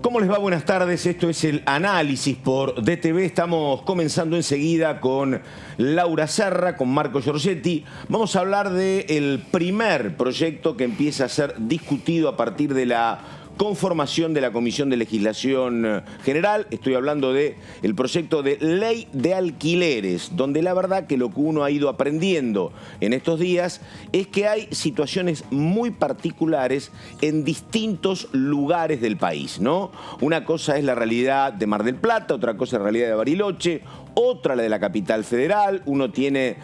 ¿Cómo les va? Buenas tardes. Esto es el análisis por DTV. Estamos comenzando enseguida con Laura Serra, con Marco Giorgetti. Vamos a hablar del primer proyecto que empieza a ser discutido a partir de la conformación de la Comisión de Legislación General. Estoy hablando del proyecto de ley de alquileres, donde la verdad que lo que uno ha ido aprendiendo en estos días es que hay situaciones muy particulares en distintos lugares del país, ¿no? Una cosa es la realidad de Mar del Plata, otra cosa es la realidad de Bariloche, otra la de la capital federal. Uno tiene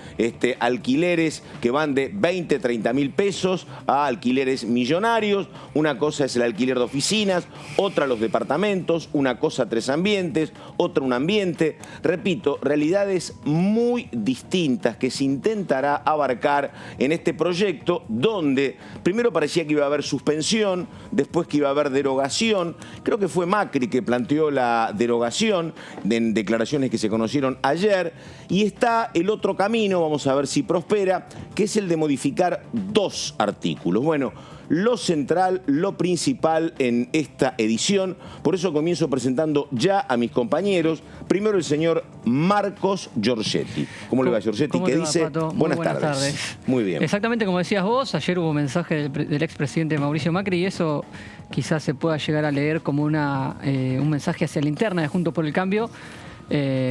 alquileres que van de 20, 30 mil pesos a alquileres millonarios. Una cosa es el alquiler de oficinas, otra los departamentos, una cosa 3 ambientes, otra un ambiente. Repito, realidades muy distintas que se intentará abarcar en este proyecto, donde primero parecía que iba a haber suspensión, después que iba a haber derogación. Creo que fue Macri que planteó la derogación en declaraciones que se conocieron ayer, y está el otro camino, vamos a ver si prospera, que es el de modificar 2 artículos. Bueno, lo central, lo principal en esta edición, por eso comienzo presentando ya a mis compañeros. Primero el señor Marcos Giorgetti. ¿Cómo le va, Giorgetti? ¿Cómo ¿Qué te va, dice? Pato? Buenas tardes. Muy bien. Exactamente como decías vos, ayer hubo un mensaje del expresidente Mauricio Macri y eso quizás se pueda llegar a leer como un mensaje hacia la interna de Juntos por el Cambio.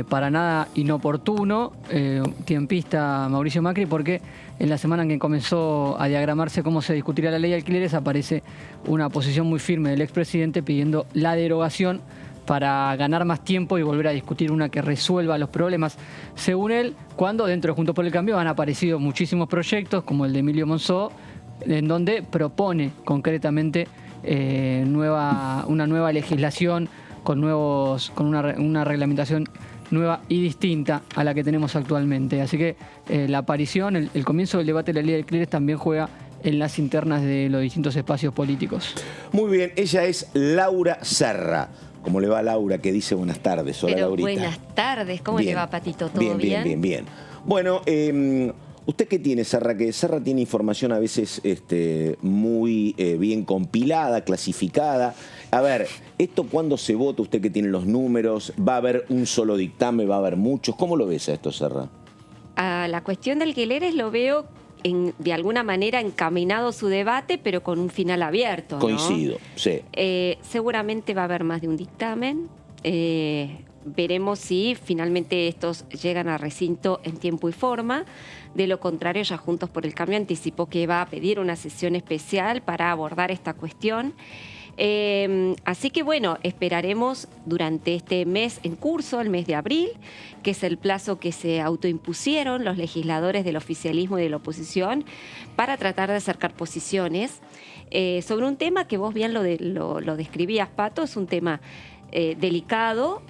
Para nada inoportuno, tiempista Mauricio Macri, porque en la semana en que comenzó a diagramarse cómo se discutirá la ley de alquileres aparece una posición muy firme del expresidente pidiendo la derogación para ganar más tiempo y volver a discutir una que resuelva los problemas, según él, cuando dentro de Juntos por el Cambio han aparecido muchísimos proyectos, como el de Emilio Monzó, en donde propone concretamente una nueva legislación con una reglamentación nueva y distinta a la que tenemos actualmente. Así que la aparición, el comienzo del debate de la ley de alquileres también juega en las internas de los distintos espacios políticos. Muy bien, ella es Laura Serra. ¿Cómo le va, Laura? ¿Qué dice? Buenas tardes. Hola, Pero Laurita. buenas tardes, ¿cómo Bien. le va, Patito? ¿Todo bien? Bien. Bueno, ¿usted qué tiene, Serra? Que Serra tiene información a veces muy bien compilada, clasificada. A ver, ¿esto cuándo se vota? Usted que tiene los números, ¿va a haber un solo dictamen? ¿Va a haber muchos? ¿Cómo lo ves a esto, Serra? A la cuestión de alquileres lo veo de alguna manera encaminado su debate, pero con un final abierto, ¿no? Coincido, sí. Seguramente va a haber más de un dictamen. Veremos si finalmente estos llegan a recinto en tiempo y forma. De lo contrario, ya Juntos por el Cambio anticipó que va a pedir una sesión especial para abordar esta cuestión. Así que bueno, esperaremos durante este mes en curso, el mes de abril, que es el plazo que se autoimpusieron los legisladores del oficialismo y de la oposición para tratar de acercar posiciones sobre un tema que vos bien lo describías, Pato. Es un tema delicado,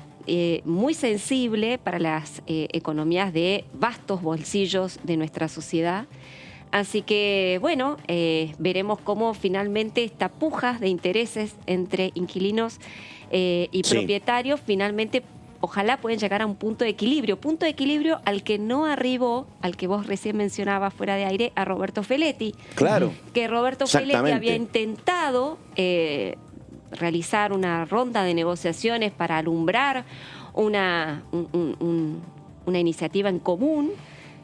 muy sensible para las economías de vastos bolsillos de nuestra sociedad. Así que, bueno, veremos cómo finalmente esta puja de intereses entre inquilinos y propietarios finalmente, ojalá pueden llegar a un punto de equilibrio al que no arribó, al que vos recién mencionabas fuera de aire, a Roberto Feletti. Claro. Que Roberto Feletti había intentado realizar una ronda de negociaciones para alumbrar una iniciativa en común.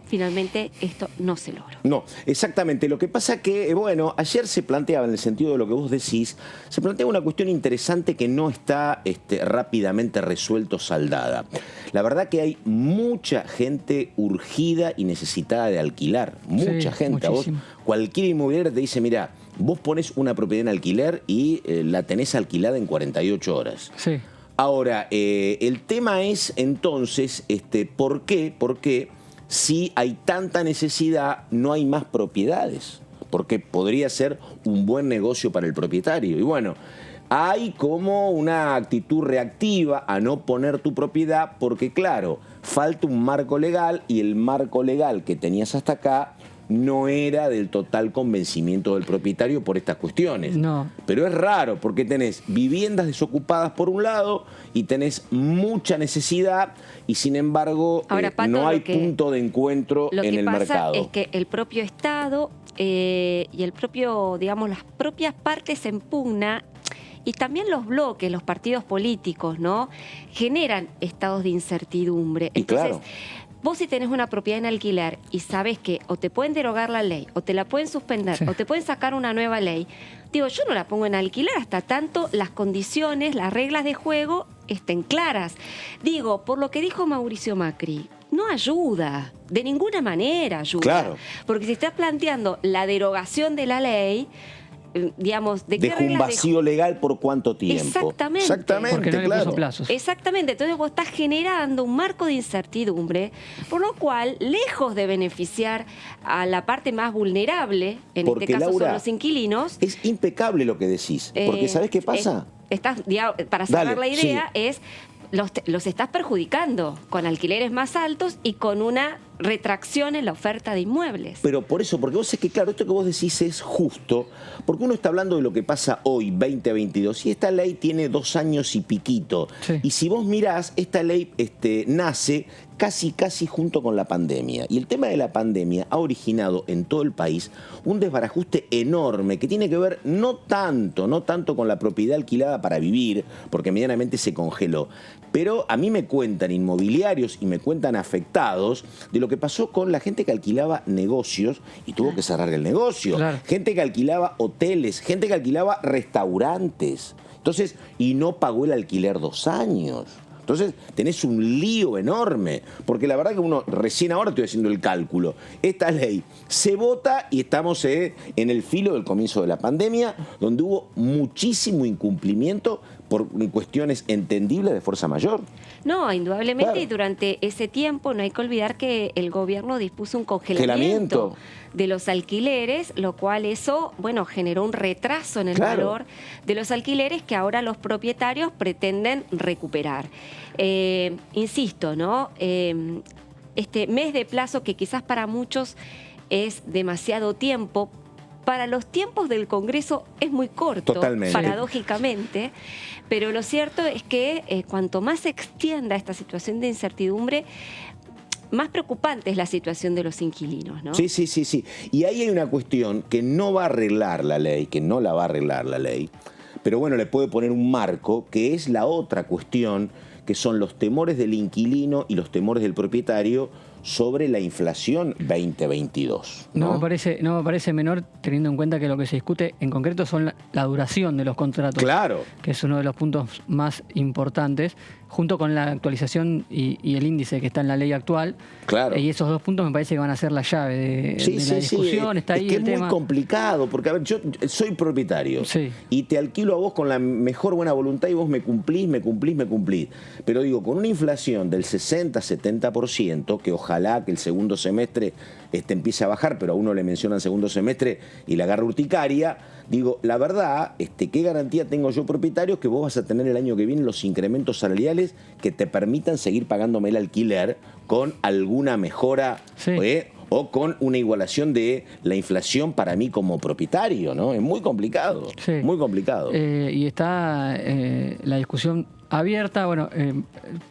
Finalmente esto no se logró. No, exactamente. Lo que pasa que, bueno, ayer se planteaba, en el sentido de lo que vos decís, se planteaba una cuestión interesante que no está rápidamente resuelto, saldada. La verdad que hay mucha gente urgida y necesitada de alquilar. Mucha gente. Vos, cualquier inmobiliaria te dice, mira, vos pones una propiedad en alquiler y la tenés alquilada en 48 horas. Sí. Ahora, el tema es entonces, ¿por qué si hay tanta necesidad no hay más propiedades? Porque podría ser un buen negocio para el propietario. Y bueno, hay como una actitud reactiva a no poner tu propiedad porque, claro, falta un marco legal y el marco legal que tenías hasta acá no era del total convencimiento del propietario por estas cuestiones. No. Pero es raro porque tenés viviendas desocupadas por un lado y tenés mucha necesidad y sin embargo ahora, Pato, no hay punto de encuentro en el mercado. Lo que pasa es que el propio Estado y el propio, digamos, las propias partes en pugna y también los bloques, los partidos políticos, ¿no? Generan estados de incertidumbre. Y Entonces, claro. vos si tenés una propiedad en alquiler y sabés que o te pueden derogar la ley, o te la pueden suspender, Sí. o te pueden sacar una nueva ley, digo, yo no la pongo en alquiler hasta tanto las condiciones, las reglas de juego estén claras. Digo, por lo que dijo Mauricio Macri, no ayuda, de ninguna manera ayuda. Claro. Porque si estás planteando la derogación de la ley, digamos, ¿de qué Deja un reglas de vacío legal por cuánto tiempo. Exactamente. Exactamente, Porque no le claro. puso plazos. Exactamente, entonces vos estás generando un marco de incertidumbre, por lo cual, lejos de beneficiar a la parte más vulnerable, en Porque, este caso Laura, son los inquilinos. Es impecable lo que decís, porque ¿sabés qué pasa? Para cerrar Dale, la idea, es los estás perjudicando con alquileres más altos y con una retracción en la oferta de inmuebles. Pero por eso, porque vos sabés que, claro, esto que vos decís es justo, porque uno está hablando de lo que pasa hoy, 2022, y esta ley tiene 2 años y piquito. Sí. Y si vos mirás, esta ley nace casi junto con la pandemia. Y el tema de la pandemia ha originado en todo el país un desbarajuste enorme que tiene que ver no tanto con la propiedad alquilada para vivir, porque medianamente se congeló, pero a mí me cuentan inmobiliarios y me cuentan afectados de lo que pasó con la gente que alquilaba negocios y tuvo que cerrar el negocio. Claro. Gente que alquilaba hoteles, gente que alquilaba restaurantes. Entonces, y no pagó el alquiler 2 años. Entonces tenés un lío enorme, porque la verdad que uno, recién ahora estoy haciendo el cálculo, esta ley se vota y estamos en el filo del comienzo de la pandemia, donde hubo muchísimo incumplimiento por cuestiones entendibles de fuerza mayor. No, indudablemente, Claro. y durante ese tiempo no hay que olvidar que el gobierno dispuso un congelamiento de los alquileres, lo cual eso, bueno, generó un retraso en el Claro. valor de los alquileres que ahora los propietarios pretenden recuperar. Insisto, ¿no? Este mes de plazo que quizás para muchos es demasiado tiempo, para los tiempos del Congreso es muy corto, Totalmente. paradójicamente, pero lo cierto es que cuanto más se extienda esta situación de incertidumbre, más preocupante es la situación de los inquilinos, ¿no? Sí. Y ahí hay una cuestión que no va a arreglar la ley, que no la va a arreglar la ley, pero bueno, le puede poner un marco, que es la otra cuestión, que son los temores del inquilino y los temores del propietario sobre la inflación 2022. No me parece menor, teniendo en cuenta que lo que se discute en concreto son la duración de los contratos. Claro. Que es uno de los puntos más importantes, junto con la actualización y el índice que está en la ley actual. Claro. Y esos 2 puntos me parece que van a ser la llave de la discusión. Está es ahí que el es tema. muy complicado, porque a ver, yo soy propietario Sí. y te alquilo a vos con la mejor buena voluntad y vos me cumplís. Pero digo, con una inflación del 60-70%, que ojalá que el segundo semestre empiece a bajar, pero a uno le mencionan segundo semestre y la agarra urticaria, digo, la verdad, ¿qué garantía tengo yo, propietario, que vos vas a tener el año que viene los incrementos salariales que te permitan seguir pagándome el alquiler con alguna mejora? Sí. O con una igualación de la inflación para mí como propietario, ¿no? Es muy complicado, Sí. muy complicado. Y está la discusión abierta, bueno,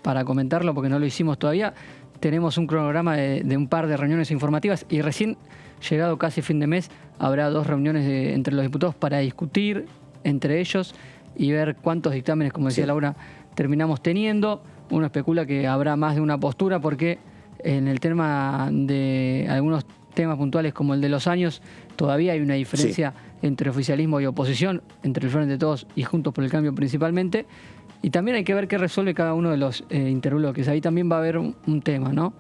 para comentarlo porque no lo hicimos todavía, tenemos un cronograma de un par de reuniones informativas y recién llegado casi fin de mes habrá 2 reuniones entre los diputados para discutir entre ellos y ver cuántos dictámenes, como decía Sí. Laura, terminamos teniendo. Uno especula que habrá más de una postura porque en el tema de algunos temas puntuales como el de los años, todavía hay una diferencia entre oficialismo y oposición, entre el Frente de Todos y Juntos por el Cambio principalmente. Y también hay que ver qué resuelve cada uno de los interbloques. Ahí también va a haber un tema, ¿no?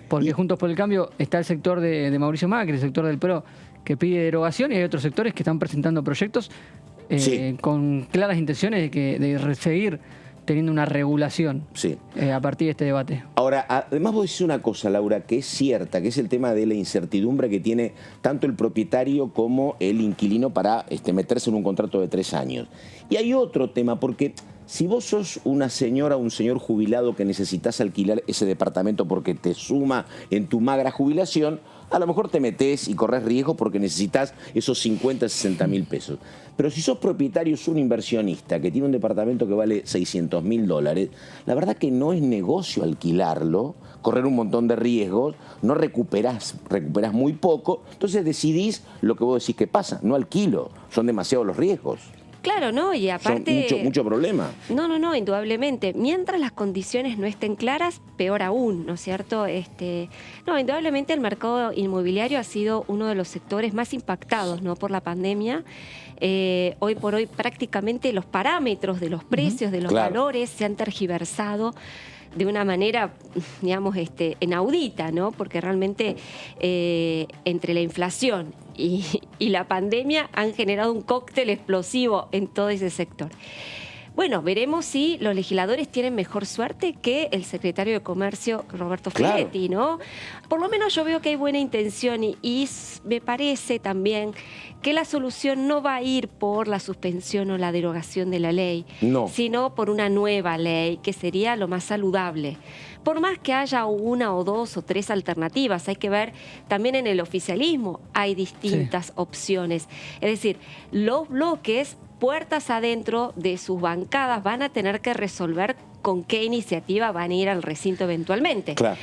Porque Juntos por el Cambio está el sector de Mauricio Macri, el sector del PRO, que pide derogación, y hay otros sectores que están presentando proyectos con claras intenciones de seguir teniendo una regulación a partir de este debate. Ahora, además vos decís una cosa, Laura, que es cierta, que es el tema de la incertidumbre que tiene tanto el propietario como el inquilino para meterse en un contrato de 3 años. Y hay otro tema, porque si vos sos una señora o un señor jubilado que necesitas alquilar ese departamento porque te suma en tu magra jubilación, a lo mejor te metés y corres riesgo porque necesitas esos 50, 60 mil pesos. Pero si sos propietario, sos un inversionista que tiene un departamento que vale $600.000, la verdad que no es negocio alquilarlo, correr un montón de riesgos, no recuperás muy poco, entonces decidís lo que vos decís que pasa, no alquilo, son demasiados los riesgos. Claro, ¿no? Y aparte... Mucho problema. No, indudablemente. Mientras las condiciones no estén claras, peor aún, ¿no es cierto? No, indudablemente el mercado inmobiliario ha sido uno de los sectores más impactados, ¿no?, por la pandemia. Hoy por hoy prácticamente los parámetros de los precios, de los valores se han tergiversado de una manera, digamos, inaudita, ¿no? Porque realmente entre la inflación y la pandemia han generado un cóctel explosivo en todo ese sector. Bueno, veremos si los legisladores tienen mejor suerte que el secretario de Comercio, Roberto Filetti, ¿no? Por lo menos yo veo que hay buena intención y me parece también que la solución no va a ir por la suspensión o la derogación de la ley, sino por una nueva ley, que sería lo más saludable. Por más que haya una o dos o tres alternativas, hay que ver también en el oficialismo hay distintas opciones. Es decir, los bloques, puertas adentro de sus bancadas, van a tener que resolver con qué iniciativa van a ir al recinto eventualmente. Claro.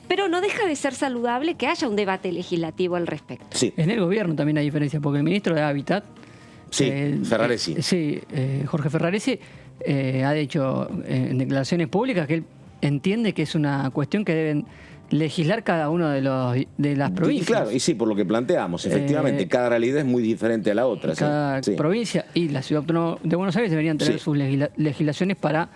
Pero no deja de ser saludable que haya un debate legislativo al respecto. Sí. En el gobierno también hay diferencia, porque el ministro de Hábitat, Ferraresi. Jorge Ferraresi, ha dicho en declaraciones públicas que él entiende que es una cuestión que deben legislar cada uno de las provincias. Y claro, y sí, por lo que planteamos, efectivamente, cada realidad es muy diferente a la otra. Cada provincia y la Ciudad Autónoma de Buenos Aires deberían tener sus legislaciones para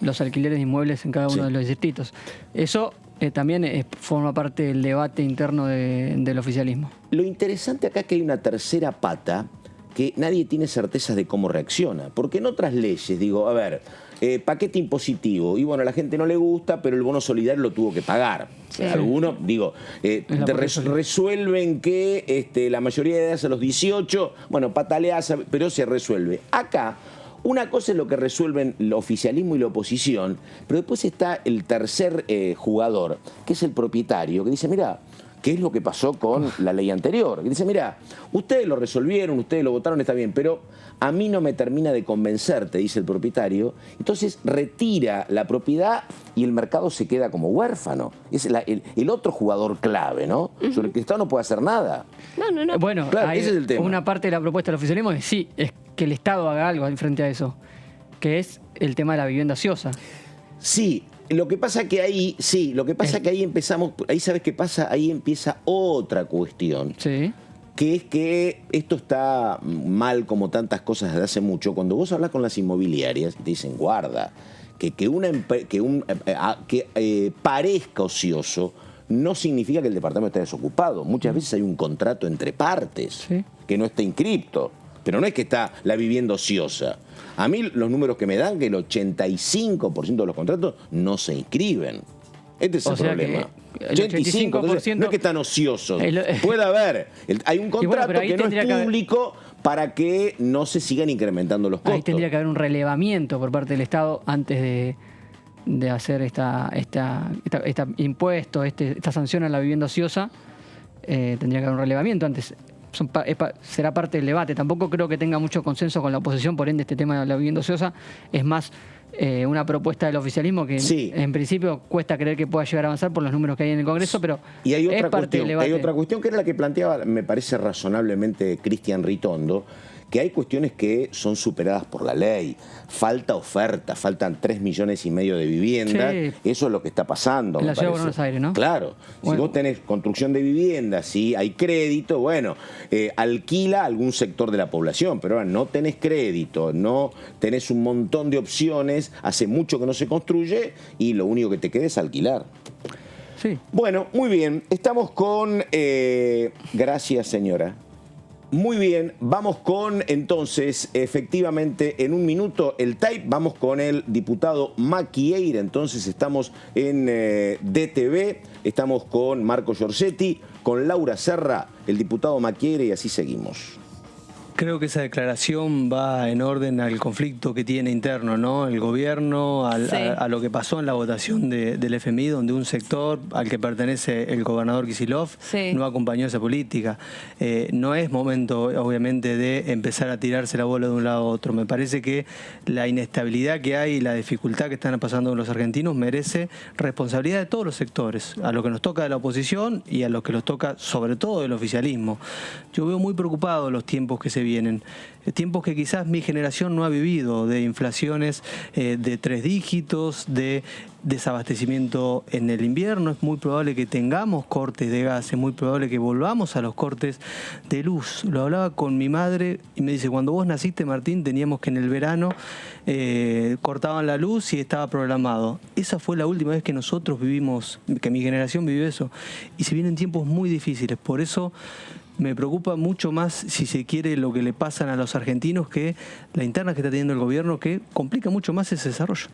los alquileres de inmuebles en cada uno de los distritos. Eso también forma parte del debate interno del oficialismo. Lo interesante acá es que hay una tercera pata que nadie tiene certeza de cómo reacciona. Porque en otras leyes, digo, a ver, paquete impositivo, y bueno, a la gente no le gusta, pero el bono solidario lo tuvo que pagar. Algunos, digo, resuelven que la mayoría de edad es a los 18, bueno, pataleas, pero se resuelve. Acá, una cosa es lo que resuelven el oficialismo y la oposición, pero después está el tercer jugador, que es el propietario, que dice, mira, ¿qué es lo que pasó con la ley anterior? Que dice, mira, ustedes lo resolvieron, ustedes lo votaron, está bien, pero a mí no me termina de convencer, te dice el propietario. Entonces retira la propiedad y el mercado se queda como huérfano. Es el otro jugador clave, ¿no? Sobre el que el Estado no puede hacer nada. No. Bueno, claro, ese es el tema. Una parte de la propuesta del oficialismo es que el Estado haga algo frente a eso, que es el tema de la vivienda ociosa. Sí. Lo que pasa que ahí, empezamos, ahí sabes qué pasa, ahí empieza otra cuestión. Sí. Que es que esto está mal como tantas cosas desde hace mucho. Cuando vos hablas con las inmobiliarias, te dicen, guarda, que parezca ocioso no significa que el departamento esté desocupado. Muchas veces hay un contrato entre partes que no está inscripto. Pero no es que está la vivienda ociosa. A mí los números que me dan, que el 85% de los contratos no se inscriben. Este es el problema. El 85%, entonces, no es que están ociosos. Puede haber. Hay un contrato que no es público para que no se sigan incrementando los costos. Ahí tendría que haber un relevamiento por parte del Estado antes de hacer esta impuesto, esta sanción a la vivienda ociosa. Tendría que haber un relevamiento antes. Será parte del debate. Tampoco creo que tenga mucho consenso con la oposición, por ende este tema de la vivienda ociosa es más una propuesta del oficialismo que en principio cuesta creer que pueda llegar a avanzar por los números que hay en el Congreso, pero y hay otra es parte del debate. Hay otra cuestión que era la que planteaba, me parece razonablemente, Cristian Ritondo, que hay cuestiones que son superadas por la ley. Falta oferta, faltan 3,5 millones de viviendas. Eso es lo que está pasando. En la ciudad de Buenos Aires, ¿no? Claro. Bueno. Si vos tenés construcción de viviendas, si hay crédito, bueno, alquila algún sector de la población, pero ahora no tenés crédito, no tenés un montón de opciones, hace mucho que no se construye y lo único que te queda es alquilar. Sí. Bueno, muy bien. Estamos con... gracias, señora. Muy bien, vamos con entonces, efectivamente, en un minuto el tape, vamos con el diputado Macchieira, entonces estamos en DTV, estamos con Marco Giorgetti, con Laura Serra, el diputado Macchieira y así seguimos. Creo que esa declaración va en orden al conflicto que tiene interno, ¿no? El gobierno, a lo que pasó en la votación del FMI, donde un sector al que pertenece el gobernador Kicillof no acompañó esa política. No es momento, obviamente, de empezar a tirarse la bola de un lado a otro. Me parece que la inestabilidad que hay y la dificultad que están pasando los argentinos merece responsabilidad de todos los sectores, a lo que nos toca de la oposición y a lo que nos toca sobre todo del oficialismo. Yo veo muy preocupado los tiempos que se vienen. Tiempos que quizás mi generación no ha vivido, de inflaciones de 3 dígitos, de desabastecimiento en el invierno. Es muy probable que tengamos cortes de gas, es muy probable que volvamos a los cortes de luz. Lo hablaba con mi madre y me dice, cuando vos naciste, Martín, teníamos que en el verano cortaban la luz y estaba programado. Esa fue la última vez que nosotros vivimos, que mi generación vivió eso. Y se vienen tiempos muy difíciles, por eso me preocupa mucho más, si se quiere, lo que le pasan a los argentinos que la interna que está teniendo el gobierno, que complica mucho más ese desarrollo.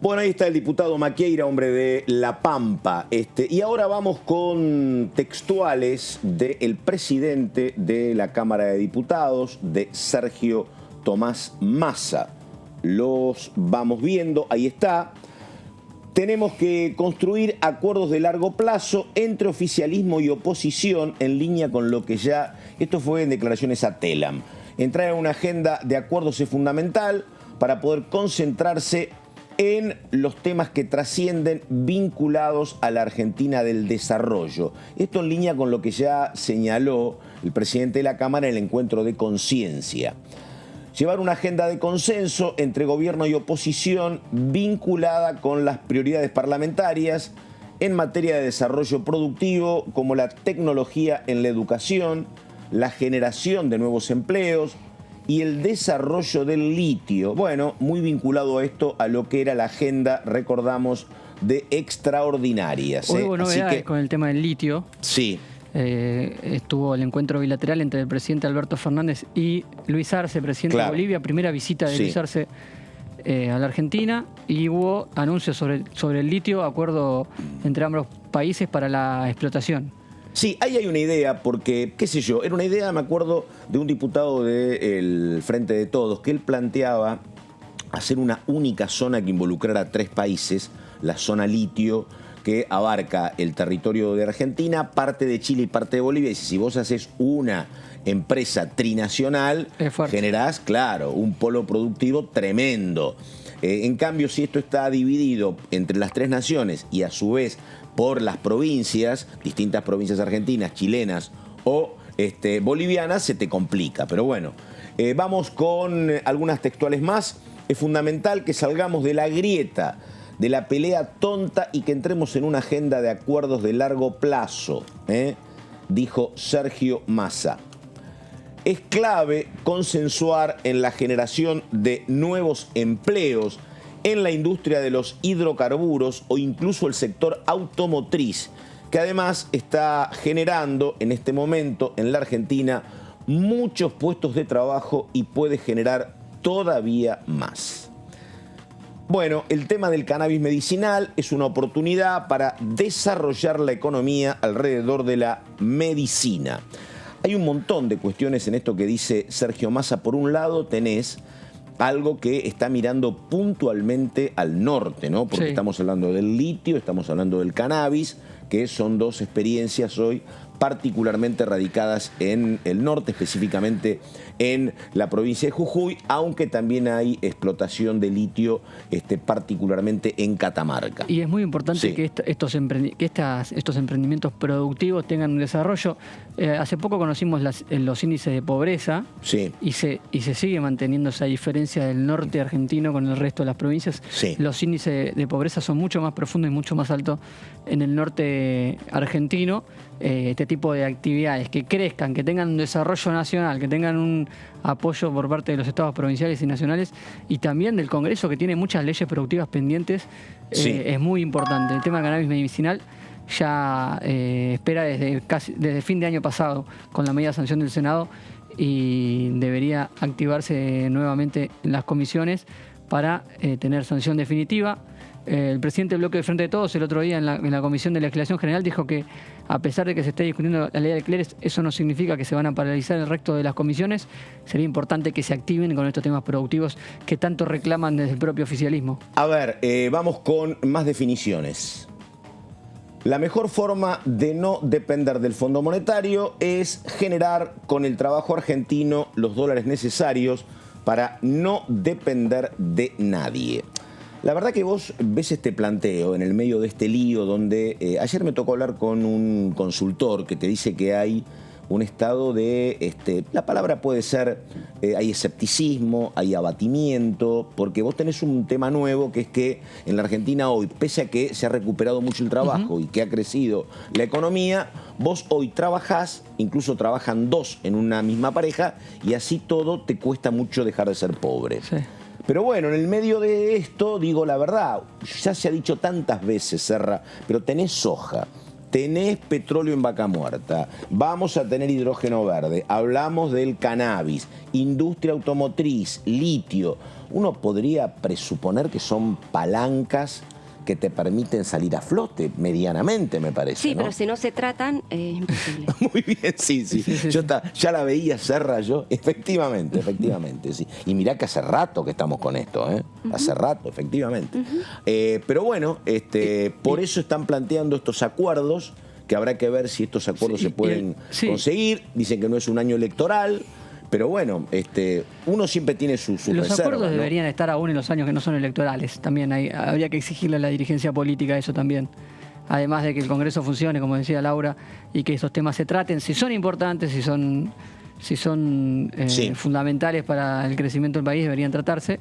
Bueno, ahí está el diputado Maqueira, hombre de La Pampa. Y ahora vamos con textuales del presidente de la Cámara de Diputados, de Sergio Tomás Massa. Los vamos viendo, ahí está. Tenemos que construir acuerdos de largo plazo entre oficialismo y oposición en línea con lo que ya... Esto fue en declaraciones a Telam. Entrar en una agenda de acuerdos es fundamental para poder concentrarse en los temas que trascienden vinculados a la Argentina del desarrollo. Esto en línea con lo que ya señaló el presidente de la Cámara en el encuentro de conciencia. Llevar una agenda de consenso entre gobierno y oposición vinculada con las prioridades parlamentarias en materia de desarrollo productivo, como la tecnología en la educación, la generación de nuevos empleos y el desarrollo del litio. Bueno, muy vinculado a esto, a lo que era la agenda, recordamos, de extraordinarias. Hoy hubo novedades con el tema del litio. Sí. Estuvo el encuentro bilateral entre el presidente Alberto Fernández y Luis Arce, presidente de Bolivia, primera visita de Luis Arce a la Argentina, y hubo anuncios sobre el litio, acuerdo entre ambos países para la explotación. Sí, ahí hay una idea, porque, qué sé yo, era una idea, me acuerdo, de un diputado del Frente de Todos, que él planteaba hacer una única zona que involucrara a 3 países, la zona litio, que abarca el territorio de Argentina, parte de Chile y parte de Bolivia. Y si vos haces una empresa trinacional, generás, claro, un polo productivo tremendo. En cambio, si esto está dividido entre las 3 naciones y a su vez por las provincias, distintas provincias argentinas, chilenas o bolivianas, se te complica. Pero bueno, vamos con algunas textuales más. Es fundamental que salgamos de la grieta, de la pelea tonta, y que entremos en una agenda de acuerdos de largo plazo, dijo Sergio Massa. Es clave consensuar en la generación de nuevos empleos en la industria de los hidrocarburos o incluso el sector automotriz, que además está generando en este momento en la Argentina muchos puestos de trabajo y puede generar todavía más. Bueno, el tema del cannabis medicinal es una oportunidad para desarrollar la economía alrededor de la medicina. Hay un montón de cuestiones en esto que dice Sergio Massa. Por un lado tenés algo que está mirando puntualmente al norte, ¿no? Porque estamos hablando del litio, estamos hablando del cannabis, que son 2 experiencias hoy particularmente radicadas en el norte, específicamente en la provincia de Jujuy, aunque también hay explotación de litio particularmente en Catamarca. Y es muy importante que estos emprendimientos productivos tengan un desarrollo. Hace poco conocimos los índices de pobreza y se sigue manteniendo esa diferencia del norte argentino con el resto de las provincias. Los índices de pobreza son mucho más profundos y mucho más altos en el norte argentino. Este tipo de actividades que crezcan, que tengan un desarrollo nacional, que tengan un apoyo por parte de los estados provinciales y nacionales, y también del Congreso, que tiene muchas leyes productivas pendientes, es muy importante. El tema del cannabis medicinal ya espera desde fin de año pasado con la medida de sanción del Senado, y debería activarse nuevamente en las comisiones para tener sanción definitiva. El presidente del bloque de Frente de Todos el otro día en la Comisión de Legislación General dijo que, a pesar de que se esté discutiendo la ley de alquileres, eso no significa que se van a paralizar el resto de las comisiones. Sería importante que se activen con estos temas productivos que tanto reclaman desde el propio oficialismo. A ver, vamos con más definiciones. La mejor forma de no depender del Fondo Monetario es generar con el trabajo argentino los dólares necesarios para no depender de nadie. La verdad que vos ves este planteo en el medio de este lío donde ayer me tocó hablar con un consultor que te dice que hay un estado de, la palabra puede ser, hay escepticismo, hay abatimiento, porque vos tenés un tema nuevo que es que en la Argentina hoy, pese a que se ha recuperado mucho el trabajo y que ha crecido la economía, vos hoy trabajás, incluso trabajan dos en una misma pareja, y así todo te cuesta mucho dejar de ser pobre. Sí. Pero bueno, en el medio de esto, digo la verdad, ya se ha dicho tantas veces, Serra, pero tenés soja, tenés petróleo en Vaca Muerta, vamos a tener hidrógeno verde, hablamos del cannabis, industria automotriz, litio. Uno podría presuponer que son palancas que te permiten salir a flote medianamente, me parece. Sí, ¿no? pero si no se tratan, es imposible. Muy bien, sí. Yo ya la veía, Serra, yo. Efectivamente, sí. Y mirá que hace rato que estamos con esto, ¿eh? Hace rato, efectivamente. Pero bueno, por eso están planteando estos acuerdos, que habrá que ver si estos acuerdos se pueden conseguir. Dicen que no es un año electoral. Pero bueno, uno siempre tiene su Los reserva, acuerdos ¿no? deberían estar aún en los años que no son electorales. También habría que exigirle a la dirigencia política eso también. Además de que el Congreso funcione, como decía Laura, y que esos temas se traten, si son importantes, si son fundamentales para el crecimiento del país, deberían tratarse.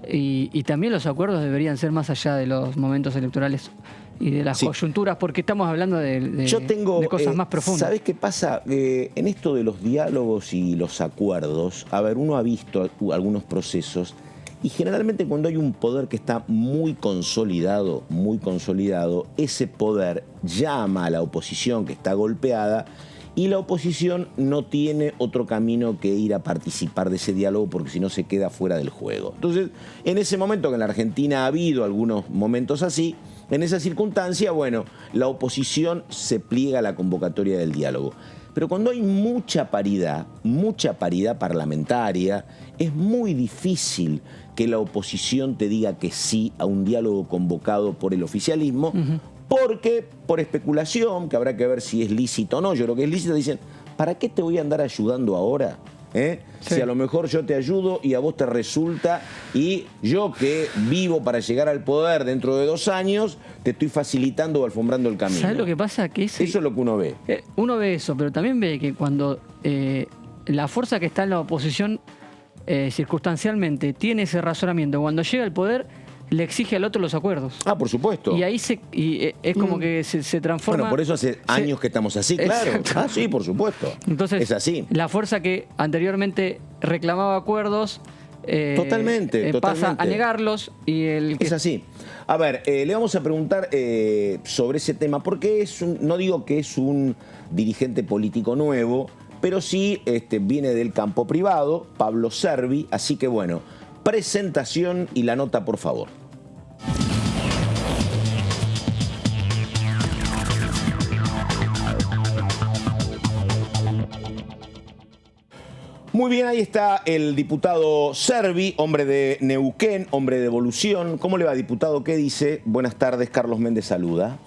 Y también los acuerdos deberían ser más allá de los momentos electorales y de las coyunturas, porque estamos hablando de cosas más profundas. ¿Sabés qué pasa? En esto de los diálogos y los acuerdos, a ver, uno ha visto algunos procesos y generalmente cuando hay un poder que está muy consolidado, ese poder llama a la oposición que está golpeada y la oposición no tiene otro camino que ir a participar de ese diálogo porque si no se queda fuera del juego. Entonces, en ese momento que en la Argentina ha habido algunos momentos así, en esa circunstancia, bueno, la oposición se pliega a la convocatoria del diálogo. Pero cuando hay mucha paridad parlamentaria, es muy difícil que la oposición te diga que sí a un diálogo convocado por el oficialismo, porque por especulación, que habrá que ver si es lícito o no, yo creo que es lícito, dicen, ¿para qué te voy a andar ayudando ahora? Si a lo mejor yo te ayudo y a vos te resulta, y yo que vivo para llegar al poder dentro de 2 años, te estoy facilitando o alfombrando el camino. ¿Sabes lo que pasa? Que eso es lo que uno ve. Uno ve eso, pero también ve que cuando la fuerza que está en la oposición circunstancialmente tiene ese razonamiento, cuando llega al poder le exige al otro los acuerdos. Ah, por supuesto. Y ahí es como que se transforma. Bueno, por eso hace años que estamos así, claro. Exacto. Ah, sí, por supuesto. Entonces, es así. La fuerza que anteriormente reclamaba acuerdos totalmente. pasa a negarlos y es así. A ver, le vamos a preguntar sobre ese tema, porque no digo que es un dirigente político nuevo, pero sí viene del campo privado, Pablo Servi, así que bueno, presentación y la nota, por favor. Muy bien, ahí está el diputado Servi, hombre de Neuquén, hombre de Evolución. ¿Cómo le va, diputado? ¿Qué dice? Buenas tardes, Carlos Méndez saluda.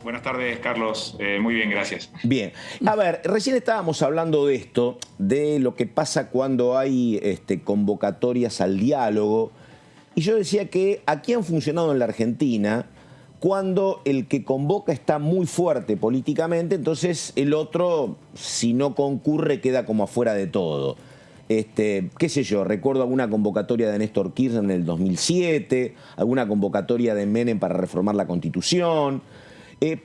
Buenas tardes, Carlos. Muy bien, gracias. Bien. A ver, recién estábamos hablando de esto, de lo que pasa cuando hay convocatorias al diálogo. Y yo decía que aquí han funcionado en la Argentina cuando el que convoca está muy fuerte políticamente, entonces el otro, si no concurre, queda como afuera de todo. Qué sé yo, recuerdo alguna convocatoria de Néstor Kirchner en el 2007, alguna convocatoria de Menem para reformar la Constitución.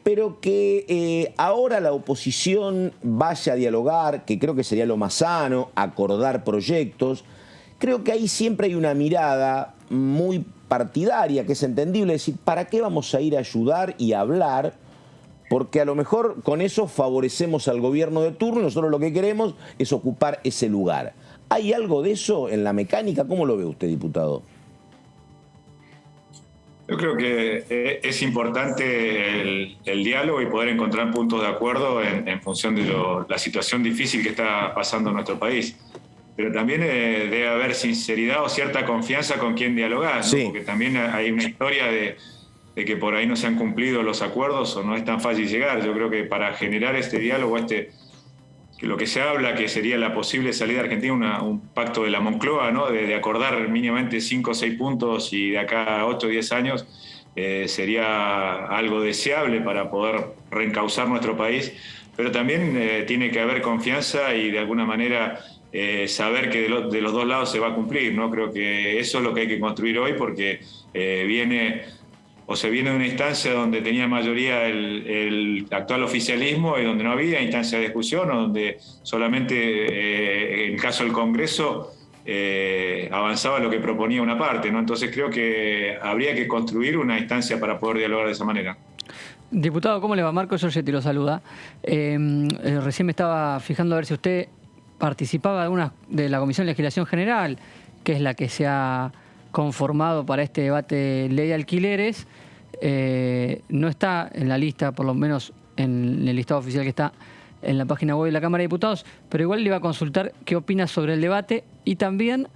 Pero que ahora la oposición vaya a dialogar, que creo que sería lo más sano, acordar proyectos. Creo que ahí siempre hay una mirada muy partidaria, que es entendible, decir, ¿para qué vamos a ir a ayudar y a hablar? Porque a lo mejor con eso favorecemos al gobierno de turno y nosotros lo que queremos es ocupar ese lugar. ¿Hay algo de eso en la mecánica? ¿Cómo lo ve usted, diputado? Yo creo que es importante el diálogo y poder encontrar puntos de acuerdo en función de la situación difícil que está pasando en nuestro país. Pero también debe haber sinceridad o cierta confianza con quien dialogar, ¿no? Sí. Porque también hay una historia de que por ahí no se han cumplido los acuerdos o no es tan fácil llegar. Yo creo que para generar este diálogo, que lo que se habla que sería la posible salida de Argentina, un pacto de la Moncloa, ¿no? De acordar mínimamente 5 o 6 puntos y de acá a 8 o 10 años sería algo deseable para poder reencauzar nuestro país. pero también tiene que haber confianza y de alguna manera saber que de los dos lados se va a cumplir, ¿no? Creo que eso es lo que hay que construir hoy, porque se viene de una instancia donde tenía mayoría el actual oficialismo y donde no había instancia de discusión, o donde solamente en el caso del Congreso avanzaba lo que proponía una parte, ¿no? Entonces creo que habría que construir una instancia para poder dialogar de esa manera. Diputado, ¿cómo le va? Marco Giorgetti lo saluda. Recién me estaba fijando a ver si usted participaba de la Comisión de Legislación General, que es la que se ha conformado para este debate ley de alquileres. No está en la lista, por lo menos en el listado oficial que está en la página web de la Cámara de Diputados, pero igual le iba a consultar qué opina sobre el debate y también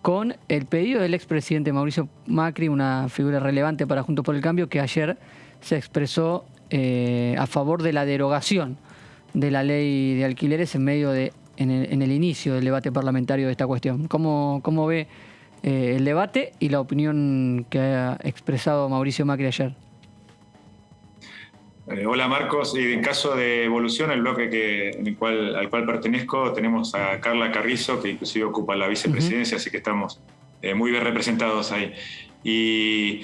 con el pedido del expresidente Mauricio Macri, una figura relevante para Juntos por el Cambio, que ayer se expresó a favor de la derogación de la ley de alquileres en el inicio del debate parlamentario de esta cuestión. ¿Cómo ve el debate y la opinión que ha expresado Mauricio Macri ayer? Hola Marcos, y en caso de Evolución, el bloque al cual pertenezco, tenemos a Carla Carrizo, que inclusive ocupa la vicepresidencia, así que estamos muy bien representados ahí. Y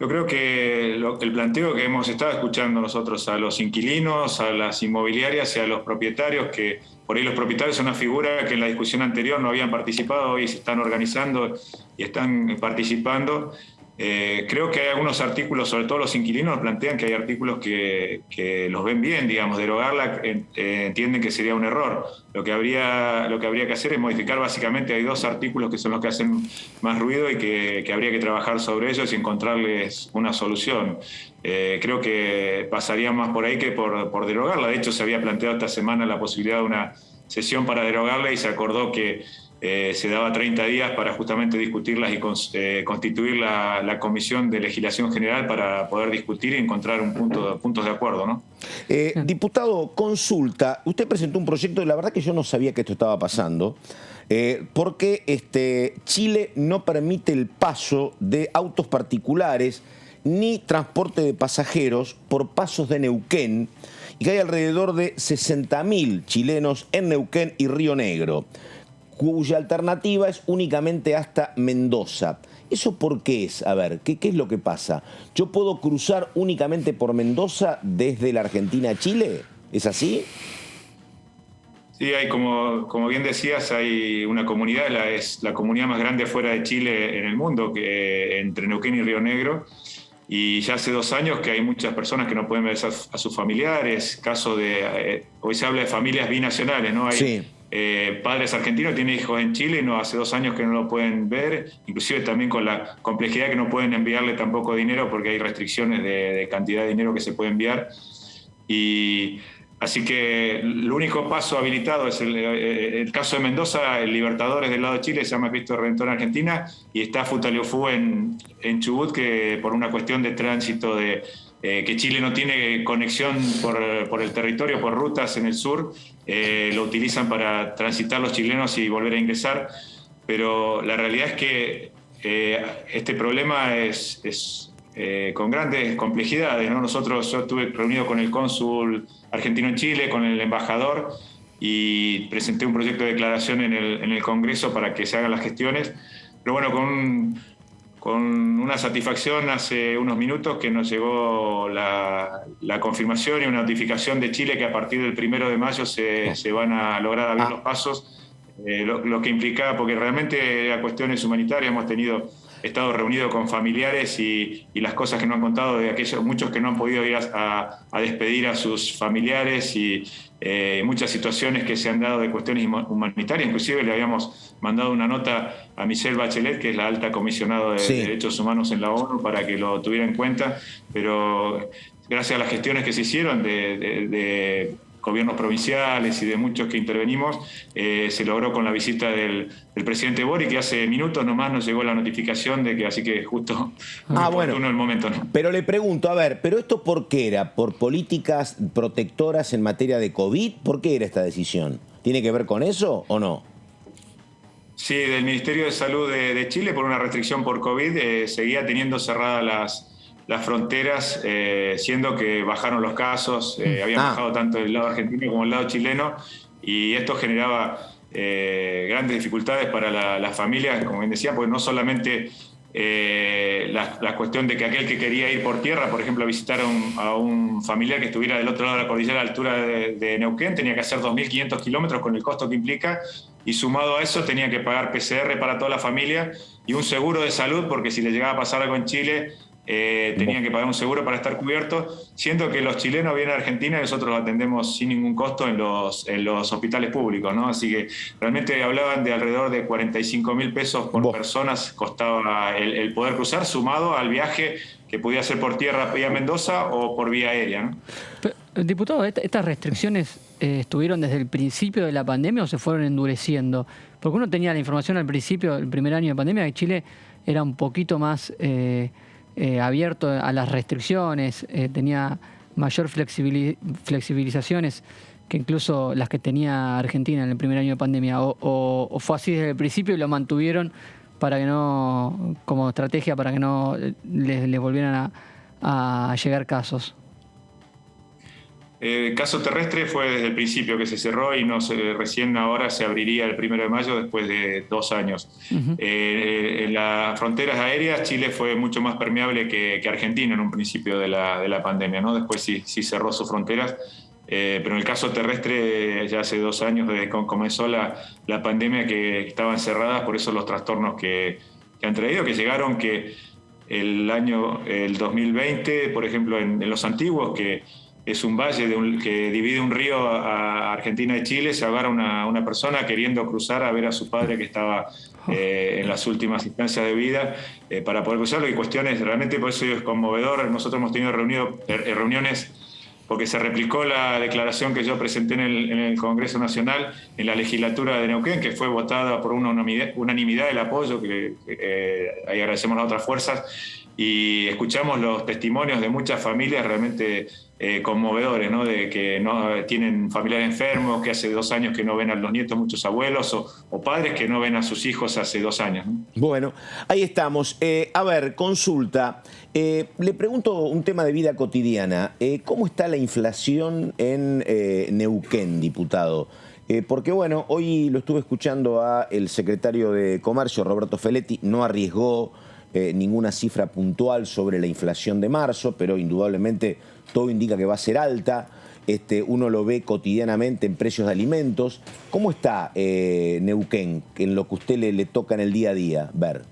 yo creo que el planteo que hemos estado escuchando nosotros a los inquilinos, a las inmobiliarias y a los propietarios, que por ahí los propietarios son una figura que en la discusión anterior no habían participado, hoy se están organizando y están participando. Creo que hay algunos artículos, sobre todo los inquilinos, plantean que hay artículos que los ven bien, digamos, derogarla, entienden que sería un error. Lo que habría que hacer es modificar básicamente, hay 2 artículos que son los que hacen más ruido y que habría que trabajar sobre ellos y encontrarles una solución. Creo que pasaría más por ahí que por derogarla. De hecho, se había planteado esta semana la posibilidad de una sesión para derogarla y se acordó que se daba 30 días para justamente discutirlas y constituir la Comisión de Legislación General para poder discutir y encontrar puntos de acuerdo, ¿no? Diputado, consulta. Usted presentó un proyecto, y la verdad que yo no sabía que esto estaba pasando, porque Chile no permite el paso de autos particulares ni transporte de pasajeros por pasos de Neuquén, y que hay alrededor de 60.000 chilenos en Neuquén y Río Negro, cuya alternativa es únicamente hasta Mendoza. ¿Eso por qué es? A ver, ¿qué es lo que pasa? ¿Yo puedo cruzar únicamente por Mendoza desde la Argentina a Chile? ¿Es así? Sí, hay como bien decías, hay una comunidad, es la comunidad más grande fuera de Chile en el mundo, entre Neuquén y Río Negro. Y ya hace 2 años que hay muchas personas que no pueden ver a sus familiares. Hoy se habla de familias binacionales, ¿no? Hay, sí. Padres argentinos tienen hijos en Chile y hace 2 años que no lo pueden ver, inclusive también con la complejidad que no pueden enviarle tampoco dinero porque hay restricciones de cantidad de dinero que se puede enviar. Y así que el único paso habilitado es el caso de Mendoza. El Libertadores del lado de Chile se llama Cristo Redentor en Argentina, y está Futaleufú en Chubut, que por una cuestión de tránsito que Chile no tiene conexión por el territorio, por rutas en el sur, lo utilizan para transitar los chilenos y volver a ingresar. Pero la realidad es que este problema es con grandes complejidades, ¿no? Yo estuve reunido con el cónsul argentino en Chile, con el embajador, y presenté un proyecto de declaración en el Congreso para que se hagan las gestiones. Pero bueno, con una satisfacción hace unos minutos que nos llegó la confirmación y una notificación de Chile que a partir del 1 de mayo se van a lograr abrir los pasos, lo que implicaba, porque realmente a cuestiones humanitarias hemos estado reunidos con familiares y las cosas que nos han contado de muchos que no han podido ir a despedir a sus familiares, y muchas situaciones que se han dado de cuestiones humanitarias. Inclusive le habíamos mandado una nota a Michelle Bachelet, que es la alta comisionada de Derechos Humanos en la ONU, para que lo tuviera en cuenta, pero gracias a las gestiones que se hicieron de gobiernos provinciales y de muchos que intervenimos, se logró con la visita del presidente Boric, que hace minutos nomás nos llegó la notificación de que, así que justo bueno, el momento, ¿no? Pero le pregunto, a ver, ¿pero esto por qué era? ¿Por políticas protectoras en materia de COVID? ¿Por qué era esta decisión? ¿Tiene que ver con eso o no? Sí, del Ministerio de Salud de Chile, por una restricción por COVID, seguía teniendo cerradas las fronteras, siendo que bajaron los casos, habían bajado tanto del lado argentino como del lado chileno, y esto generaba grandes dificultades para las familias, como bien decía, porque no solamente la cuestión de que aquel que quería ir por tierra, por ejemplo, a visitar a un familiar que estuviera del otro lado de la cordillera a la altura de Neuquén, tenía que hacer 2.500 kilómetros con el costo que implica, y sumado a eso tenía que pagar PCR para toda la familia y un seguro de salud, porque si le llegaba a pasar algo en Chile, tenían que pagar un seguro para estar cubiertos, siendo que los chilenos vienen a Argentina y nosotros los atendemos sin ningún costo en los hospitales públicos, ¿no? Así que realmente hablaban de alrededor de 45.000 pesos por personas costaba el poder cruzar, sumado al viaje que podía ser por tierra vía Mendoza o por vía aérea, ¿no? Pero, diputado, ¿estas restricciones estuvieron desde el principio de la pandemia o se fueron endureciendo? Porque uno tenía la información al principio, el primer año de pandemia, que Chile era un poquito más abierto a las restricciones, tenía mayor flexibilizaciones que incluso las que tenía Argentina en el primer año de pandemia. ¿O fue así desde el principio y lo mantuvieron para que no, como estrategia, para que no les volvieran a llegar casos? El caso terrestre fue desde el principio que se cerró y recién ahora se abriría el 1 de mayo después de 2 años. En las fronteras aéreas Chile fue mucho más permeable que Argentina en un principio de la pandemia, ¿no? Después sí cerró sus fronteras, pero en el caso terrestre ya hace 2 años desde que comenzó la pandemia que estaban cerradas, por eso los trastornos que han traído, que llegaron que el 2020, por ejemplo, en los antiguos, que es un valle que divide un río a Argentina y Chile, se agarra una persona queriendo cruzar a ver a su padre que estaba en las últimas instancias de vida para poder cruzarlo, y cuestiones realmente, por eso es conmovedor. Nosotros hemos tenido reuniones porque se replicó la declaración que yo presenté en el Congreso Nacional, en la legislatura de Neuquén, que fue votada por una unanimidad del apoyo, que ahí agradecemos a otras fuerzas, y escuchamos los testimonios de muchas familias realmente conmovedores, ¿no? De que no tienen familiares enfermos, que hace 2 años que no ven a los nietos, muchos abuelos, o padres que no ven a sus hijos hace 2 años, ¿no? Bueno, ahí estamos. A ver, consulta. Le pregunto un tema de vida cotidiana. ¿Cómo está la inflación en Neuquén, diputado? Porque, bueno, hoy lo estuve escuchando al secretario de Comercio, Roberto Feletti, no arriesgó ninguna cifra puntual sobre la inflación de marzo, pero indudablemente todo indica que va a ser alta. Uno lo ve cotidianamente en precios de alimentos. ¿Cómo está Neuquén en lo que a usted le toca en el día a día ver?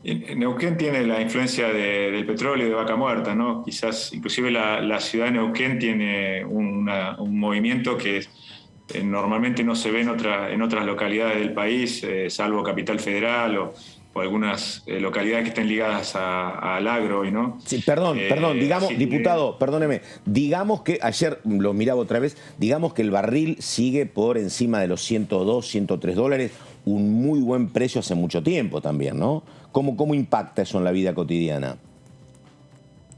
Neuquén tiene la influencia del petróleo y de Vaca Muerta, ¿no? Quizás inclusive la ciudad de Neuquén tiene un movimiento que normalmente no se ve en otras localidades del país, salvo Capital Federal o algunas localidades que estén ligadas al agro, ¿no? Sí, perdón, digamos, diputado, perdóneme, digamos que, ayer lo miraba otra vez, digamos que el barril sigue por encima de los 102, 103 dólares, un muy buen precio hace mucho tiempo también, ¿no? ¿Cómo impacta eso en la vida cotidiana?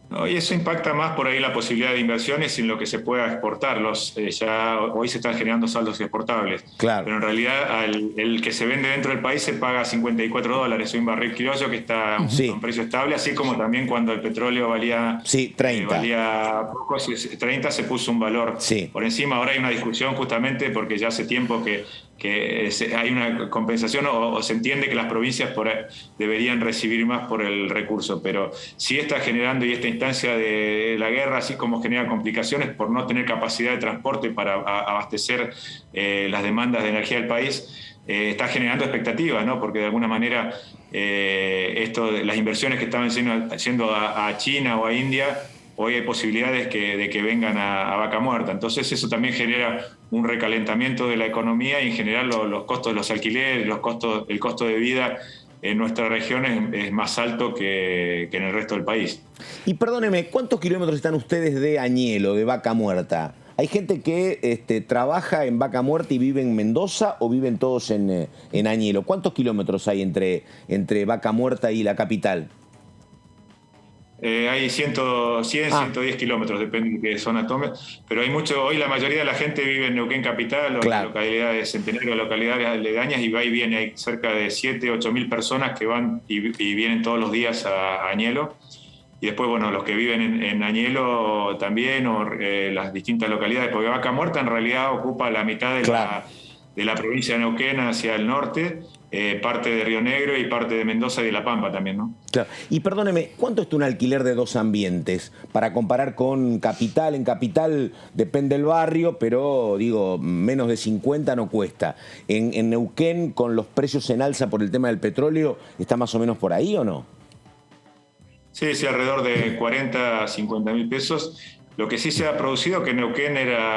No, y eso impacta más por ahí la posibilidad de inversiones en lo que se pueda exportar. Ya hoy se están generando saldos exportables. Claro. Pero en realidad el que se vende dentro del país se paga 54 dólares. Hay un barril criollo que está a un precio estable, así como también cuando el petróleo valía 30. Valía poco, 30 se puso un valor por encima. Ahora hay una discusión justamente porque ya hace tiempo que hay una compensación o se entiende que las provincias deberían recibir más por el recurso, pero sí está generando, y esta instancia de la guerra, así como genera complicaciones por no tener capacidad de transporte para abastecer las demandas de energía del país, está generando expectativas, ¿no? Porque de alguna manera las inversiones que estaban haciendo a China o a India, hoy hay posibilidades de que vengan a Vaca Muerta. Entonces eso también genera un recalentamiento de la economía y en general los costos de los alquileres, el costo de vida en nuestra región es más alto que en el resto del país. Y perdóneme, ¿cuántos kilómetros están ustedes de Añelo, de Vaca Muerta? ¿Hay gente que trabaja en Vaca Muerta y vive en Mendoza o viven todos en Añelo? ¿Cuántos kilómetros hay entre Vaca Muerta y la capital? Hay 110 kilómetros, depende de qué zona tome, pero hay mucho. Hoy la mayoría de la gente vive en Neuquén Capital, o Claro. en localidades Centenario, localidades aledañas, y va y viene. Hay cerca de 7-8 mil personas que van y vienen todos los días a Añelo. Y después, bueno, los que viven en Añelo también, o las distintas localidades, porque Vaca Muerta en realidad ocupa la mitad de, Claro. de la provincia de Neuquén hacia el norte, parte de Río Negro y parte de Mendoza y de La Pampa también, ¿no? Claro. Y perdóneme, ¿cuánto está un alquiler de 2 ambientes? Para comparar con Capital, en Capital depende del barrio, pero digo, menos de 50 no cuesta. En Neuquén, con los precios en alza por el tema del petróleo, ¿está más o menos por ahí o no? Sí, alrededor de 40 a 50 mil pesos. Lo que sí se ha producido, que Neuquén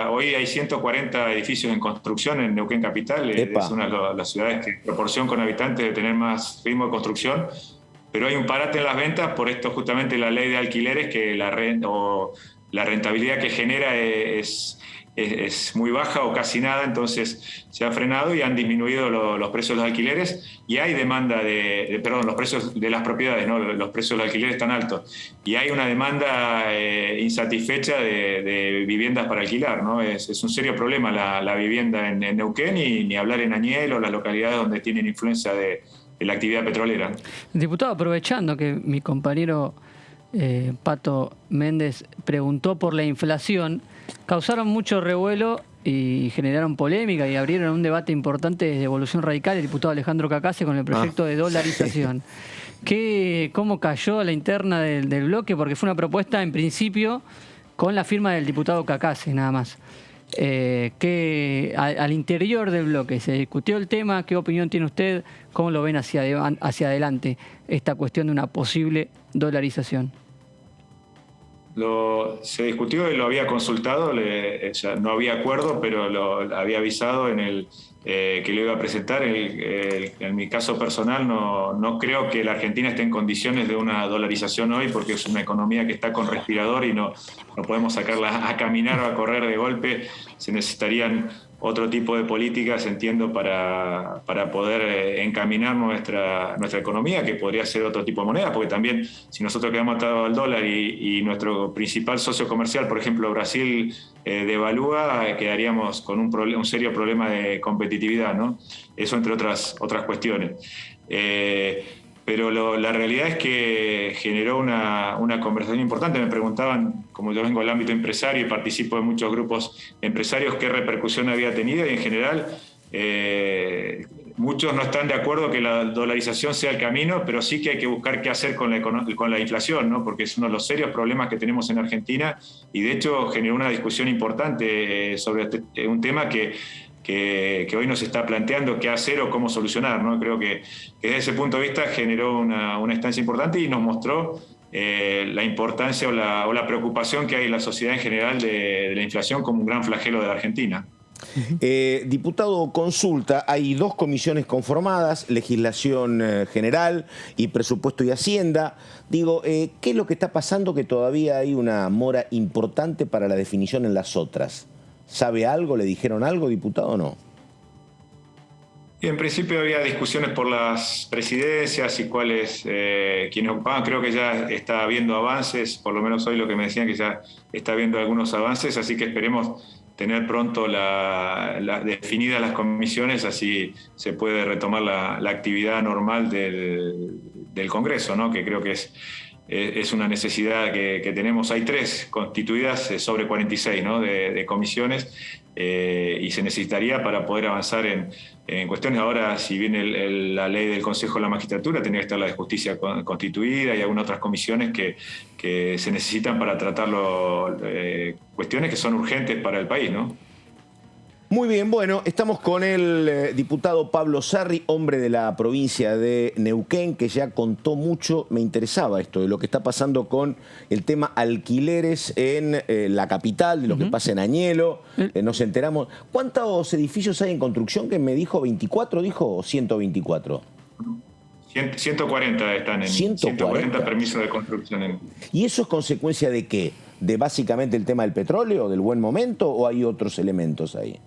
hoy hay 140 edificios en construcción en Neuquén Capital. Epa. Es una de las ciudades que en proporción con habitantes de tener más ritmo de construcción, pero hay un parate en las ventas por esto, justamente la ley de alquileres, que la rentabilidad que genera es muy baja o casi nada, entonces se ha frenado y han disminuido los precios de los alquileres, y hay demanda los precios de las propiedades, ¿no? Los precios de los alquileres están altos y hay una demanda insatisfecha de viviendas para alquilar, ¿no? Es un serio problema la vivienda en Neuquén, y ni hablar en Añelo, las localidades donde tienen influencia de la actividad petrolera. Diputado, aprovechando que mi compañero Pato Méndez preguntó por la inflación, causaron mucho revuelo y generaron polémica y abrieron un debate importante de Evolución Radical, el diputado Alejandro Cacase, con el proyecto de dolarización. ¿Cómo cayó a la interna del bloque? Porque fue una propuesta en principio con la firma del diputado Cacase, nada más. Al interior del bloque se discutió el tema. ¿Qué opinión tiene usted? ¿Cómo lo ven hacia adelante esta cuestión de una posible dolarización? Se discutió y lo había consultado, no había acuerdo, pero lo había avisado que lo iba a presentar. En mi caso personal, no creo que la Argentina esté en condiciones de una dolarización hoy, porque es una economía que está con respirador y no podemos sacarla a caminar o a correr de golpe. Se necesitarían otro tipo de políticas, entiendo, para poder encaminar nuestra economía, que podría ser otro tipo de moneda, porque también si nosotros quedamos atados al dólar y nuestro principal socio comercial, por ejemplo Brasil, devalúa, quedaríamos con un serio problema de competitividad, ¿no? Eso entre otras cuestiones. Pero la realidad es que generó una conversación importante. Me preguntaban, como yo vengo del ámbito empresario y participo de muchos grupos empresarios, qué repercusión había tenido, y en general muchos no están de acuerdo que la dolarización sea el camino, pero sí que hay que buscar qué hacer con la inflación, ¿no? Porque es uno de los serios problemas que tenemos en Argentina, y de hecho generó una discusión importante sobre un tema que hoy nos está planteando qué hacer o cómo solucionar, ¿no? Creo que desde ese punto de vista generó una instancia importante y nos mostró la importancia o la preocupación que hay en la sociedad en general de la inflación como un gran flagelo de la Argentina. Diputado, consulta, hay 2 comisiones conformadas, Legislación General y Presupuesto y Hacienda. Digo, ¿qué es lo que está pasando que todavía hay una mora importante para la definición en las otras? ¿Sabe algo? ¿Le dijeron algo, diputado, o no? Y en principio había discusiones por las presidencias y quienes ocupaban. Creo que ya está habiendo avances, por lo menos hoy lo que me decían, que ya está habiendo algunos avances, así que esperemos tener pronto definidas las comisiones, así se puede retomar la actividad normal del Congreso, ¿no? Que creo que es una necesidad que tenemos. Hay 3 constituidas sobre 46, ¿no? de comisiones, y se necesitaría para poder avanzar en cuestiones. Ahora, si viene la ley del Consejo de la Magistratura, tendría que estar la de Justicia constituida y algunas otras comisiones que se necesitan para tratar cuestiones que son urgentes para el país, ¿no? Muy bien, bueno, estamos con el diputado Pablo Sarri, hombre de la provincia de Neuquén, que ya contó mucho. Me interesaba esto de lo que está pasando con el tema alquileres en la capital, de lo que pasa en Añelo. Nos enteramos. ¿Cuántos edificios hay en construcción? Que me dijo 24, dijo, o 124. 140 están en 140 permisos de construcción. ¿Y eso es consecuencia de qué? ¿De básicamente el tema del petróleo, del buen momento, o hay otros elementos ahí?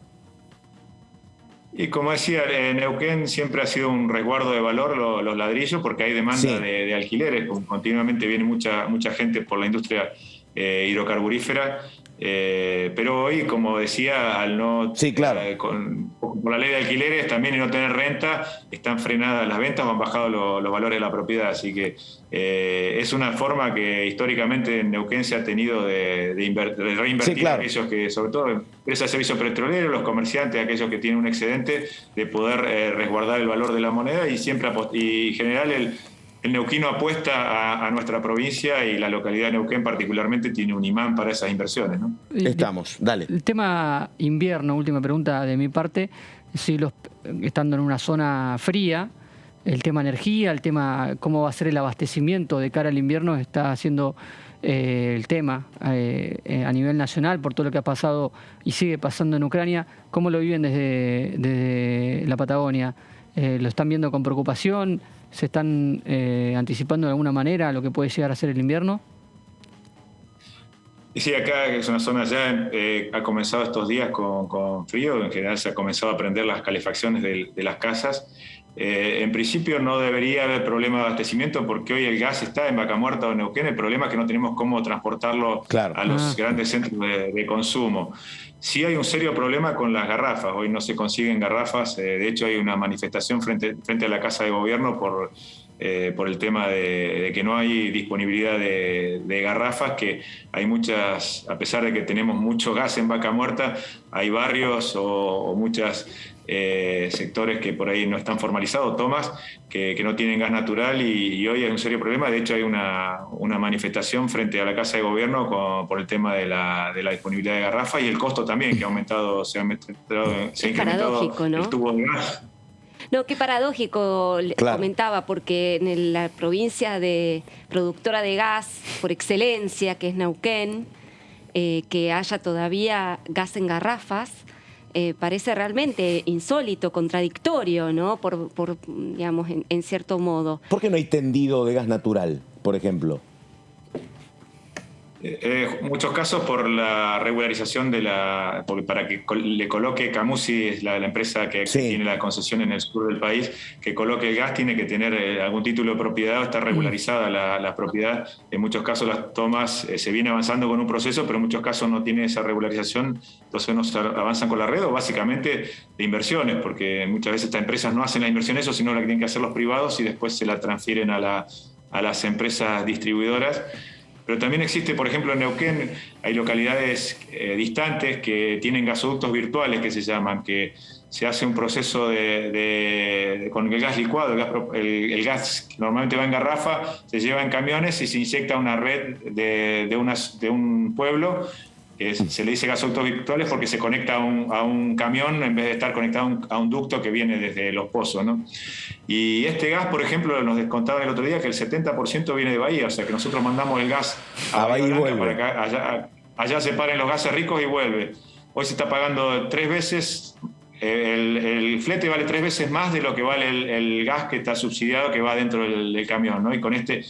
Y como decía, Neuquén siempre ha sido un resguardo de valor los ladrillos porque hay demanda Sí. de alquileres. Continuamente viene mucha gente por la industria hidrocarburífera. Pero hoy, como decía, al no Sí, claro. por la ley de alquileres también y no tener renta, están frenadas las ventas o han bajado los valores de la propiedad. Así que es una forma que históricamente en Neuquén se ha tenido de reinvertir Sí, claro. aquellos que, sobre todo empresas de servicios petroleros, los comerciantes, aquellos que tienen un excedente, de poder resguardar el valor de la moneda y siempre y en general el neuquino apuesta a nuestra provincia y la localidad de Neuquén particularmente tiene un imán para esas inversiones, ¿no? Estamos, dale. El tema invierno, última pregunta de mi parte, si estando en una zona fría, el tema energía, el tema cómo va a ser el abastecimiento de cara al invierno está siendo el tema a nivel nacional por todo lo que ha pasado y sigue pasando en Ucrania. ¿Cómo lo viven desde la Patagonia? ¿Lo están viendo con preocupación? ¿Se están anticipando de alguna manera a lo que puede llegar a ser el invierno? Y sí, acá es una zona ya, ha comenzado estos días con frío, en general se ha comenzado a prender las calefacciones de las casas. En principio no debería haber problema de abastecimiento porque hoy el gas está en Vaca Muerta o Neuquén, el problema es que no tenemos cómo transportarlo a los grandes centros de consumo. Sí hay un serio problema con las garrafas, hoy no se consiguen garrafas, de hecho hay una manifestación frente a la Casa de Gobierno por el tema de que no hay disponibilidad de garrafas, que hay muchas, a pesar de que tenemos mucho gas en Vaca Muerta, hay barrios o muchas sectores que por ahí no están formalizados, tomas, que no tienen gas natural y hoy hay un serio problema. De hecho hay una manifestación frente a la Casa de Gobierno por el tema de la disponibilidad de garrafas y el costo también, que ha aumentado, se ha incrementado el tubo de gas. No, qué paradójico, Claro. comentaba, porque en la provincia productora de gas por excelencia, que es Neuquén, que haya todavía gas en garrafas, parece realmente insólito, contradictorio, ¿no? Por digamos, en cierto modo. ¿Por qué no hay tendido de gas natural, por ejemplo? En muchos casos por la regularización para que le coloque Camusi, la empresa que tiene la concesión en el sur del país, que coloque el gas, tiene que tener algún título de propiedad o está regularizada la propiedad. En muchos casos las tomas se viene avanzando con un proceso, pero en muchos casos no tiene esa regularización, entonces no se avanzan con la red o básicamente de inversiones, porque muchas veces estas empresas no hacen la inversión eso, sino la que tienen que hacer los privados y después se la transfieren a las empresas distribuidoras. Pero también existe, por ejemplo, en Neuquén hay localidades distantes que tienen gasoductos virtuales que se llaman, que se hace un proceso con el gas licuado, el gas que normalmente va en garrafa, se lleva en camiones y se inyecta a una red de un pueblo, que se le dice gasoductos virtuales porque se conecta a un camión en vez de estar conectado a un ducto que viene desde los pozos, ¿no? Y este gas, por ejemplo, nos descontaban el otro día que el 70% viene de Bahía, o sea que nosotros mandamos el gas a Bahía Blanca para que allá se paren los gases ricos y vuelve. Hoy se está pagando 3 veces, el flete vale 3 veces más de lo que vale el gas que está subsidiado, que va dentro del camión, ¿no? Y con este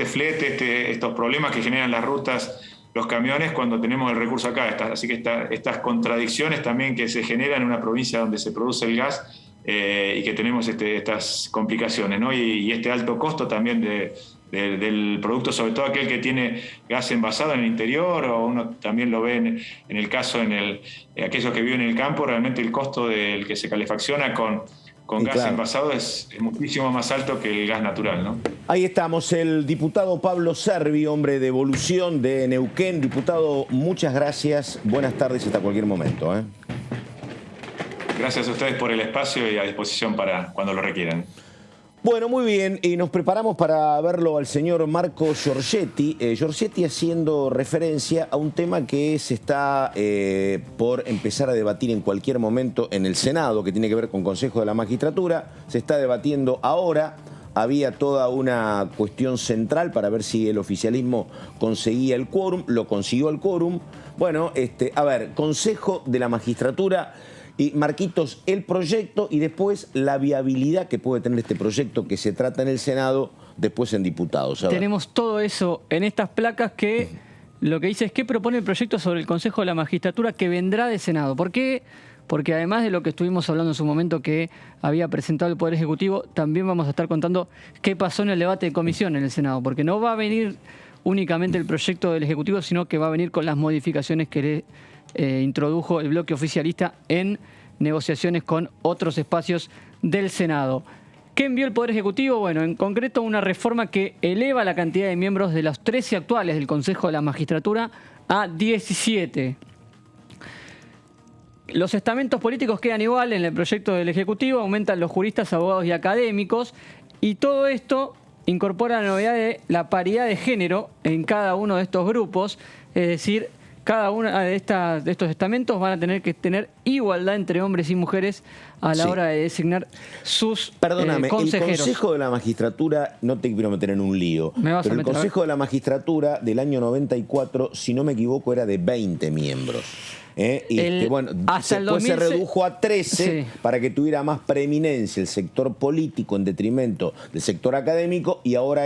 flete, estos problemas que generan las rutas, los camiones, cuando tenemos el recurso acá. Así que estas contradicciones también que se generan en una provincia donde se produce el gas y que tenemos estas complicaciones, ¿no? Y este alto costo también del producto, sobre todo aquel que tiene gas envasado en el interior, o uno también lo ve en el caso aquellos que viven en el campo, realmente el costo del que se calefacciona con gas envasado es muchísimo más alto que el gas natural, ¿no? Ahí estamos, el diputado Pablo Servi, hombre de Evolución de Neuquén. Diputado, muchas gracias, buenas tardes hasta cualquier momento. Gracias a ustedes por el espacio y a disposición para cuando lo requieran. Bueno, muy bien, y nos preparamos para verlo al señor Marco Giorgetti. Giorgetti haciendo referencia a un tema que se está por empezar a debatir en cualquier momento en el Senado, que tiene que ver con Consejo de la Magistratura. Se está debatiendo ahora. Había toda una cuestión central para ver si el oficialismo conseguía el quórum. Lo consiguió el quórum. Bueno, a ver, Consejo de la Magistratura. Y Marquitos, el proyecto y después la viabilidad que puede tener este proyecto que se trata en el Senado, después en diputados. Tenemos todo eso en estas placas que lo que dice es qué propone el proyecto sobre el Consejo de la Magistratura que vendrá de Senado. ¿Por qué porque además de lo que estuvimos hablando en su momento que había presentado el Poder Ejecutivo, también vamos a estar contando qué pasó en el debate de comisión en el Senado, porque no va a venir únicamente el proyecto del Ejecutivo, sino que va a venir con las modificaciones que introdujo el bloque oficialista en negociaciones con otros espacios del Senado. ¿Qué envió el Poder Ejecutivo? Bueno, en concreto una reforma que eleva la cantidad de miembros de los 13 actuales del Consejo de la Magistratura a 17. Los estamentos políticos quedan igual en el proyecto del Ejecutivo, aumentan los juristas, abogados y académicos, y todo esto incorpora la novedad de la paridad de género en cada uno de estos grupos, es decir, cada uno de estos estamentos van a tener que tener igualdad entre hombres y mujeres a la hora de designar sus Perdóname, consejeros. el Consejo de la Magistratura, no te quiero meter en un lío, pero el Consejo de la Magistratura del año 94, si no me equivoco, era de 20 miembros. Bueno, hasta después se redujo a 13 sí, para que tuviera más preeminencia el sector político en detrimento del sector académico, y ahora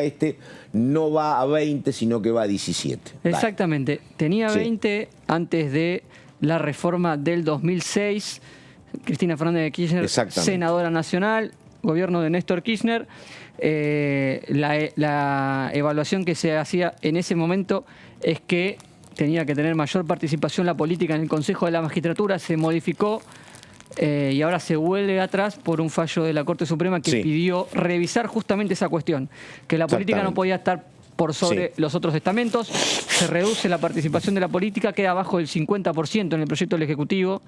no va a 20, sino que va a 17. Exactamente. Dale. Tenía 20 antes de la reforma del 2006. Cristina Fernández de Kirchner, senadora nacional, gobierno de Néstor Kirchner. La evaluación que se hacía en ese momento es que tenía que tener mayor participación la política en el Consejo de la Magistratura, se modificó y ahora se vuelve atrás por un fallo de la Corte Suprema que pidió revisar justamente esa cuestión, que la política no podía estar por sobre los otros estamentos, se reduce la participación de la política, queda abajo del 50% en el proyecto del Ejecutivo.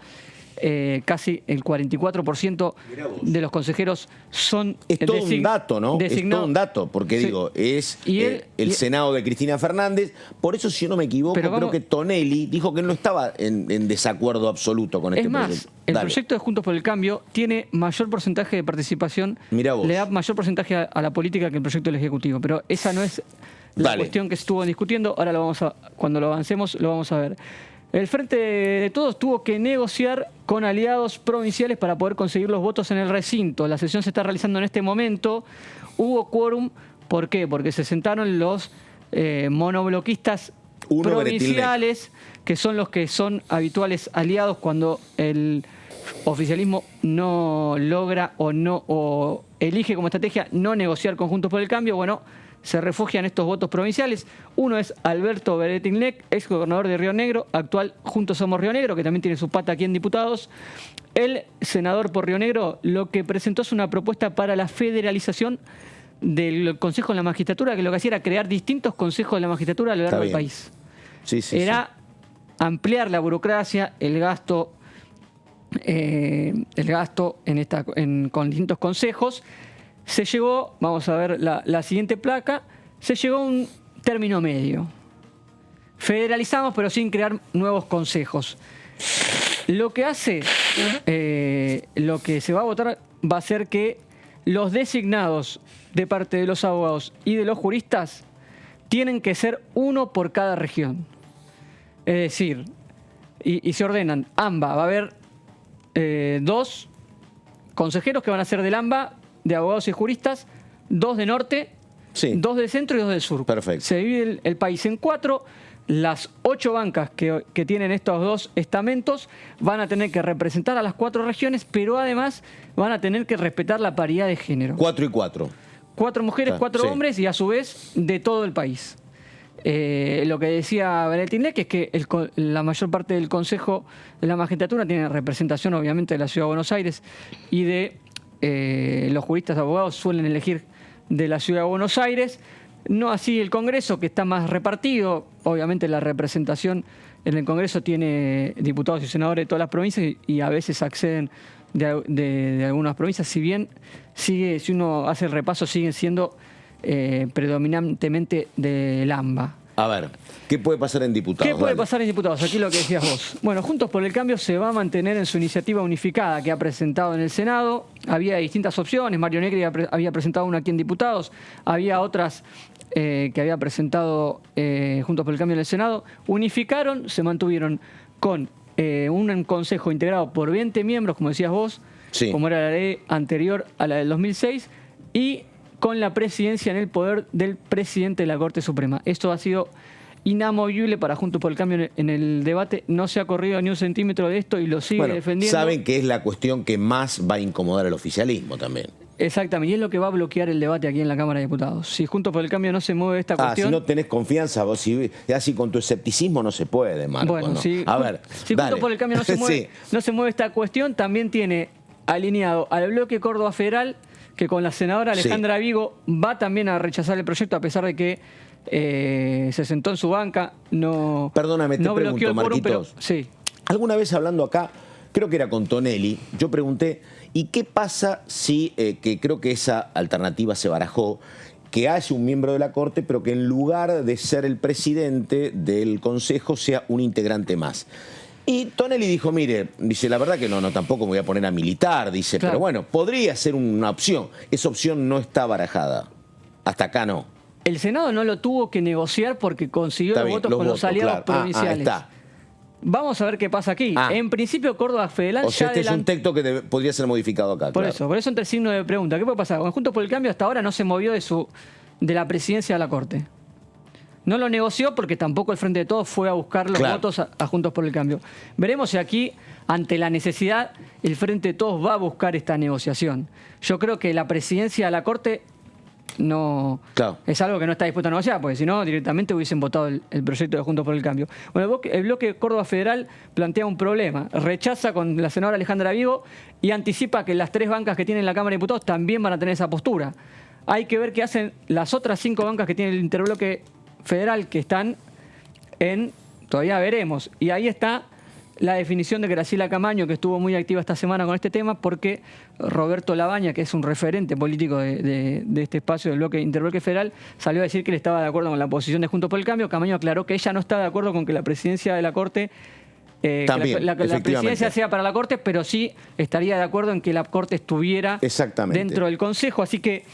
Casi el 44% de los consejeros son... Es todo un dato, ¿no? Es todo un dato, porque digo, es el Senado de Cristina Fernández. Por eso, si no me equivoco, creo que Tonelli dijo que no estaba en desacuerdo absoluto con este proyecto. Es más, el proyecto de Juntos por el Cambio tiene mayor porcentaje de participación, le da mayor porcentaje a la política que el proyecto del Ejecutivo, pero esa no es la cuestión que se estuvo discutiendo. Ahora cuando lo avancemos lo vamos a ver. El Frente de Todos tuvo que negociar con aliados provinciales para poder conseguir los votos en el recinto. La sesión se está realizando en este momento. Hubo quórum. ¿Por qué? Porque se sentaron los monobloquistas provinciales, que son los que son habituales aliados cuando el oficialismo no logra o elige como estrategia no negociar con Juntos por el Cambio. Bueno, se refugian estos votos provinciales. Uno es Alberto Beretinlec, ex gobernador de Río Negro, actual Juntos Somos Río Negro, que también tiene su pata aquí en diputados. El senador por Río Negro lo que presentó es una propuesta para la federalización del Consejo de la Magistratura, que lo que hacía era crear distintos consejos de la magistratura a lo largo del país. Era ampliar la burocracia, el gasto con distintos consejos. Se llegó, vamos a ver la siguiente placa, se llegó a un término medio. Federalizamos, pero sin crear nuevos consejos. Lo que se va a votar va a ser que los designados de parte de los abogados y de los juristas tienen que ser uno por cada región. Es decir, y se ordenan AMBA. Va a haber 2 consejeros que van a ser del AMBA, de abogados y juristas, 2 de norte, 2 del centro y 2 del sur. Perfecto. Se divide el país en 4. Las 8 bancas que tienen estos 2 estamentos van a tener que representar a las 4 regiones, pero además van a tener que respetar la paridad de género. 4 y 4. 4 mujeres, 4 hombres y a su vez de todo el país. Lo que decía Beretinlec es que la mayor parte del Consejo de la Magistratura tiene representación obviamente de la Ciudad de Buenos Aires y de los juristas abogados suelen elegir de la Ciudad de Buenos Aires. No así el Congreso, que está más repartido. Obviamente la representación en el Congreso tiene diputados y senadores de todas las provincias y a veces acceden de algunas provincias. Si bien si uno hace el repaso, siguen siendo predominantemente del AMBA. A ver, ¿qué puede pasar en diputados? ¿Qué puede pasar en diputados? Aquí lo que decías vos. Bueno, Juntos por el Cambio se va a mantener en su iniciativa unificada que ha presentado en el Senado. Había distintas opciones. Mario Negri había presentado una aquí en diputados. Había otras que había presentado Juntos por el Cambio en el Senado. Unificaron, se mantuvieron con un consejo integrado por 20 miembros, como decías vos, como era la ley anterior a la del 2006, y con la presidencia en el poder del presidente de la Corte Suprema. Esto ha sido inamovible para Juntos por el Cambio en el debate. No se ha corrido ni un centímetro de esto y lo sigue defendiendo. Saben que es la cuestión que más va a incomodar al oficialismo también. Exactamente, y es lo que va a bloquear el debate aquí en la Cámara de Diputados. Si Juntos por el Cambio no se mueve esta cuestión... Si no tenés confianza, vos así con tu escepticismo no se puede, Marco. Bueno, ¿no? si dale. Juntos por el Cambio no se mueve, no se mueve esta cuestión, también tiene alineado al bloque Córdoba Federal, que con la senadora Alejandra Vigo va también a rechazar el proyecto, a pesar de que se sentó en su banca, Perdóname, te bloqueó el quórum, pero sí. Alguna vez hablando acá, creo que era con Tonelli, yo pregunté, ¿y qué pasa si, que creo que esa alternativa se barajó, que haya un miembro de la Corte, pero que en lugar de ser el presidente del Consejo sea un integrante más? Y Tonelli dijo, mire, dice, la verdad que no, tampoco me voy a poner a militar, dice, claro. Pero bueno, podría ser una opción. Esa opción no está barajada. Hasta acá no. El Senado no lo tuvo que negociar porque consiguió los votos con los aliados provinciales. Está. Vamos a ver qué pasa aquí. En principio, Córdoba Federal ya es un texto que podría ser modificado acá. Por eso entre signos de pregunta. ¿Qué puede pasar? Juntos por el Cambio hasta ahora no se movió de la presidencia de la Corte. No lo negoció porque tampoco el Frente de Todos fue a buscar los votos a Juntos por el Cambio. Veremos si aquí, ante la necesidad, el Frente de Todos va a buscar esta negociación. Yo creo que la presidencia de la Corte no es algo que no está dispuesto a negociar, porque si no, directamente hubiesen votado el proyecto de Juntos por el Cambio. Bueno, el bloque Córdoba Federal plantea un problema. Rechaza con la senadora Alejandra Vigo y anticipa que las 3 bancas que tienen la Cámara de Diputados también van a tener esa postura. Hay que ver qué hacen las otras 5 bancas que tiene el interbloque federal, que están todavía veremos. Y ahí está la definición de Graciela Camaño, que estuvo muy activa esta semana con este tema, porque Roberto Labaña, que es un referente político de este espacio del interbloque federal, salió a decir que él estaba de acuerdo con la posición de Juntos por el Cambio. Camaño aclaró que ella no está de acuerdo con que la presidencia de la Corte, también, la presidencia sea para la Corte, pero sí estaría de acuerdo en que la Corte estuviera dentro del Consejo. Así que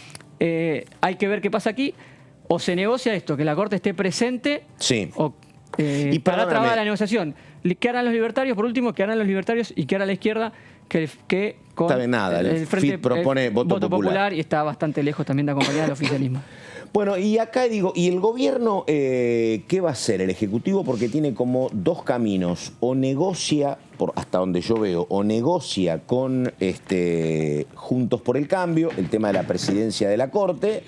hay que ver qué pasa aquí. O se negocia esto, que la Corte esté presente, o y para trabar la negociación. ¿Qué harán los libertarios? Por último, ¿qué harán los libertarios y qué hará la izquierda? Que con el Frente propone voto popular y está bastante lejos también de acompañar al oficialismo. Bueno, y acá digo, ¿y el gobierno qué va a hacer? El Ejecutivo, porque tiene como 2 caminos. O negocia, hasta donde yo veo, o negocia con Juntos por el Cambio, el tema de la presidencia de la Corte,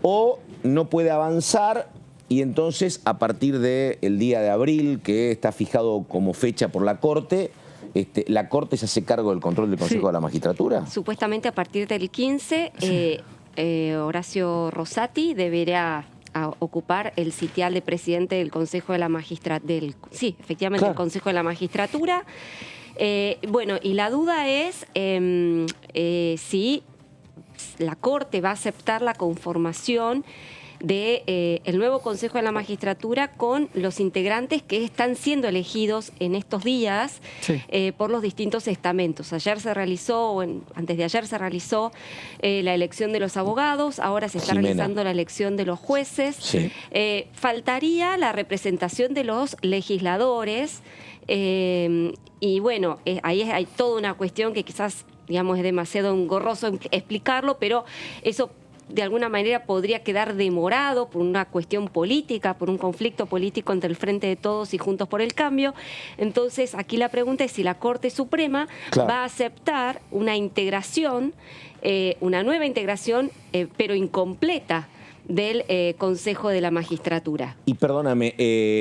o no puede avanzar. Y entonces, a partir del día de abril, que está fijado como fecha por la Corte, ¿la Corte se hace cargo del control del Consejo de la Magistratura? Supuestamente a partir del 15, Horacio Rosati deberá ocupar el sitial de presidente del Consejo de la Magistratura. Sí, efectivamente, el Consejo de la Magistratura. Bueno, y la duda es si la Corte va a aceptar la conformación de el nuevo Consejo de la Magistratura con los integrantes que están siendo elegidos en estos días por los distintos estamentos. Ayer se realizó, antes de ayer se realizó la elección de los abogados, ahora se está realizando la elección de los jueces. Faltaría la representación de los legisladores y bueno, ahí hay toda una cuestión que quizás, digamos, es demasiado engorroso explicarlo, pero eso de alguna manera podría quedar demorado por una cuestión política, por un conflicto político entre el Frente de Todos y Juntos por el Cambio. Entonces, aquí la pregunta es si la Corte Suprema va a aceptar una integración, una nueva integración, pero incompleta, del Consejo de la Magistratura. Y perdóname,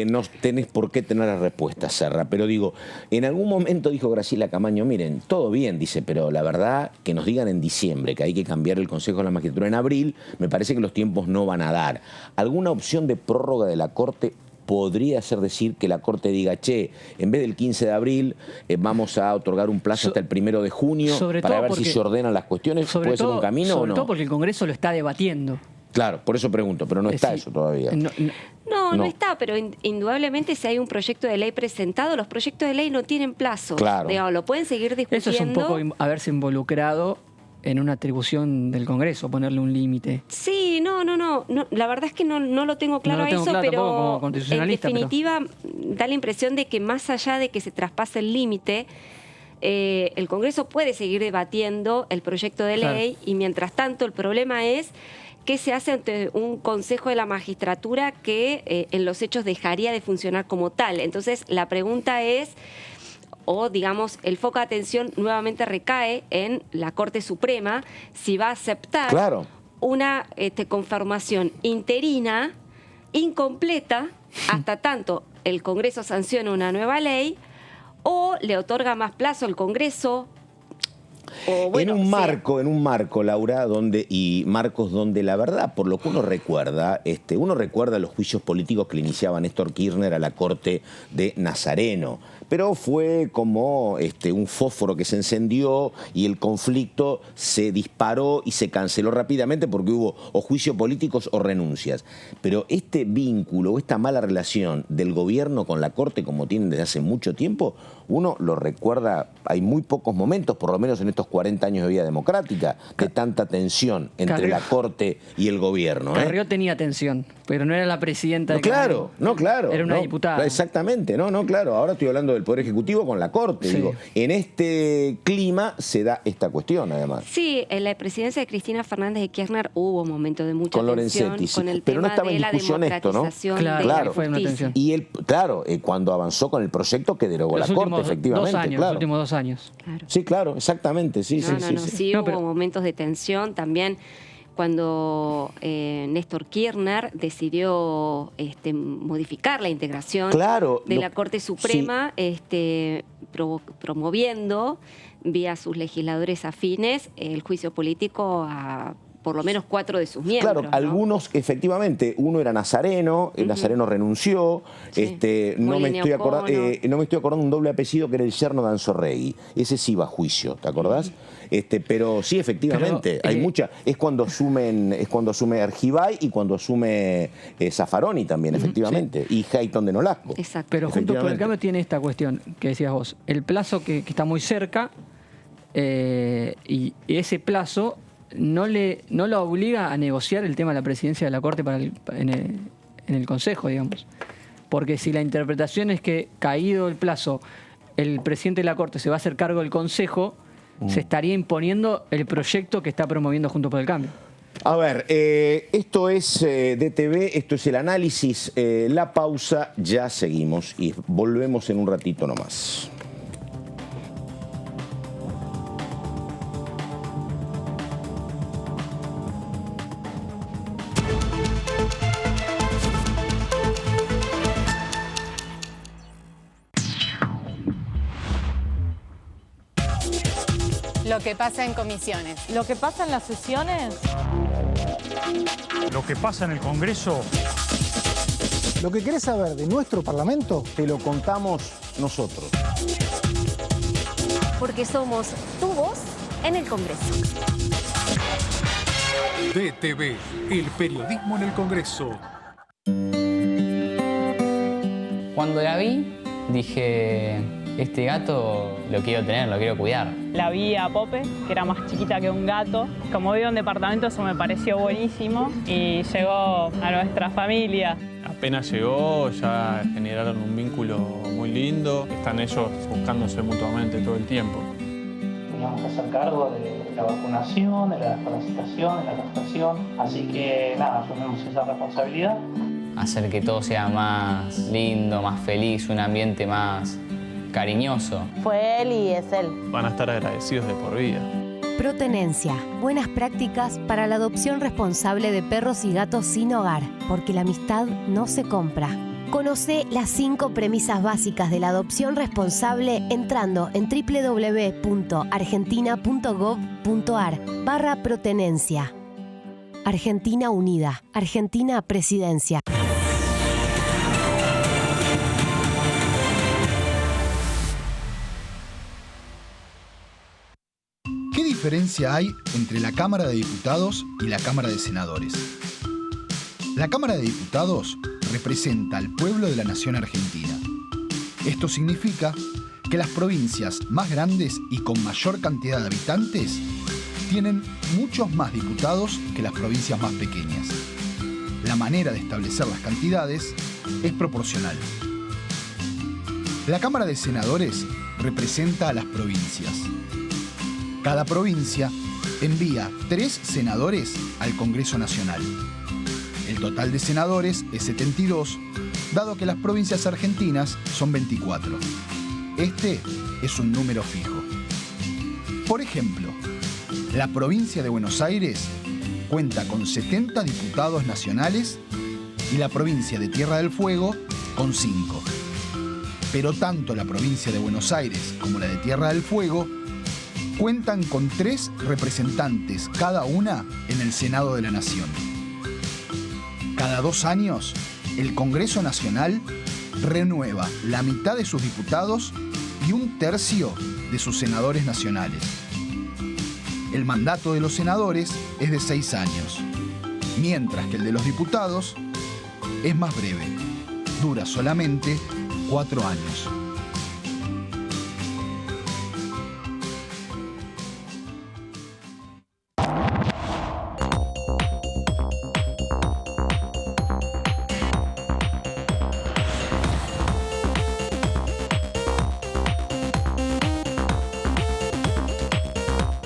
no tenés por qué tener la respuesta, Serra, pero digo, en algún momento dijo Graciela Camaño, miren, todo bien, dice, pero la verdad que nos digan en diciembre que hay que cambiar el Consejo de la Magistratura en abril, me parece que los tiempos no van a dar. ¿Alguna opción de prórroga de la Corte podría ser decir que la Corte diga, che, en vez del 15 de abril vamos a otorgar un plazo hasta el 1 de junio para ver si se ordenan las cuestiones? ¿Puede ser un camino o no? Sobre todo porque el Congreso lo está debatiendo. Claro, por eso pregunto, pero no está eso todavía. No está, pero indudablemente si hay un proyecto de ley presentado, los proyectos de ley no tienen plazo. Claro. Digamos, lo pueden seguir discutiendo. Eso es un poco haberse involucrado en una atribución del Congreso, ponerle un límite. Sí, no. La verdad es que no lo tengo claro a eso, pero en definitiva da la impresión de que más allá de que se traspase el límite, el Congreso puede seguir debatiendo el proyecto de ley y mientras tanto el problema es ¿qué se hace ante un consejo de la magistratura que en los hechos dejaría de funcionar como tal? Entonces, la pregunta es, o digamos, el foco de atención nuevamente recae en la Corte Suprema, si va a aceptar una conformación interina, incompleta, hasta tanto el Congreso sanciona una nueva ley, o le otorga más plazo al Congreso. O, bueno, en un marco, Laura, Marcos, donde la verdad, por lo que uno recuerda los juicios políticos que le iniciaba Néstor Kirchner a la corte de Nazareno. Pero fue como un fósforo que se encendió y el conflicto se disparó y se canceló rápidamente porque hubo o juicios políticos o renuncias. Pero este vínculo, esta mala relación del gobierno con la Corte, como tienen desde hace mucho tiempo, uno lo recuerda, hay muy pocos momentos, por lo menos en estos 40 años de vida democrática, de tanta tensión entre la Corte y el gobierno. Carrió tenía tensión, pero no era la presidenta de claro. Era una diputada. Exactamente, claro. Ahora estoy hablando del Poder Ejecutivo con la Corte. Sí. Digo, en este clima se da esta cuestión, además. Sí, en la presidencia de Cristina Fernández de Kirchner hubo momentos de mucha con tensión Lorenzetti, con el pero tema no estaba de en la discusión esto, ¿no? democratización Claro, de la fue una justicia. tensión. Y cuando avanzó con el proyecto que derogó la Corte, efectivamente. Los últimos 2 años. Claro. Sí, claro, exactamente. Sí, Hubo momentos de tensión también cuando Néstor Kirchner decidió modificar la integración de la Corte Suprema, promoviendo vía sus legisladores afines el juicio político a por lo menos 4 de sus miembros. Claro, algunos, efectivamente, uno era Nazareno, Nazareno renunció, no me estoy acordando un doble apellido que era el yerno de Anzorregui. Ese sí va a juicio, ¿te acordás? Pero sí, efectivamente, hay mucha. Es cuando asume Argibay y cuando asume Zaffaroni también, efectivamente, y Hayton de Nolasco. Exacto. Pero Juntos por el Cambio tiene esta cuestión que decías vos, el plazo que está muy cerca, y ese plazo no lo obliga a negociar el tema de la presidencia de la Corte en el Consejo, digamos. Porque si la interpretación es que, caído el plazo, el presidente de la Corte se va a hacer cargo del Consejo, se estaría imponiendo el proyecto que está promoviendo Juntos por el Cambio. A ver, esto es DTV, esto es el análisis, la pausa, ya seguimos y volvemos en un ratito nomás. Lo que pasa en comisiones. Lo que pasa en las sesiones. Lo que pasa en el Congreso. Lo que querés saber de nuestro Parlamento, te lo contamos nosotros. Porque somos tu voz en el Congreso. DTV, el periodismo en el Congreso. Cuando la vi, dije, este gato lo quiero tener, lo quiero cuidar. La vi a Pope, que era más chiquita que un gato. Como vivo en departamento, eso me pareció buenísimo y llegó a nuestra familia. Apenas llegó, ya generaron un vínculo muy lindo. Están ellos buscándose mutuamente todo el tiempo. Teníamos que hacer cargo de la vacunación, de la desparasitación, de la castración. Así que nada, asumimos esa responsabilidad. Hacer que todo sea más lindo, más feliz, un ambiente más cariñoso. Fue él y es él. Van a estar agradecidos de por vida. Protenencia. Buenas prácticas para la adopción responsable de perros y gatos sin hogar, porque la amistad no se compra. Conoce las 5 premisas básicas de la adopción responsable entrando en www.argentina.gov.ar/protenencia. Argentina Unida. Argentina Presidencia. ¿Qué diferencia hay entre la Cámara de Diputados y la Cámara de Senadores? La Cámara de Diputados representa al pueblo de la nación argentina. Esto significa que las provincias más grandes y con mayor cantidad de habitantes tienen muchos más diputados que las provincias más pequeñas. La manera de establecer las cantidades es proporcional. La Cámara de Senadores representa a las provincias. Cada provincia envía 3 senadores al Congreso Nacional. El total de senadores es 72, dado que las provincias argentinas son 24. Este es un número fijo. Por ejemplo, la provincia de Buenos Aires cuenta con 70 diputados nacionales y la provincia de Tierra del Fuego con 5. Pero tanto la provincia de Buenos Aires como la de Tierra del Fuego cuentan con 3 representantes cada una en el Senado de la Nación. Cada 2 años, el Congreso Nacional renueva la mitad de sus diputados y 1/3 de sus senadores nacionales. El mandato de los senadores es de 6 años, mientras que el de los diputados es más breve, dura solamente 4 años.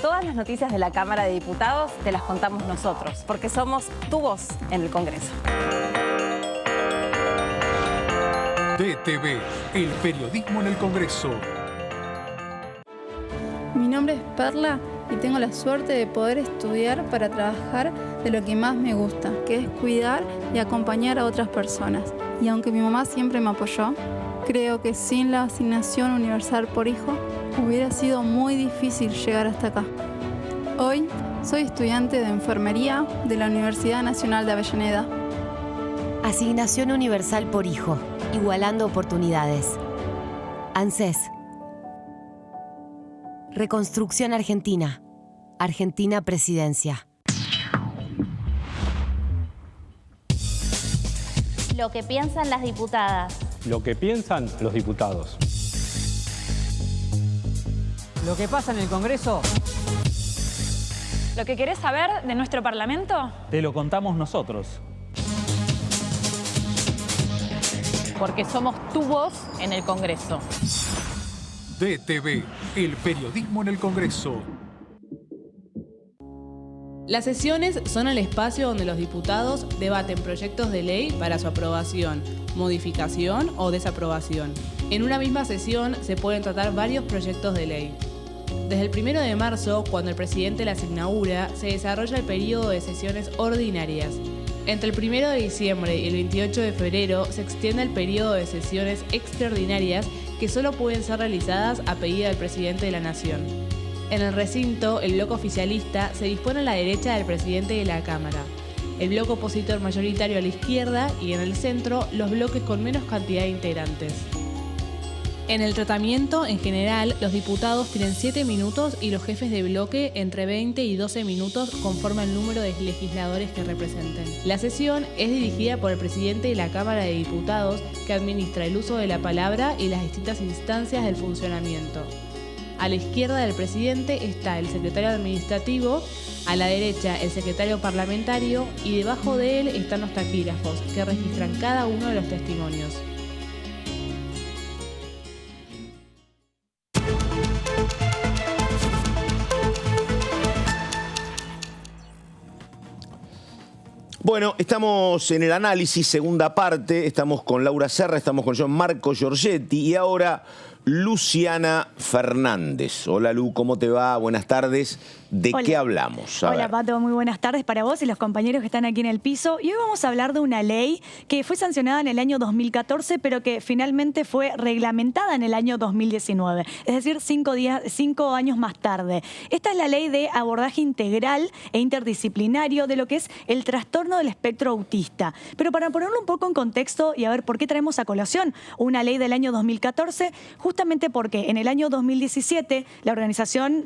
Todas las noticias de la Cámara de Diputados te las contamos nosotros, porque somos tu voz en el Congreso. DTV, el periodismo en el Congreso. Mi nombre es Perla y tengo la suerte de poder estudiar para trabajar de lo que más me gusta, que es cuidar y acompañar a otras personas. Y aunque mi mamá siempre me apoyó, creo que sin la asignación universal por hijo hubiera sido muy difícil llegar hasta acá. Hoy soy estudiante de enfermería de la Universidad Nacional de Avellaneda. Asignación universal por hijo, igualando oportunidades. ANSES. Reconstrucción Argentina. Argentina Presidencia. Lo que piensan las diputadas. Lo que piensan los diputados. Lo que pasa en el Congreso. ¿Lo que querés saber de nuestro Parlamento? Te lo contamos nosotros. Porque somos tu voz en el Congreso. DTV, el periodismo en el Congreso. Las sesiones son el espacio donde los diputados debaten proyectos de ley para su aprobación, modificación o desaprobación. En una misma sesión se pueden tratar varios proyectos de ley. Desde el 1 de marzo, cuando el presidente las inaugura, se desarrolla el periodo de sesiones ordinarias. Entre el 1 de diciembre y el 28 de febrero se extiende el periodo de sesiones extraordinarias que solo pueden ser realizadas a pedido del presidente de la Nación. En el recinto, el bloque oficialista se dispone a la derecha del presidente de la Cámara, el bloque opositor mayoritario a la izquierda y en el centro los bloques con menos cantidad de integrantes. En el tratamiento, en general, los diputados tienen 7 minutos y los jefes de bloque entre 20 y 12 minutos conforme al número de legisladores que representen. La sesión es dirigida por el presidente de la Cámara de Diputados, que administra el uso de la palabra y las distintas instancias del funcionamiento. A la izquierda del presidente está el secretario administrativo, a la derecha el secretario parlamentario y debajo de él están los taquígrafos, que registran cada uno de los testimonios. Bueno, estamos en el análisis, segunda parte, estamos con Laura Serra, estamos con Marco Giorgetti y ahora Luciana Fernández. Hola Lu, ¿cómo te va? Buenas tardes. ¿De qué hablamos? Hola Pato, muy buenas tardes para vos y los compañeros que están aquí en el piso. Y hoy vamos a hablar de una ley que fue sancionada en el año 2014, pero que finalmente fue reglamentada en el año 2019, es decir, 5 años más tarde. Esta es la ley de abordaje integral e interdisciplinario de lo que es el trastorno del espectro autista. Pero para ponerlo un poco en contexto y a ver por qué traemos a colación una ley del año 2014, justamente porque en el año 2017 la Organización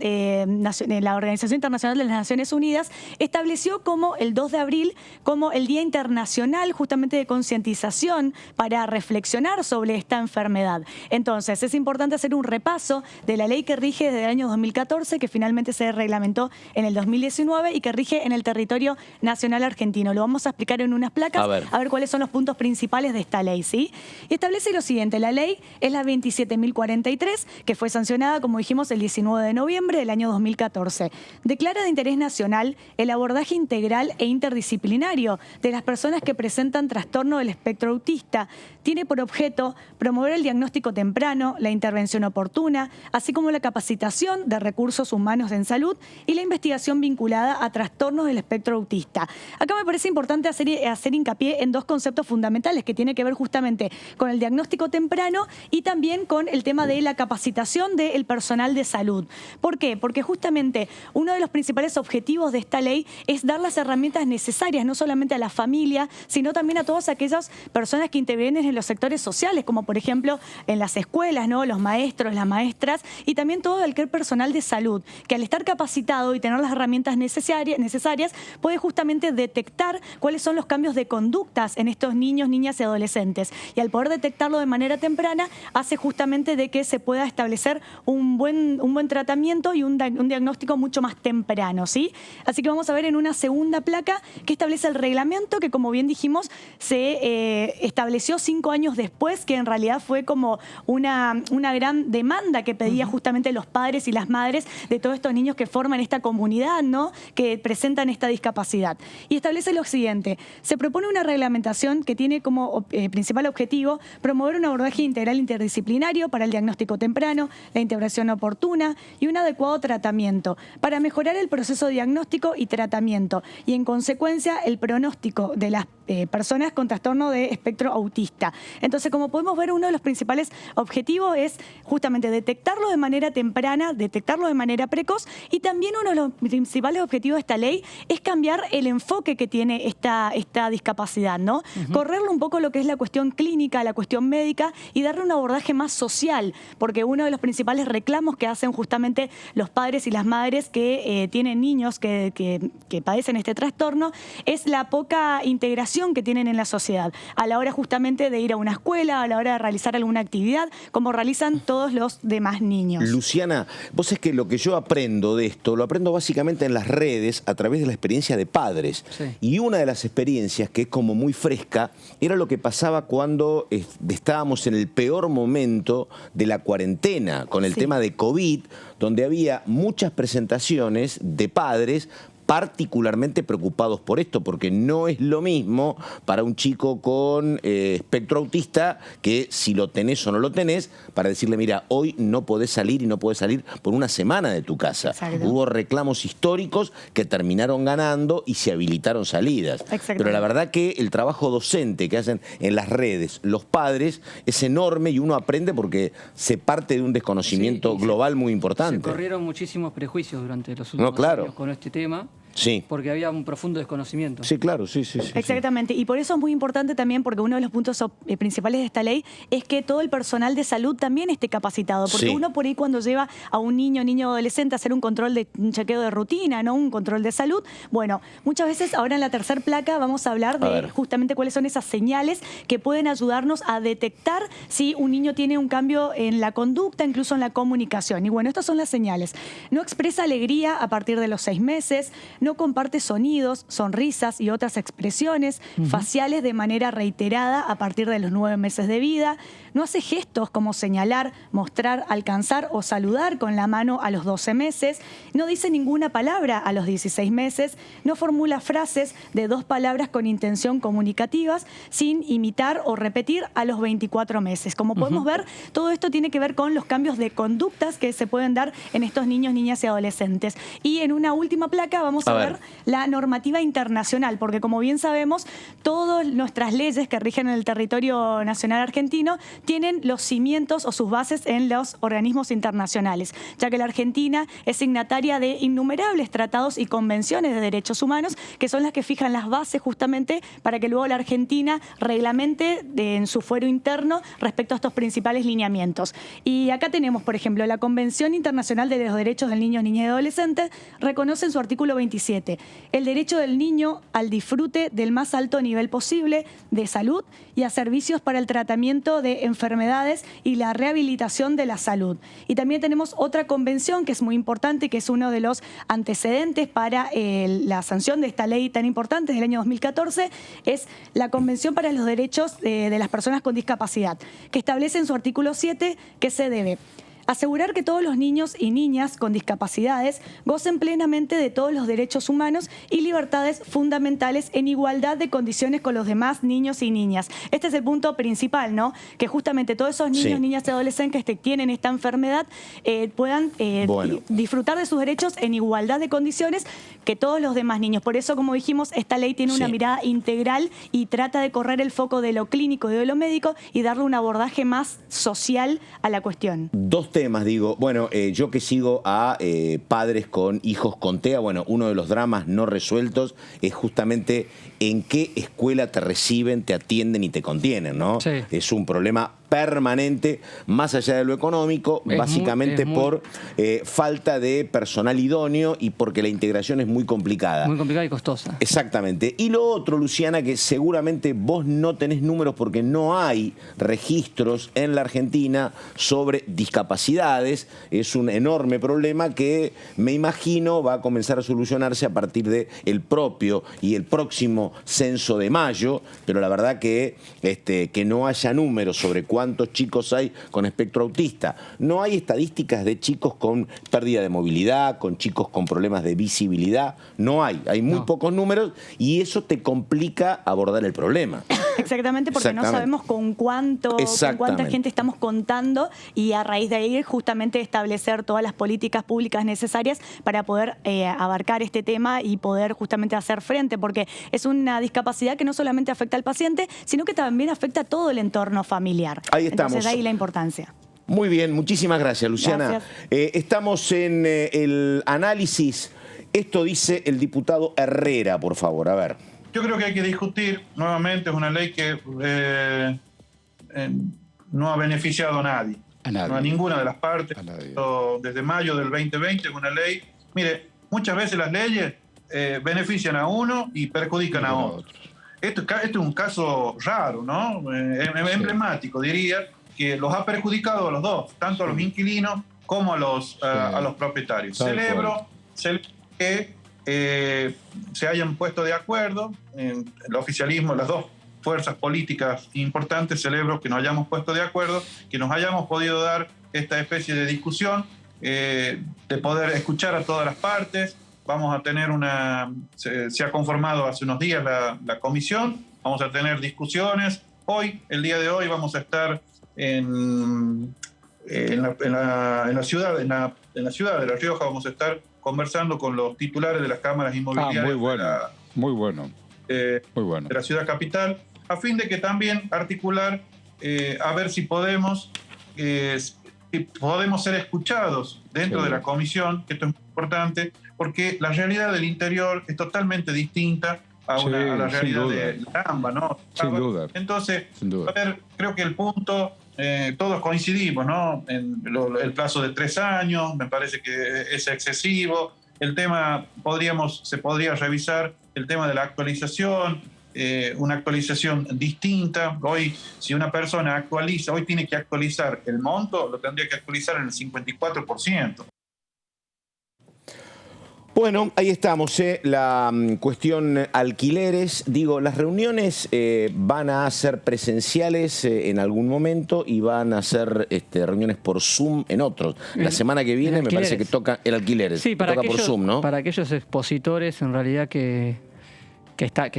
Internacional de las Naciones Unidas estableció como el 2 de abril como el Día Internacional justamente de concientización para reflexionar sobre esta enfermedad. Entonces es importante hacer un repaso de la ley que rige desde el año 2014, que finalmente se reglamentó en el 2019 y que rige en el territorio nacional argentino. Lo vamos a explicar en unas placas, a ver cuáles son los puntos principales de esta ley, ¿sí? Y establece lo siguiente: la ley es la 27.043, que fue sancionada, como dijimos, el 19 de noviembre del año 2014. declara de interés nacional el abordaje integral e interdisciplinario de las personas que presentan trastorno del espectro autista. Tiene por objeto promover el diagnóstico temprano, la intervención oportuna, así como la capacitación de recursos humanos en salud y la investigación vinculada a trastornos del espectro autista. Acá me parece importante hacer hincapié en dos conceptos fundamentales que tienen que ver justamente con el diagnóstico temprano y también con el tema de la capacitación del personal de salud. ¿Por qué? Porque justamente uno de los principales objetivos de esta ley es dar las herramientas necesarias, no solamente a la familia, sino también a todas aquellas personas que intervienen en los sectores sociales, como por ejemplo en las escuelas, ¿no? Los maestros, las maestras y también todo aquel personal de salud, que al estar capacitado y tener las herramientas necesarias puede justamente detectar cuáles son los cambios de conductas en estos niños, niñas y adolescentes. Y al poder detectarlo de manera temprana, hace justamente de que se pueda establecer un buen tratamiento y un diagnóstico mucho más temprano, ¿sí? Así que vamos a ver en una segunda placa que establece el reglamento que, como bien dijimos, se estableció 5 años después, que en realidad fue como una gran demanda que pedía justamente los padres y las madres de todos estos niños que forman esta comunidad, ¿no? Que presentan esta discapacidad. Y establece lo siguiente: se propone una reglamentación que tiene como principal objetivo promover un abordaje integral interdisciplinario para el diagnóstico temprano, la intervención oportuna y un adecuado tratamiento para mejorar el proceso diagnóstico y tratamiento y, en consecuencia, el pronóstico de las personas con trastorno de espectro autista. Entonces, como podemos ver, uno de los principales objetivos es justamente detectarlo de manera temprana, detectarlo de manera precoz, y también uno de los principales objetivos de esta ley es cambiar el enfoque que tiene esta discapacidad, ¿no? Correrle un poco lo que es la cuestión clínica, la cuestión médica, y darle un abordaje más social, porque uno de los principales reclamos que hacen justamente los padres y las madres que tienen niños que padecen este trastorno es la poca integración que tienen en la sociedad a la hora justamente de ir a una escuela, a la hora de realizar alguna actividad, como realizan todos los demás niños. Luciana, vos es que lo que yo aprendo de esto, lo aprendo básicamente en las redes a través de la experiencia de padres. Sí. Y una de las experiencias que es como muy fresca era lo que pasaba cuando estábamos en el peor momento de la cuarentena, con el tema de COVID, donde había muchas presentaciones de padres particularmente preocupados por esto, porque no es lo mismo para un chico con espectro autista que si lo tenés o no lo tenés, para decirle, mira, hoy no podés salir y no podés salir por una semana de tu casa. Exacto. Hubo reclamos históricos que terminaron ganando y se habilitaron salidas. Pero la verdad que el trabajo docente que hacen en las redes los padres es enorme y uno aprende porque se parte de un desconocimiento global muy importante. Se corrieron muchísimos prejuicios durante los últimos años con este tema. Sí. Porque había un profundo desconocimiento. Sí, claro, sí. Exactamente. Y por eso es muy importante también, porque uno de los puntos principales de esta ley es que todo el personal de salud también esté capacitado. Porque uno por ahí cuando lleva a un niño o adolescente a hacer un chequeo de rutina, ¿no? Un control de salud. Bueno, muchas veces ahora en la tercera placa vamos a hablar de justamente cuáles son esas señales que pueden ayudarnos a detectar si un niño tiene un cambio en la conducta, incluso en la comunicación. Y bueno, estas son las señales. No expresa alegría a partir de los 6 meses, no comparte sonidos, sonrisas y otras expresiones faciales de manera reiterada a partir de los 9 meses de vida, no hace gestos como señalar, mostrar, alcanzar o saludar con la mano a los 12 meses, no dice ninguna palabra a los 16 meses, no formula frases de 2 palabras con intención comunicativas sin imitar o repetir a los 24 meses. Como podemos ver, todo esto tiene que ver con los cambios de conductas que se pueden dar en estos niños, niñas y adolescentes. Y en una última placa vamos a ver la normativa internacional, porque como bien sabemos, todas nuestras leyes que rigen en el territorio nacional argentino tienen los cimientos o sus bases en los organismos internacionales, ya que la Argentina es signataria de innumerables tratados y convenciones de derechos humanos, que son las que fijan las bases justamente para que luego la Argentina reglamente en su fuero interno respecto a estos principales lineamientos. Y acá tenemos, por ejemplo, la Convención Internacional de los Derechos del Niño, Niña y Adolescente reconoce en su artículo 27 el derecho del niño al disfrute del más alto nivel posible de salud y a servicios para el tratamiento de enfermedades y la rehabilitación de la salud. Y también tenemos otra convención que es muy importante, que es uno de los antecedentes para la sanción de esta ley tan importante del año 2014, es la Convención para los Derechos de las Personas con Discapacidad, que establece en su artículo 7 que se debe asegurar que todos los niños y niñas con discapacidades gocen plenamente de todos los derechos humanos y libertades fundamentales en igualdad de condiciones con los demás niños y niñas. Este es el punto principal, ¿no? Que justamente todos esos niños, niñas y adolescentes que tienen esta enfermedad puedan disfrutar de sus derechos en igualdad de condiciones que todos los demás niños. Por eso, como dijimos, esta ley tiene una mirada integral y trata de correr el foco de lo clínico y de lo médico y darle un abordaje más social a la cuestión. Dos temas, digo. Bueno, yo que sigo a padres con hijos con TEA, bueno, uno de los dramas no resueltos es justamente en qué escuela te reciben, te atienden y te contienen, ¿no? Sí. Es un problema permanente, más allá de lo económico, básicamente por falta de personal idóneo y porque la integración es muy complicada. Muy complicada y costosa. Exactamente. Y lo otro, Luciana, que seguramente vos no tenés números porque no hay registros en la Argentina sobre discapacidades. Es un enorme problema que me imagino va a comenzar a solucionarse a partir del propio y el próximo censo de mayo, pero la verdad que no haya números sobre cuántos chicos hay con espectro autista. No hay estadísticas de chicos con pérdida de movilidad, con chicos con problemas de visibilidad. No hay. Hay muy pocos números y eso te complica abordar el problema. Exactamente, porque no sabemos con cuánta gente estamos contando y a raíz de ahí justamente establecer todas las políticas públicas necesarias para poder abarcar este tema y poder justamente hacer frente, porque es una discapacidad que no solamente afecta al paciente, sino que también afecta a todo el entorno familiar. Ahí estamos. Entonces, ahí la importancia. Muy bien, muchísimas gracias, Luciana. Gracias. Estamos en el análisis. Esto dice el diputado Herrera, por favor, a ver. Yo creo que hay que discutir, nuevamente, es una ley que no ha beneficiado a nadie. No a ninguna de las partes. Desde mayo del 2020 es una ley. Mire, muchas veces las leyes benefician a uno y perjudican a otros. Esto es un caso raro, ¿no? Emblemático, diría, que los ha perjudicado a los dos, tanto a los inquilinos como a los propietarios. Celebro que se hayan puesto de acuerdo, en el oficialismo, las dos fuerzas políticas importantes, celebro que nos hayamos puesto de acuerdo, que nos hayamos podido dar esta especie de discusión, de poder escuchar a todas las partes. Vamos a tener se ha conformado hace unos días la comisión, vamos a tener discusiones. Hoy, el día de hoy, vamos a estar en la ciudad de La Rioja, vamos a estar conversando con los titulares de las cámaras inmobiliarias. Muy bueno. De la ciudad capital, a fin de que también articular, a ver si podemos ser escuchados dentro de la comisión, que esto es muy importante, porque la realidad del interior es totalmente distinta a la realidad de la AMBA, ¿no? Sin duda. Entonces, a ver, creo que el punto, todos coincidimos, ¿no? En el plazo de 3 años, me parece que es excesivo. El tema, se podría revisar el tema de la actualización, una actualización distinta. Hoy, si una persona actualiza, hoy tiene que actualizar el monto, lo tendría que actualizar en el 54%. Bueno, ahí estamos, la cuestión alquileres. Digo, las reuniones van a ser presenciales en algún momento y van a ser reuniones por Zoom en otros. La semana que viene me parece que toca el alquileres. Sí, toca por Zoom, ¿no? Para aquellos expositores, en realidad, que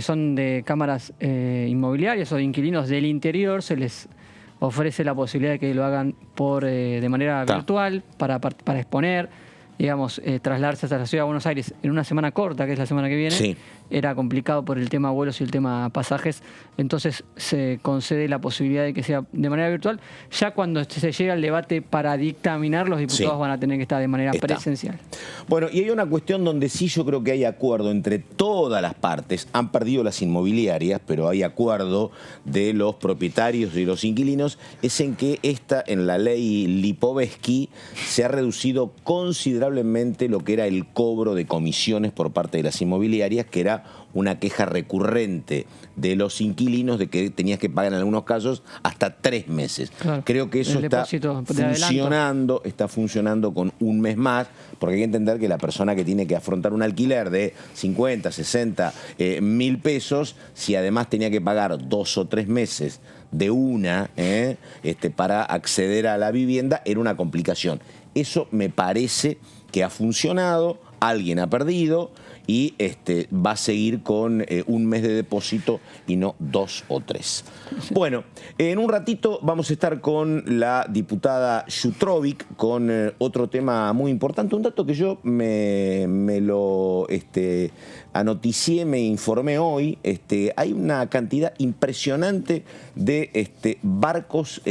son de cámaras inmobiliarias o de inquilinos del interior, se les ofrece la posibilidad de que lo hagan de manera virtual para exponer. Digamos, trasladarse hasta la ciudad de Buenos Aires en una semana corta, que es la semana que viene, era complicado por el tema vuelos y el tema pasajes. Entonces se concede la posibilidad de que sea de manera virtual. Ya cuando se llega al debate para dictaminar, los diputados van a tener que estar de manera presencial. Bueno, y hay una cuestión donde sí yo creo que hay acuerdo entre todas las partes. Han perdido las inmobiliarias, pero hay acuerdo de los propietarios y los inquilinos. Es en que en la ley Lipovetsky se ha reducido considerablemente lo que era el cobro de comisiones por parte de las inmobiliarias, que era era una queja recurrente de los inquilinos de que tenías que pagar en algunos casos hasta 3 meses. Claro, creo que eso está funcionando con un mes más, porque hay que entender que la persona que tiene que afrontar un alquiler de 50, 60 mil pesos, si además tenía que pagar 2 o 3 meses de una para acceder a la vivienda, era una complicación. Eso me parece que ha funcionado, alguien ha perdido y va a seguir con un mes de depósito y no 2 o 3. Bueno, en un ratito vamos a estar con la diputada Jutrovic con otro tema muy importante, un dato que yo me lo anoticié, me informé hoy. Hay una cantidad impresionante de barcos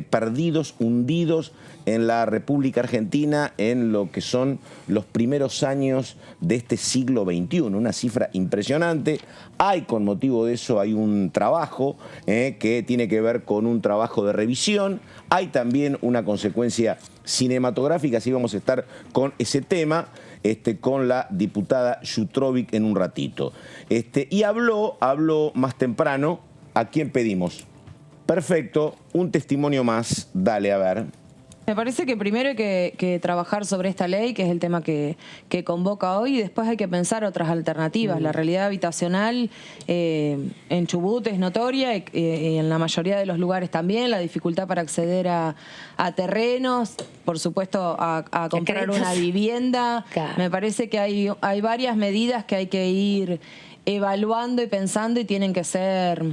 perdidos, hundidos en la República Argentina en lo que son los primeros años de este siglo XXI, una cifra impresionante. Hay, con motivo de eso, hay un trabajo que tiene que ver con un trabajo de revisión. Hay también una consecuencia cinematográfica, así vamos a estar con ese tema, con la diputada Jutrovic en un ratito. Y habló más temprano. ¿A quién pedimos? Perfecto, un testimonio más. Dale, a ver. Me parece que primero hay que trabajar sobre esta ley, que es el tema que convoca hoy, y después hay que pensar otras alternativas. La realidad habitacional en Chubut es notoria y en la mayoría de los lugares también, la dificultad para acceder a terrenos, por supuesto a comprar una vivienda. Claro. Me parece que hay varias medidas que hay que ir evaluando y pensando y tienen que ser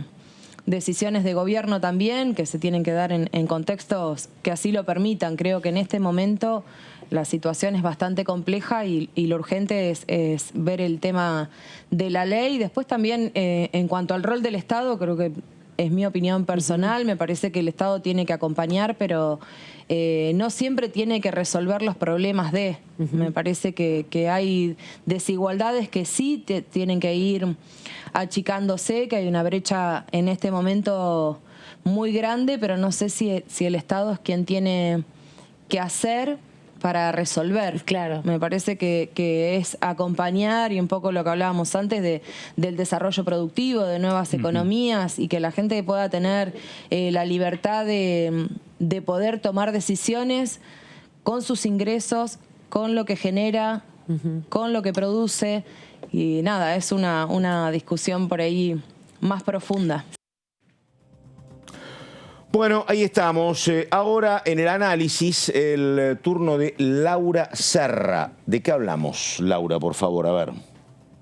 decisiones de gobierno también, que se tienen que dar en contextos que así lo permitan. Creo que en este momento la situación es bastante compleja y lo urgente es ver el tema de la ley. Después también, en cuanto al rol del Estado, creo que es mi opinión personal, me parece que el Estado tiene que acompañar, pero no siempre tiene que resolver los problemas de. Me parece que hay desigualdades que sí tienen que ir achicándose, que hay una brecha en este momento muy grande, pero no sé si el Estado es quien tiene que hacer para resolver. Claro. Me parece que es acompañar, y un poco lo que hablábamos antes del desarrollo productivo, de nuevas economías, y que la gente pueda tener la libertad de poder tomar decisiones con sus ingresos, con lo que genera, con lo que produce. Y nada, es una discusión por ahí más profunda. Bueno, ahí estamos. Ahora en el análisis, el turno de Laura Serra. ¿De qué hablamos, Laura, por favor? A ver.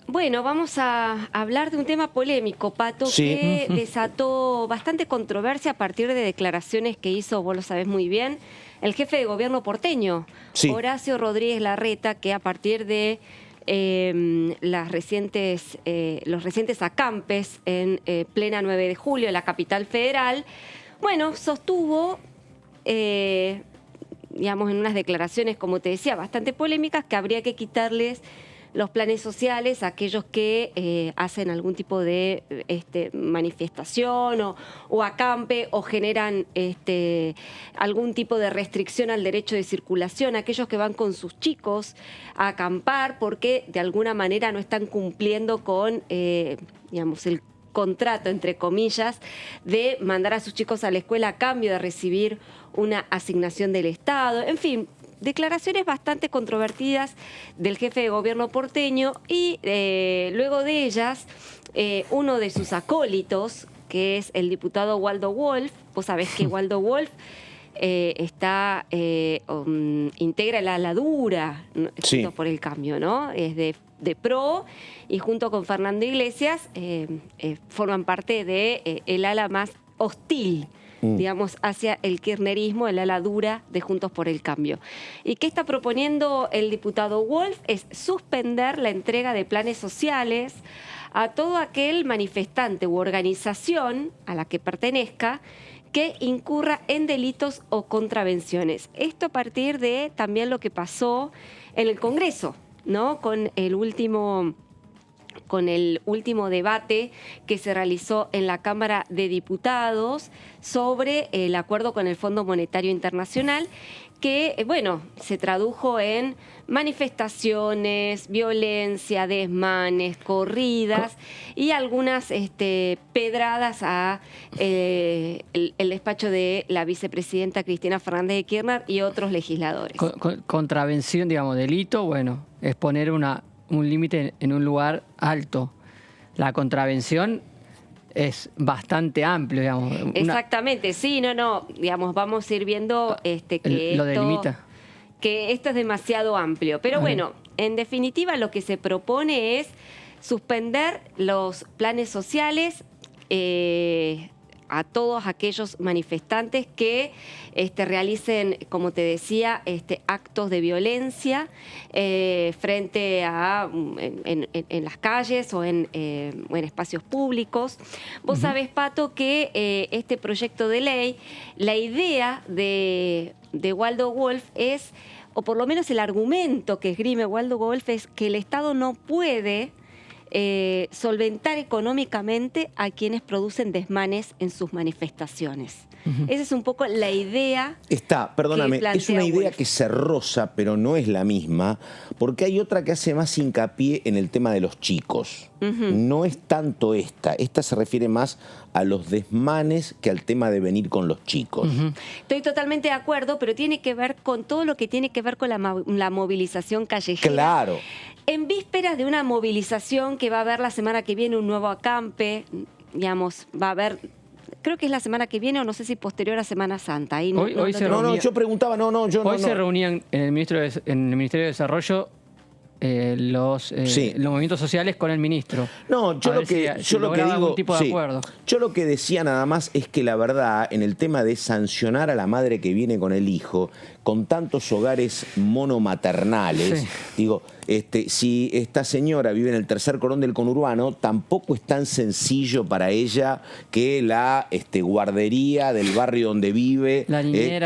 Bueno, vamos a hablar de un tema polémico, Pato, que desató bastante controversia a partir de declaraciones que hizo, vos lo sabés muy bien, el jefe de gobierno porteño, Horacio Rodríguez Larreta, que a partir de los recientes acampes en plena 9 de julio en la capital federal, bueno, sostuvo, digamos, en unas declaraciones, como te decía, bastante polémicas, que habría que quitarles los planes sociales a aquellos que hacen algún tipo de manifestación o acampe o generan algún tipo de restricción al derecho de circulación, aquellos que van con sus chicos a acampar porque de alguna manera no están cumpliendo con, digamos, el contrato, entre comillas, de mandar a sus chicos a la escuela a cambio de recibir una asignación del Estado. En fin, declaraciones bastante controvertidas del jefe de gobierno porteño y luego de ellas, uno de sus acólitos, que es el diputado Waldo Wolf, vos sabés que Waldo Wolf integra la ala dura Juntos por el Cambio, ¿no? Es de PRO y junto con Fernando Iglesias forman parte de el ala más hostil, digamos, hacia el kirchnerismo, el ala dura de Juntos por el Cambio. ¿Y qué está proponiendo el diputado Wolf? Es suspender la entrega de planes sociales a todo aquel manifestante u organización a la que pertenezca que incurra en delitos o contravenciones. Esto a partir de también lo que pasó en el Congreso, ¿no? Con el último con el último debate que se realizó en la Cámara de Diputados sobre el acuerdo con el Fondo Monetario Internacional, que, bueno, se tradujo en manifestaciones, violencia, desmanes, corridas y algunas pedradas a el despacho de la vicepresidenta Cristina Fernández de Kirchner y otros legisladores. Contravención, digamos, delito, bueno, es poner un límite en un lugar alto. La contravención es bastante amplio, digamos. Exactamente, sí, digamos, vamos a ir viendo que lo delimita. Que esto es demasiado amplio. Pero bueno, en definitiva lo que se propone es suspender los planes sociales a todos aquellos manifestantes que realicen, como te decía, actos de violencia frente a en las calles o en espacios públicos. Vos sabés, Pato, que este proyecto de ley, la idea de Waldo Wolf es, o por lo menos el argumento que esgrime Waldo Wolf es que el Estado no puede solventar económicamente a quienes producen desmanes en sus manifestaciones. Esa es un poco la idea. Perdóname, es una idea que se roza, pero no es la misma, porque hay otra que hace más hincapié en el tema de los chicos. No es tanto esta. Esta se refiere más a los desmanes que al tema de venir con los chicos. Estoy totalmente de acuerdo, pero tiene que ver con todo lo que tiene que ver con la movilización callejera. Claro. En vísperas de una movilización que va a haber la semana que viene, un nuevo acampe, digamos, va a haber, creo que es la semana que viene o no sé si posterior a Semana Santa. Ahí yo preguntaba, Hoy se reunían en el Ministerio de Desarrollo los movimientos sociales con el ministro. No, yo lo que digo, tipo de acuerdo. Yo lo que decía nada más es que la verdad, en el tema de sancionar a la madre que viene con el hijo, con tantos hogares monomaternales, digo, si esta señora vive en el tercer cordón del conurbano, tampoco es tan sencillo para ella que la guardería del barrio donde vive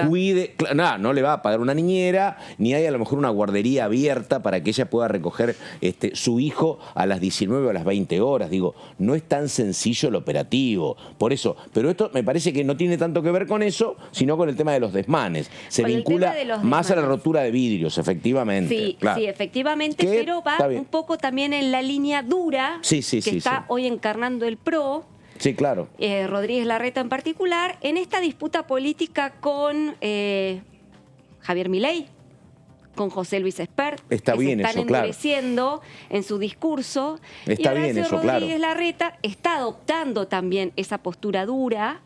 cuide. No le va a pagar una niñera, ni hay a lo mejor una guardería abierta para que ella pueda recoger su hijo a las 19 o a las 20 horas. Digo, no es tan sencillo el operativo. Por eso, pero esto me parece que no tiene tanto que ver con eso, sino con el tema de los desmanes. Se vincula más a la rotura de vidrios, efectivamente. Sí, claro. Sí, efectivamente, pero va un poco también en la línea dura que está hoy encarnando el PRO. Sí, claro. Rodríguez Larreta en particular, en esta disputa política con Javier Milei, con José Luis Espert, está bien se están eso, claro, endureciendo en su discurso. Está y bien eso, Rodríguez claro, Larreta está adoptando también esa postura dura.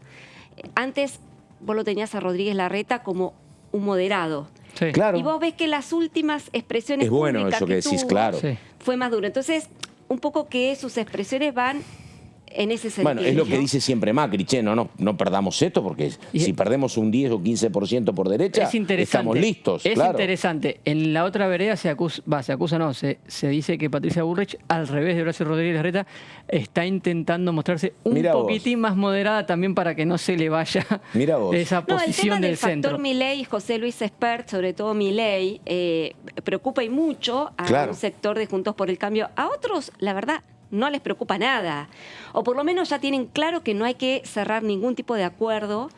Antes vos lo tenías a Rodríguez Larreta como un moderado. Sí. Claro. Y vos ves que las últimas expresiones es bueno públicas eso que decís, tuvo, claro, fue más duro. Entonces, un poco que sus expresiones van en ese sentido. Bueno, es lo que dice siempre Macri, no perdamos esto, porque si perdemos un 10 o 15% por derecha, estamos listos. Es interesante. En la otra vereda se dice que Patricia Bullrich, al revés de Horacio Rodríguez Larreta, está intentando mostrarse un poquitín más moderada también para que no se le vaya de esa posición del centro. El factor Milei y José Luis Espert, sobre todo Milei, preocupa y mucho a un sector de Juntos por el Cambio. A otros, la verdad, no les preocupa nada. O por lo menos ya tienen claro que no hay que cerrar ningún tipo de acuerdo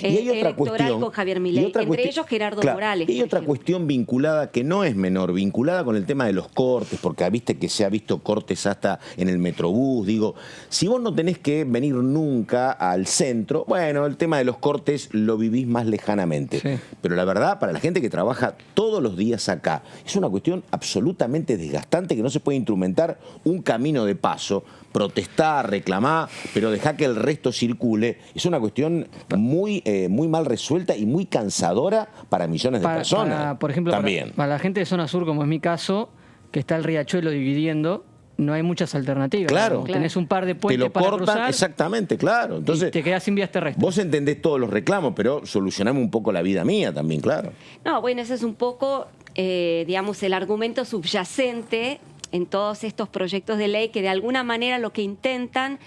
electoral con Javier Milei, entre ellos Gerardo Morales. Y otra cuestión vinculada, que no es menor, vinculada con el tema de los cortes, porque viste que se ha visto cortes hasta en el Metrobús. Digo, si vos no tenés que venir nunca al centro, bueno, el tema de los cortes lo vivís más lejanamente. Sí. Pero la verdad, para la gente que trabaja todos los días acá, es una cuestión absolutamente desgastante que no se puede instrumentar un camino de paso, protestar, reclamar, pero dejar que el resto circule. Es una cuestión muy mal resuelta y muy cansadora para millones de personas. Por ejemplo, para la gente de zona sur, como es mi caso, que está el riachuelo dividiendo, no hay muchas alternativas. Claro. Tenés un par de puentes para cruzar. Exactamente, claro. Entonces, y te quedás sin vías terrestres. Vos entendés todos los reclamos, pero solucioname un poco la vida mía también, claro. No, bueno, ese es un poco, digamos, el argumento subyacente en todos estos proyectos de ley que de alguna manera lo que intentan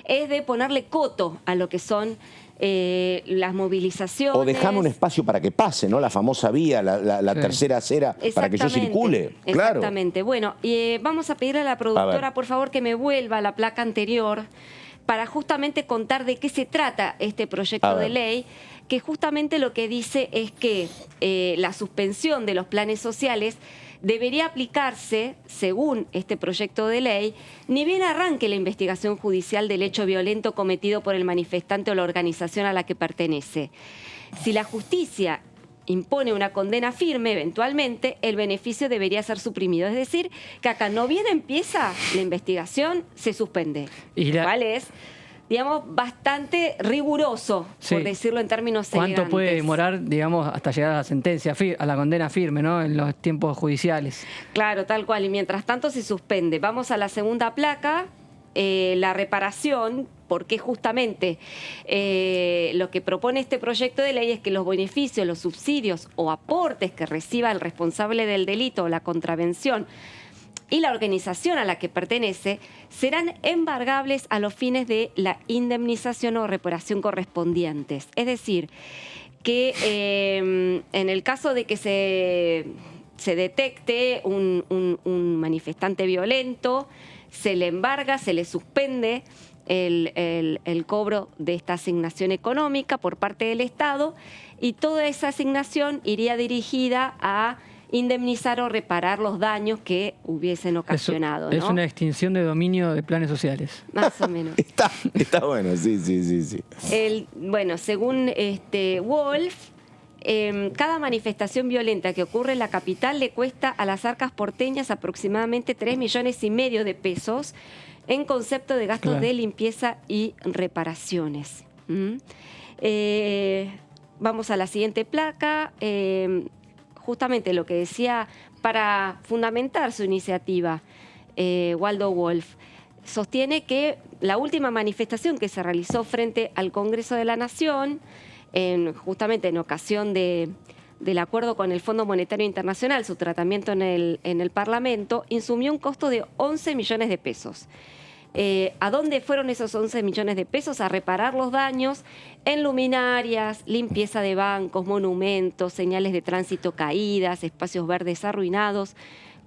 es de ponerle coto a lo que son las movilizaciones. O dejar un espacio para que pase, ¿no? La famosa vía, la tercera acera, para que yo circule. Claro. Exactamente. Bueno, vamos a pedirle a la productora, por favor, que me vuelva a la placa anterior para justamente contar de qué se trata este proyecto de ley, que justamente lo que dice es que la suspensión de los planes sociales debería aplicarse, según este proyecto de ley, ni bien arranque la investigación judicial del hecho violento cometido por el manifestante o la organización a la que pertenece. Si la justicia impone una condena firme, eventualmente, el beneficio debería ser suprimido. Es decir, que acá no bien empieza la investigación, se suspende. ¿Cuál es? Digamos, bastante riguroso, por decirlo en términos elegantes. ¿Cuánto puede demorar, digamos, hasta llegar a la sentencia, a la condena firme, ¿no? En los tiempos judiciales. Claro, tal cual. Y mientras tanto se suspende. Vamos a la segunda placa, la reparación, porque justamente lo que propone este proyecto de ley es que los beneficios, los subsidios o aportes que reciba el responsable del delito o la contravención y la organización a la que pertenece serán embargables a los fines de la indemnización o reparación correspondientes. Es decir, que en el caso de que se detecte un manifestante violento, se le embarga, se le suspende el cobro de esta asignación económica por parte del Estado, y toda esa asignación iría dirigida a indemnizar o reparar los daños que hubiesen ocasionado. Es una extinción de dominio de planes sociales. Más o menos. Está bueno, sí. Bueno, según Wolf, cada manifestación violenta que ocurre en la capital le cuesta a las arcas porteñas aproximadamente 3,5 millones de pesos en concepto de gastos de limpieza y reparaciones. Vamos a la siguiente placa. Justamente lo que decía, para fundamentar su iniciativa, Waldo Wolf sostiene que la última manifestación que se realizó frente al Congreso de la Nación, justamente en ocasión del acuerdo con el Fondo Monetario Internacional, su tratamiento en el Parlamento, insumió un costo de 11 millones de pesos. ¿A dónde fueron esos 11 millones de pesos? A reparar los daños en luminarias, limpieza de bancos, monumentos, señales de tránsito caídas, espacios verdes arruinados,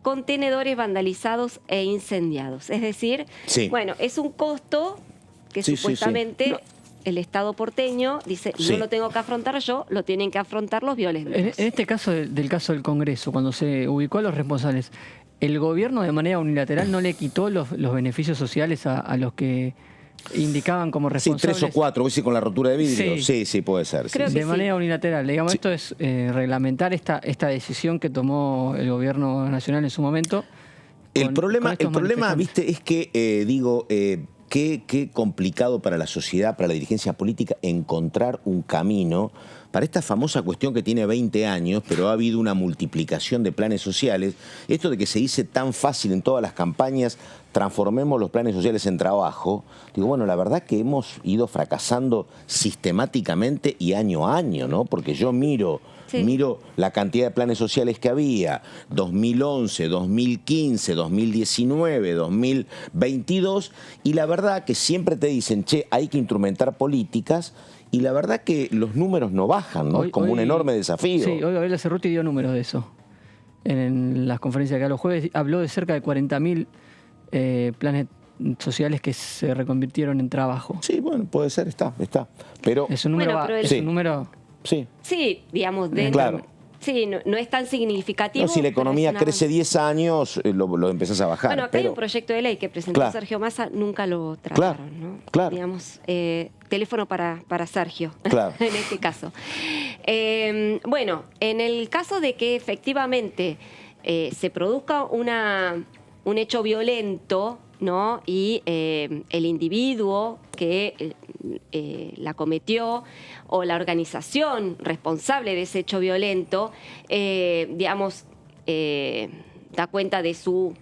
contenedores vandalizados e incendiados. Es decir, bueno, es un costo que supuestamente el Estado porteño dice, no lo tengo que afrontar yo, lo tienen que afrontar los violentos. En este caso del Congreso, cuando se ubicó a los responsables, ¿el gobierno de manera unilateral no le quitó los beneficios sociales a los que indicaban como responsables? 3 o 4, con la rotura de vidrio. Sí, puede ser. De manera unilateral. Digamos, esto es reglamentar esta decisión que tomó el gobierno nacional en su momento. El problema viste, es que, qué complicado para la sociedad, para la dirigencia política, encontrar un camino para esta famosa cuestión que tiene 20 años, pero ha habido una multiplicación de planes sociales. Esto de que se dice tan fácil en todas las campañas, transformemos los planes sociales en trabajo. Digo, bueno, la verdad que hemos ido fracasando sistemáticamente y año a año, ¿no? Porque yo miro la cantidad de planes sociales que había, 2011, 2015, 2019, 2022, y la verdad que siempre te dicen, hay que instrumentar políticas, y la verdad que los números no bajan, ¿no? Es como un enorme desafío. Sí, hoy Gabriela Cerruti dio números de eso. En las conferencias que da los jueves habló de cerca de 40.000 planes sociales que se reconvirtieron en trabajo. Sí, bueno, puede ser, está. Pero es un número... Sí, digamos, sí, no es tan significativo. No, si la economía crece 10 años, lo empezás a bajar. Bueno, acá hay un proyecto de ley que presentó Sergio Massa, nunca lo trataron, ¿no? Claro. Digamos, teléfono para Sergio, en este caso. Bueno, en el caso de que efectivamente se produzca un hecho violento, ¿no? Y el individuo que la cometió o la organización responsable de ese hecho violento, da cuenta de su,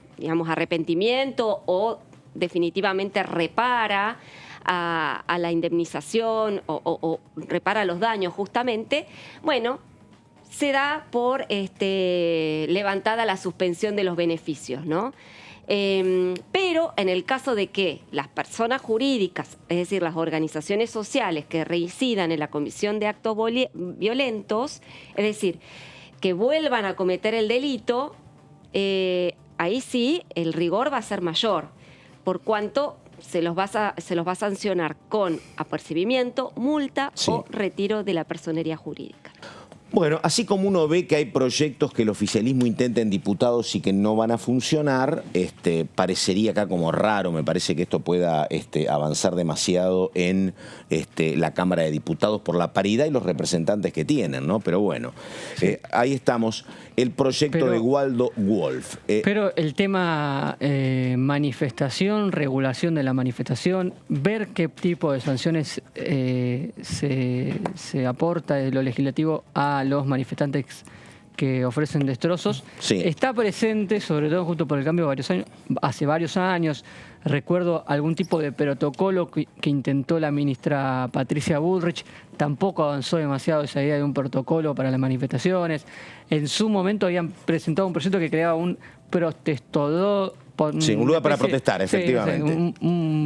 arrepentimiento o definitivamente repara a la indemnización o repara los daños justamente, bueno, se da por levantada la suspensión de los beneficios, ¿no? Pero en el caso de que las personas jurídicas, es decir, las organizaciones sociales que reincidan en la comisión de actos violentos, es decir, que vuelvan a cometer el delito, ahí sí el rigor va a ser mayor, por cuanto se los va a sancionar con apercibimiento, multa o retiro de la personería jurídica. Bueno, así como uno ve que hay proyectos que el oficialismo intenta en diputados y que no van a funcionar, parecería acá como raro, me parece que esto pueda avanzar demasiado en la Cámara de Diputados por la paridad y los representantes que tienen, ¿no? Pero bueno, ahí estamos. El proyecto de Waldo Wolf. Pero el tema manifestación, regulación de la manifestación, ver qué tipo de sanciones se aporta de lo legislativo a los manifestantes que ofrecen destrozos, está presente, sobre todo Juntos por el Cambio, hace varios años. Recuerdo algún tipo de protocolo que intentó la ministra Patricia Bullrich, tampoco avanzó demasiado esa idea de un protocolo para las manifestaciones. En su momento habían presentado un proyecto que creaba un protestodó. Un lugar para protestar, efectivamente.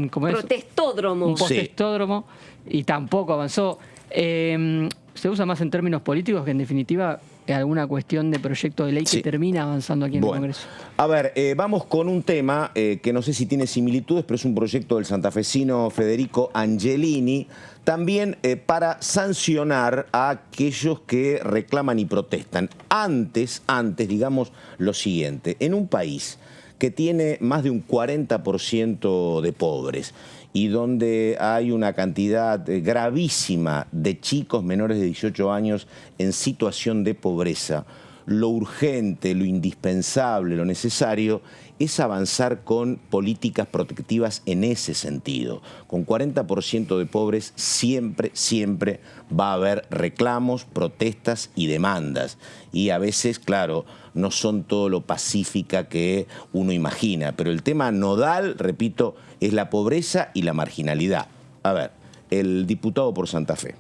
¿Cómo es? Protestódromo. Un protestódromo, y tampoco avanzó. Se usa más en términos políticos que en definitiva alguna cuestión de proyecto de ley que termina avanzando aquí en el Congreso. A ver, vamos con un tema que no sé si tiene similitudes, pero es un proyecto del santafesino Federico Angelini, también para sancionar a aquellos que reclaman y protestan. Antes, digamos lo siguiente, en un país que tiene más de un 40% de pobres y donde hay una cantidad gravísima de chicos menores de 18 años en situación de pobreza, lo urgente, lo indispensable, lo necesario es avanzar con políticas protectivas en ese sentido. Con 40% de pobres siempre va a haber reclamos, protestas y demandas. Y a veces, claro, no son todo lo pacífica que uno imagina. Pero el tema nodal, repito, es la pobreza y la marginalidad. A ver, el diputado por Santa Fe.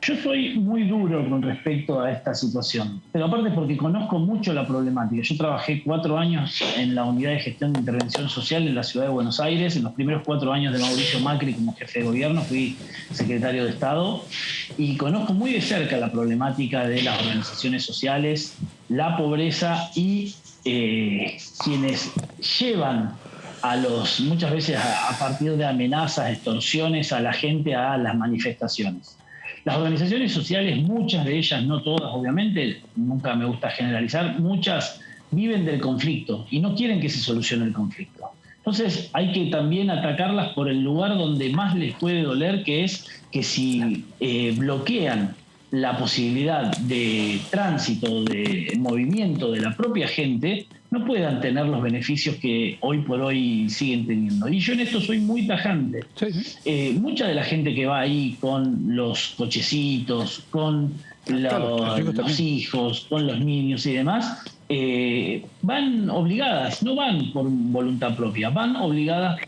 Yo soy muy duro con respecto a esta situación, pero aparte porque conozco mucho la problemática. Yo trabajé 4 años en la Unidad de Gestión de Intervención Social en la Ciudad de Buenos Aires. En los primeros 4 años de Mauricio Macri como jefe de gobierno fui secretario de Estado y conozco muy de cerca la problemática de las organizaciones sociales, la pobreza y quienes llevan muchas veces a partir de amenazas, extorsiones a la gente a las manifestaciones. Las organizaciones sociales, muchas de ellas, no todas obviamente, nunca me gusta generalizar, muchas viven del conflicto y no quieren que se solucione el conflicto. Entonces hay que también atacarlas por el lugar donde más les puede doler, que es que si bloquean la posibilidad de tránsito, de movimiento de la propia gente, no puedan tener los beneficios que hoy por hoy siguen teniendo. Y yo en esto soy muy tajante. Mucha de la gente que va ahí con los cochecitos, con los hijos, con los niños y demás, van obligadas, no van por voluntad propia, van obligadas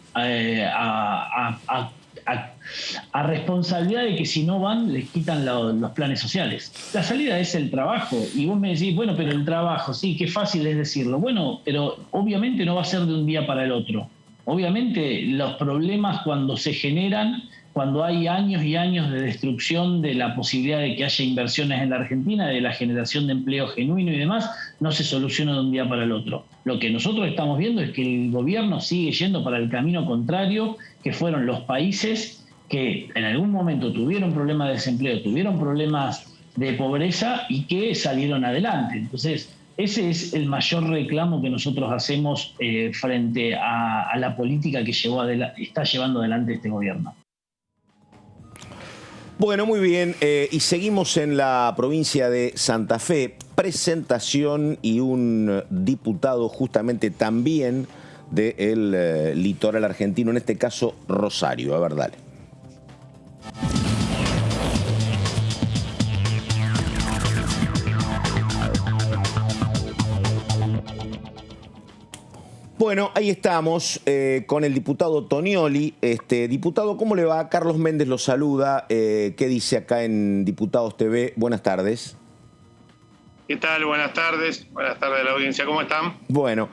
a responsabilidad de que si no van les quitan los planes sociales. La salida es el trabajo y vos me decís, bueno, pero el trabajo, sí, qué fácil es decirlo. Bueno, pero obviamente no va a ser de un día para el otro. Obviamente los problemas cuando se generan, cuando hay años y años de destrucción de la posibilidad de que haya inversiones en la Argentina, de la generación de empleo genuino y demás, no se soluciona de un día para el otro. Lo que nosotros estamos viendo es que el gobierno sigue yendo para el camino contrario, que fueron los países que en algún momento tuvieron problemas de desempleo, tuvieron problemas de pobreza y que salieron adelante. Entonces, ese es el mayor reclamo que nosotros hacemos frente a la política que está llevando adelante este gobierno. Bueno, muy bien. Y seguimos en la provincia de Santa Fe. Presentación y un diputado justamente también del litoral argentino, en este caso Rosario. A ver, dale. Bueno, ahí estamos con el diputado Tonioli. Diputado, ¿cómo le va? Carlos Méndez lo saluda. ¿Qué dice acá en Diputados TV? Buenas tardes. ¿Qué tal? Buenas tardes a la audiencia, ¿cómo están? Bueno,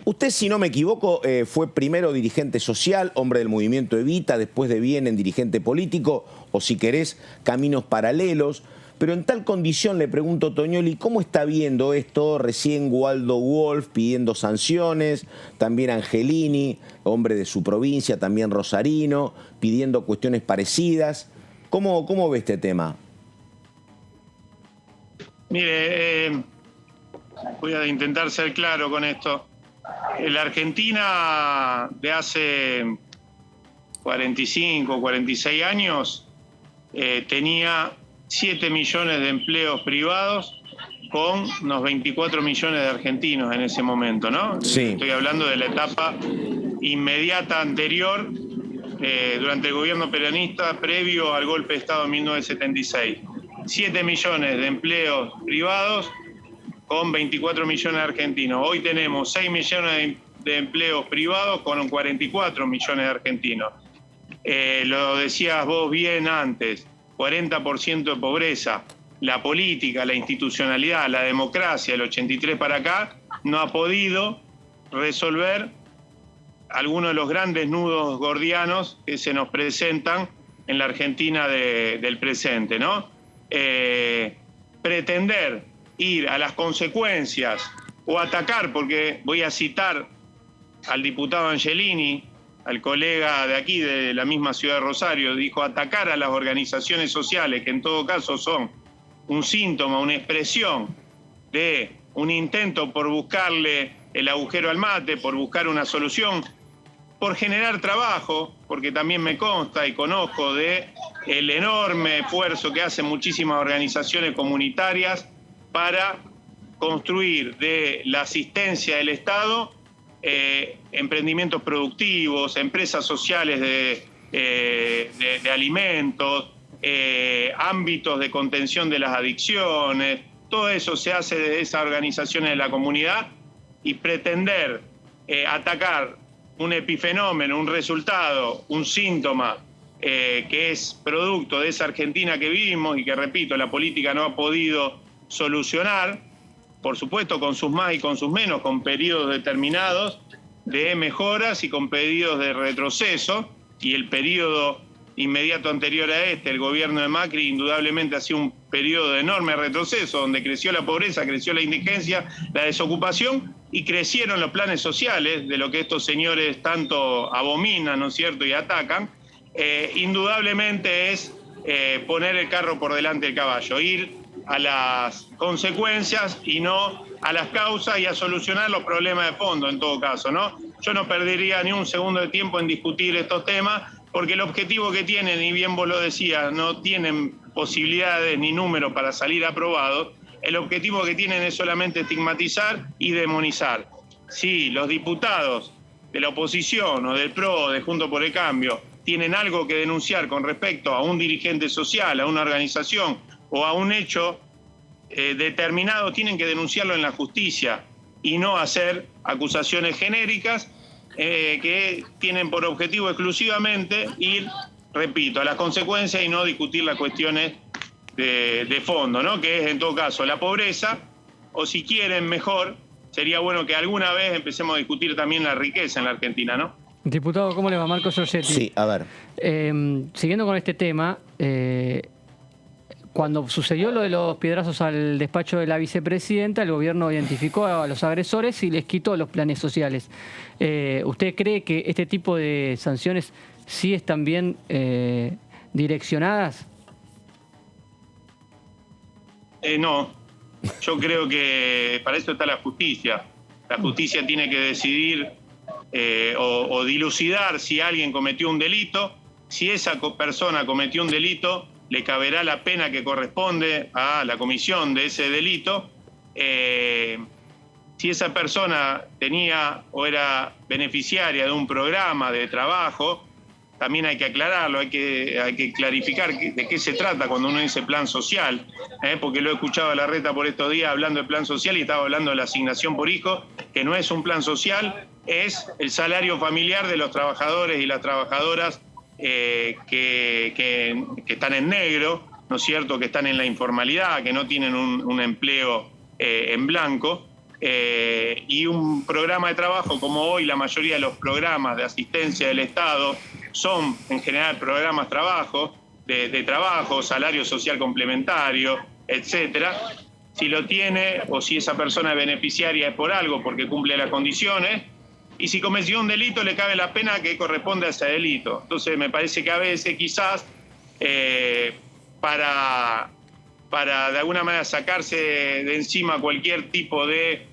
usted, si no me equivoco, fue primero dirigente social, hombre del movimiento Evita, después de bien en dirigente político, o si querés, caminos paralelos. Pero en tal condición le pregunto, Toñoli, ¿cómo está viendo esto? Recién Waldo Wolf pidiendo sanciones, también Angelini, hombre de su provincia, también rosarino, pidiendo cuestiones parecidas. ¿Cómo ve este tema? Mire, voy a intentar ser claro con esto. La Argentina de hace 45, 46 años tenía 7 millones de empleos privados con unos 24 millones de argentinos en ese momento, ¿no? Sí. Estoy hablando de la etapa inmediata anterior, durante el gobierno peronista, previo al golpe de Estado en 1976. 7 millones de empleos privados con 24 millones de argentinos. Hoy tenemos 6 millones de empleos privados con 44 millones de argentinos. Lo decías vos bien antes, 40% de pobreza. La política, la institucionalidad, la democracia, el 83 para acá, no ha podido resolver algunos de los grandes nudos gordianos que se nos presentan en la Argentina del presente, ¿no? Pretender ir a las consecuencias o atacar, porque voy a citar al diputado Angelini, al colega de aquí de la misma ciudad de Rosario, dijo atacar a las organizaciones sociales, que en todo caso son un síntoma, una expresión de un intento por buscarle el agujero al mate, por buscar una solución, por generar trabajo, porque también me consta y conozco de el enorme esfuerzo que hacen muchísimas organizaciones comunitarias para construir de la asistencia del Estado emprendimientos productivos, empresas sociales de alimentos, ámbitos de contención de las adicciones. Todo eso se hace desde esas organizaciones de la comunidad, y pretender atacar un epifenómeno, un resultado, un síntoma que es producto de esa Argentina que vivimos y que, repito, la política no ha podido solucionar, por supuesto con sus más y con sus menos, con periodos determinados de mejoras y con periodos de retroceso, y el periodo inmediato anterior a este, el gobierno de Macri, indudablemente ha sido un periodo de enorme retroceso, donde creció la pobreza, creció la indigencia, la desocupación, y crecieron los planes sociales, de lo que estos señores tanto abominan, ¿no es cierto?, y atacan. Indudablemente es poner el carro por delante del caballo, ir a las consecuencias y no a las causas, y a solucionar los problemas de fondo en todo caso, ¿no? Yo no perdería ni un segundo de tiempo en discutir estos temas, porque el objetivo que tienen, y bien vos lo decías, no tienen posibilidades ni números para salir aprobados. El objetivo que tienen es solamente estigmatizar y demonizar. Si los diputados de la oposición o del PRO, de Juntos por el Cambio, tienen algo que denunciar con respecto a un dirigente social, a una organización o a un hecho determinado, tienen que denunciarlo en la justicia y no hacer acusaciones genéricas que tienen por objetivo exclusivamente ir, repito, a las consecuencias y no discutir las cuestiones de fondo, ¿no? Que es en todo caso la pobreza, o si quieren mejor, sería bueno que alguna vez empecemos a discutir también la riqueza en la Argentina, ¿no? Diputado, ¿cómo le va? Marco Giorgetti. Sí, a ver. Siguiendo con este tema, cuando sucedió lo de los piedrazos al despacho de la vicepresidenta, el gobierno identificó a los agresores y les quitó los planes sociales. ¿Usted cree que este tipo de sanciones sí están bien direccionadas? No, yo creo que para eso está la justicia. La justicia tiene que decidir o dilucidar si alguien cometió un delito. Si esa persona cometió un delito, le caberá la pena que corresponde a la comisión de ese delito. Si esa persona tenía o era beneficiaria de un programa de trabajo, también hay que aclararlo, hay que clarificar de qué se trata cuando uno dice plan social, porque lo he escuchado a Larreta por estos días hablando de plan social y estaba hablando de la asignación por hijo, que no es un plan social, es el salario familiar de los trabajadores y las trabajadoras que están en negro, ¿no es cierto?, que están en la informalidad, que no tienen un empleo en blanco, y un programa de trabajo como hoy la mayoría de los programas de asistencia del Estado son en general programas de trabajo, salario social complementario, etcétera. Si lo tiene o si esa persona es beneficiaria es por algo, porque cumple las condiciones, y si cometió un delito le cabe la pena que corresponde a ese delito. Entonces me parece que a veces quizás para de alguna manera sacarse de encima cualquier tipo de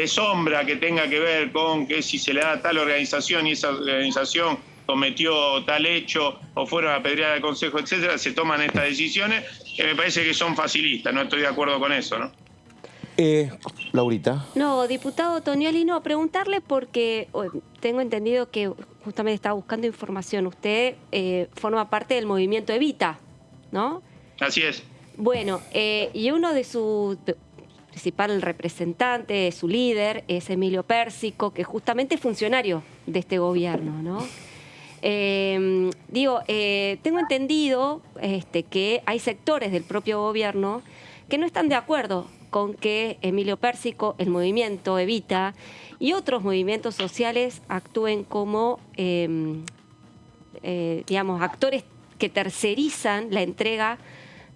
sombra que tenga que ver con que si se le da a tal organización y esa organización cometió tal hecho o fueron a apedrear al Consejo, etcétera, se toman estas decisiones que me parece que son facilistas. No estoy de acuerdo con eso, ¿no? Laurita. No, diputado Tonioli, no, preguntarle porque tengo entendido que justamente estaba buscando información. Usted forma parte del movimiento Evita, ¿no? Así es. Bueno, y uno de sus principal representante, su líder, es Emilio Pérsico, que justamente es funcionario de este gobierno, ¿no? Tengo entendido que hay sectores del propio gobierno que no están de acuerdo con que Emilio Pérsico, el movimiento Evita y otros movimientos sociales actúen como, actores que tercerizan la entrega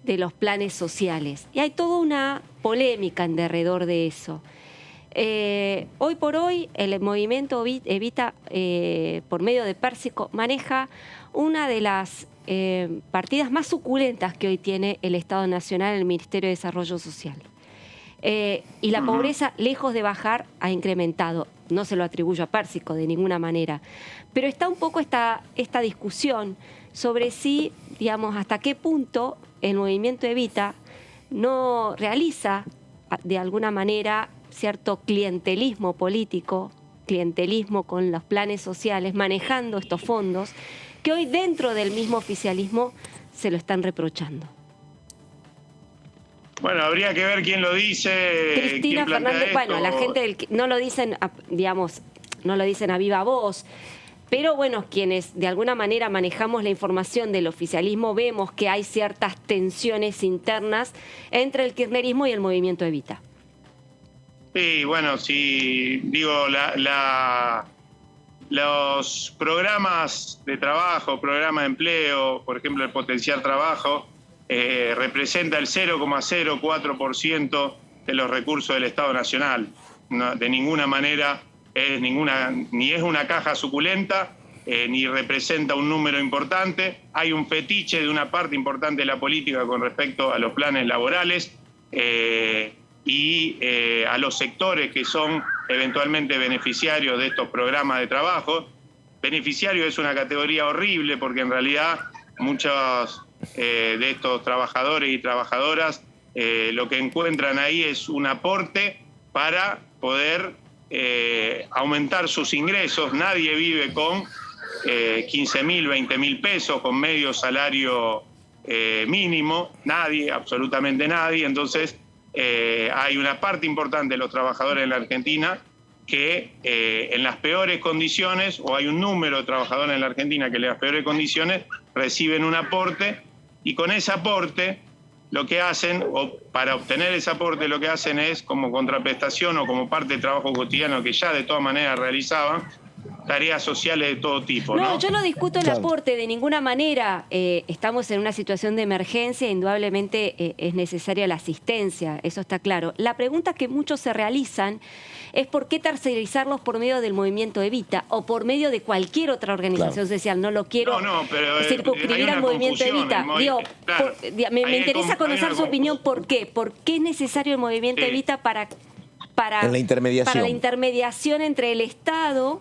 de los planes sociales. Y hay toda una polémica en derredor de eso. Hoy por hoy el movimiento Evita, por medio de Pérsico, maneja una de las partidas más suculentas que hoy tiene el Estado Nacional, el Ministerio de Desarrollo Social. Y la pobreza, lejos de bajar, ha incrementado. No se lo atribuyo a Pérsico de ninguna manera. Pero está un poco esta discusión sobre si, hasta qué punto el movimiento Evita no realiza de alguna manera cierto clientelismo político, clientelismo con los planes sociales, manejando estos fondos, que hoy dentro del mismo oficialismo se lo están reprochando. Bueno, habría que ver quién lo dice. Cristina Fernández, bueno, la gente no lo dicen, no lo dicen a viva voz, pero bueno, quienes de alguna manera manejamos la información del oficialismo vemos que hay ciertas tensiones internas entre el kirchnerismo y el movimiento Evita. Sí, bueno, sí, los programas de trabajo, programas de empleo, por ejemplo, el potenciar trabajo, representa el 0,04% de los recursos del Estado Nacional. No, de ninguna manera ni es una caja suculenta, ni representa un número importante. Hay un fetiche de una parte importante de la política con respecto a los planes laborales y a los sectores que son eventualmente beneficiarios de estos programas de trabajo. Beneficiario es una categoría horrible porque en realidad muchos de estos trabajadores y trabajadoras lo que encuentran ahí es un aporte para poder aumentar sus ingresos. Nadie vive con 15.000, 20.000 pesos, con medio salario mínimo, nadie, absolutamente nadie. Entonces hay una parte importante de los trabajadores en la Argentina que en las peores condiciones, o hay un número de trabajadores en la Argentina que en las peores condiciones reciben un aporte, y con ese aporte lo que hacen, o para obtener ese aporte lo que hacen es, como contraprestación o como parte del trabajo cotidiano que ya de todas maneras realizaban, tareas sociales de todo tipo. No, yo no discuto el aporte de ninguna manera. Estamos en una situación de emergencia, indudablemente es necesaria la asistencia, eso está claro. La pregunta que muchos se realizan es por qué tercerizarlos por medio del movimiento Evita o por medio de cualquier otra organización social. No lo quiero circunscribir al movimiento Evita. Me interesa conocer su opinión. ¿Por qué? ¿Por qué es necesario el movimiento Evita para la intermediación entre el Estado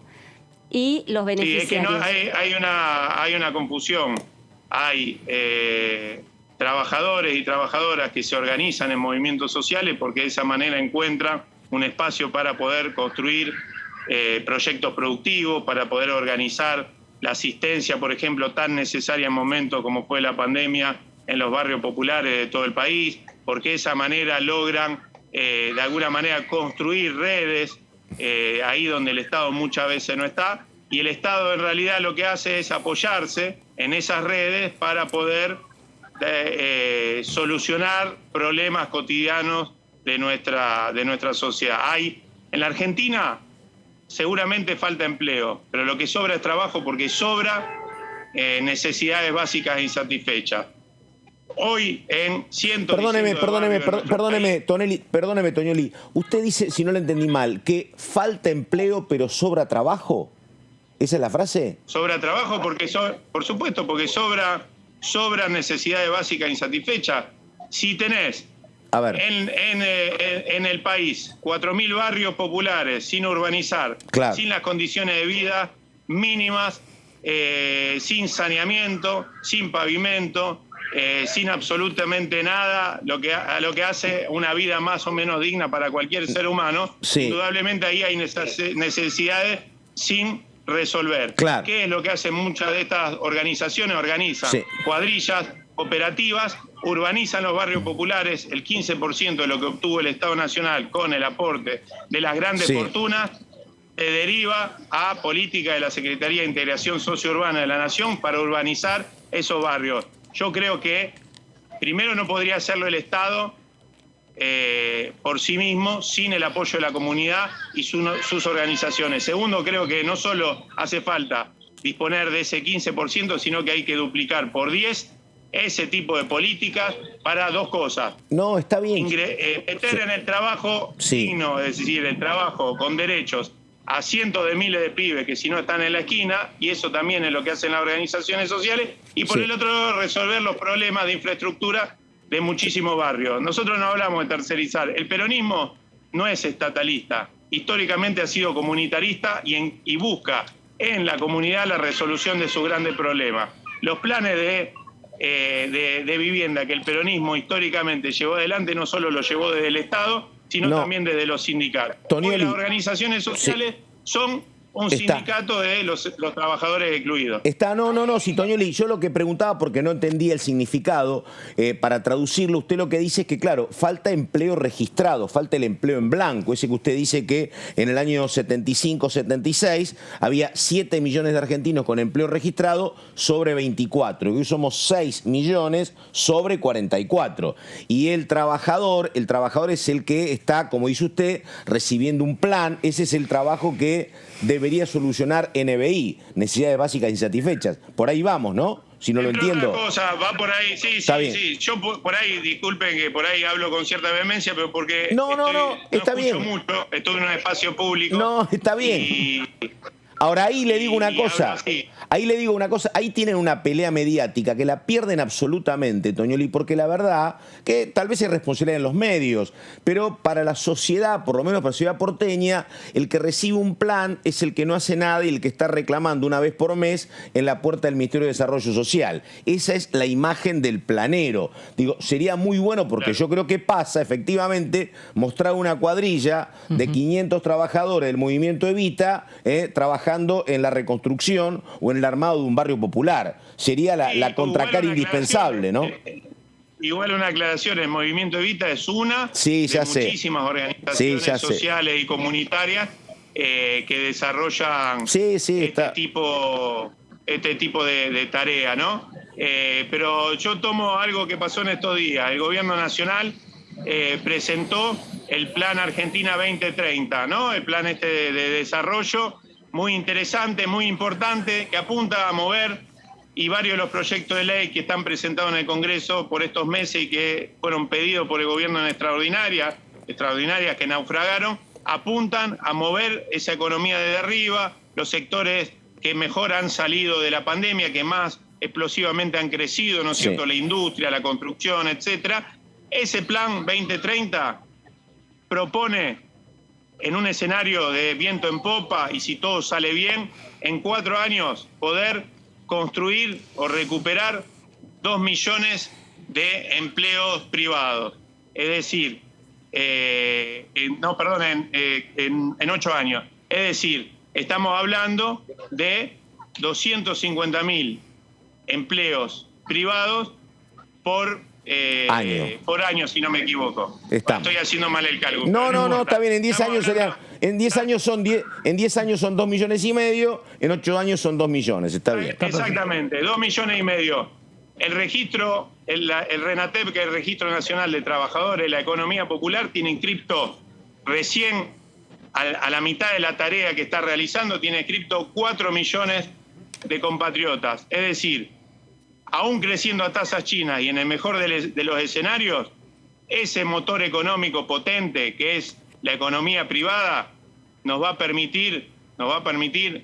y los beneficiarios? Sí, es que no, hay una confusión. Hay trabajadores y trabajadoras que se organizan en movimientos sociales porque de esa manera encuentran un espacio para poder construir proyectos productivos, para poder organizar la asistencia, por ejemplo, tan necesaria en momentos como fue la pandemia en los barrios populares de todo el país, porque de esa manera logran de alguna manera construir redes ahí donde el Estado muchas veces no está, y el Estado en realidad lo que hace es apoyarse en esas redes para poder solucionar problemas cotidianos de nuestra sociedad. En la Argentina seguramente falta empleo, pero lo que sobra es trabajo porque sobra necesidades básicas insatisfechas. Hoy en cientos Perdóneme, Toñoli. Usted dice, si no lo entendí mal, que falta empleo pero sobra trabajo. ¿Esa es la frase? Sobra trabajo porque, por supuesto, porque sobra necesidades básicas insatisfechas. Si tenés en el país 4.000 barrios populares sin urbanizar, claro, sin las condiciones de vida mínimas, sin saneamiento, sin pavimento, sin absolutamente nada, lo que hace una vida más o menos digna para cualquier ser humano, sí, indudablemente ahí hay necesidades sin resolver. Claro. ¿Qué es lo que hacen muchas de estas organizaciones? Organizan cuadrillas, cooperativas, urbanizan los barrios populares, el 15% de lo que obtuvo el Estado Nacional con el aporte de las grandes fortunas, se deriva a política de la Secretaría de Integración Sociourbana de la Nación para urbanizar esos barrios. Yo creo que primero no podría hacerlo el Estado por sí mismo, sin el apoyo de la comunidad y sus organizaciones. Segundo, creo que no solo hace falta disponer de ese 15%, sino que hay que duplicar por 10 ese tipo de políticas para dos cosas. No, está bien. Meter en el trabajo digno, es decir, el trabajo con derechos a cientos de miles de pibes que si no están en la esquina, y eso también es lo que hacen las organizaciones sociales, y por el otro lado resolver los problemas de infraestructura de muchísimos barrios. Nosotros no hablamos de tercerizar. El peronismo no es estatalista. Históricamente ha sido comunitarista y busca en la comunidad la resolución de sus grandes problemas. Los planes de vivienda que el peronismo históricamente llevó adelante no solo lo llevó desde el Estado, sino también desde los sindicatos. Hoy las organizaciones sociales son un sindicato de los trabajadores excluidos. Sí, Toñoli, yo lo que preguntaba, porque no entendía el significado, para traducirlo, usted lo que dice es que, claro, falta empleo registrado, falta el empleo en blanco, ese que usted dice que en el año 75-76 había 7 millones de argentinos con empleo registrado sobre 24, y hoy somos 6 millones sobre 44. Y el trabajador es el que está, como dice usted, recibiendo un plan, ese es el trabajo que debería solucionar NBI, necesidades básicas insatisfechas. Por ahí vamos, ¿no? Si no lo entiendo. Otra cosa, va por ahí, sí. Yo por ahí, disculpen que por ahí hablo con cierta vehemencia, pero porque está bien. Mucho, estoy en un espacio público. No, está bien. Ahora ahí le digo una cosa. Ahí tienen una pelea mediática que la pierden absolutamente, Toñoli, porque la verdad que tal vez es responsabilidad en los medios, pero para la sociedad, por lo menos para la sociedad porteña, el que recibe un plan es el que no hace nada y el que está reclamando una vez por mes en la puerta del Ministerio de Desarrollo Social. Esa es la imagen del planero. Digo, sería muy bueno porque yo creo que pasa, efectivamente, mostrar una cuadrilla de 500 trabajadores del movimiento Evita trabajando en la reconstrucción o en el armado de un barrio popular. Sería la contracara indispensable, ¿no? Igual una aclaración, el movimiento Evita es una de muchísimas organizaciones sociales y comunitarias que desarrollan este tipo de tarea, ¿no? Pero yo tomo algo que pasó en estos días. El gobierno nacional presentó el Plan Argentina 2030, ¿no? El plan de desarrollo muy interesante, muy importante, que apunta a mover, y varios de los proyectos de ley que están presentados en el Congreso por estos meses y que fueron pedidos por el gobierno en extraordinarias que naufragaron, apuntan a mover esa economía desde arriba, los sectores que mejor han salido de la pandemia, que más explosivamente han crecido, ¿no es cierto?, la industria, la construcción, etcétera. Ese plan 2030 propone, en un escenario de viento en popa y si todo sale bien, en 4 años poder construir o recuperar 2 millones de empleos privados. Es decir, en 8 años. Es decir, estamos hablando de 250.000 empleos privados por año, si no me equivoco. Estoy haciendo mal el cálculo. No, está bien. En 10 años serían, en 10 años son 2,5 millones, en 8 años son 2 millones, está bien. Exactamente, 2,5 millones. El registro, el RENATEP, que es el Registro Nacional de Trabajadores, la economía popular, tiene inscripto recién a la mitad de la tarea que está realizando, tiene inscripto 4 millones de compatriotas. Es decir, aún creciendo a tasas chinas y en el mejor de los escenarios, ese motor económico potente que es la economía privada nos va a permitir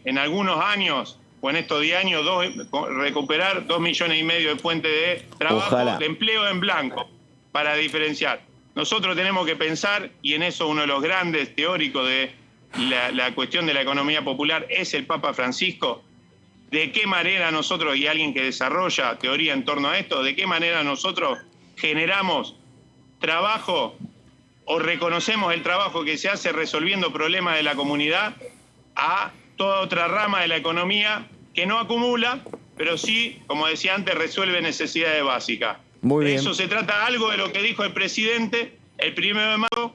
en algunos años o en estos 10 años recuperar 2,5 millones de fuentes de trabajo, Ojalá. de empleo en blanco, para diferenciar. Nosotros tenemos que pensar, y en eso uno de los grandes teóricos de la cuestión de la economía popular es el Papa Francisco, de qué manera nosotros, y alguien que desarrolla teoría en torno a esto, de qué manera nosotros generamos trabajo o reconocemos el trabajo que se hace resolviendo problemas de la comunidad a toda otra rama de la economía que no acumula, pero sí, como decía antes, resuelve necesidades básicas. Muy de bien. eso se trata, algo de lo que dijo el presidente el 1 de mayo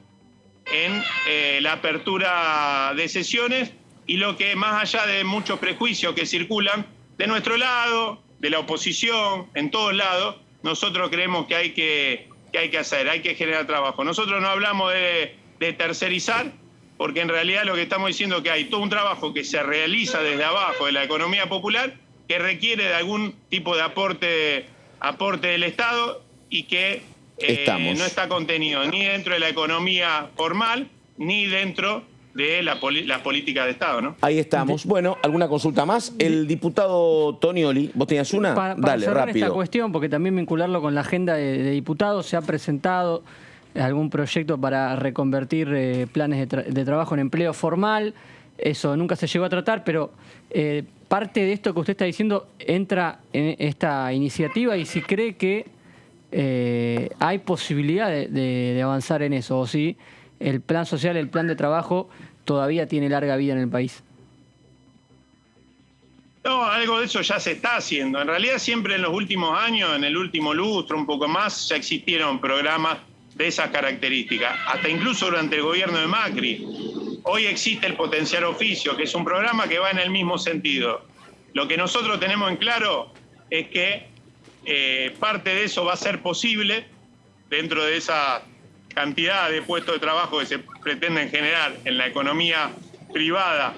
en la apertura de sesiones, y lo que, más allá de muchos prejuicios que circulan de nuestro lado, de la oposición, en todos lados, nosotros creemos que hay que hacer, hay que generar trabajo. Nosotros no hablamos de tercerizar, porque en realidad lo que estamos diciendo es que hay todo un trabajo que se realiza desde abajo de la economía popular, que requiere de algún tipo de aporte del Estado y que no está contenido ni dentro de la economía formal ni dentro de la política de Estado, ¿no? Ahí estamos. Bueno, ¿alguna consulta más? El diputado Tonioli, ¿vos tenías una? Para Dale, cerrar rápido. esta cuestión, porque también vincularlo con la agenda de diputados, se ha presentado algún proyecto para reconvertir planes de trabajo en empleo formal. Eso nunca se llegó a tratar, pero parte de esto que usted está diciendo entra en esta iniciativa, y si cree que hay posibilidad de avanzar en eso, o si el plan social, el plan de trabajo todavía tiene larga vida en el país. No, algo de eso ya se está haciendo. En realidad siempre en los últimos años, en el último lustro, un poco más, ya existieron programas de esas características, hasta incluso durante el gobierno de Macri. Hoy existe el Potenciar Oficio, que es un programa que va en el mismo sentido. Lo que nosotros tenemos en claro es que parte de eso va a ser posible dentro de esa cantidad de puestos de trabajo que se pretenden generar en la economía privada.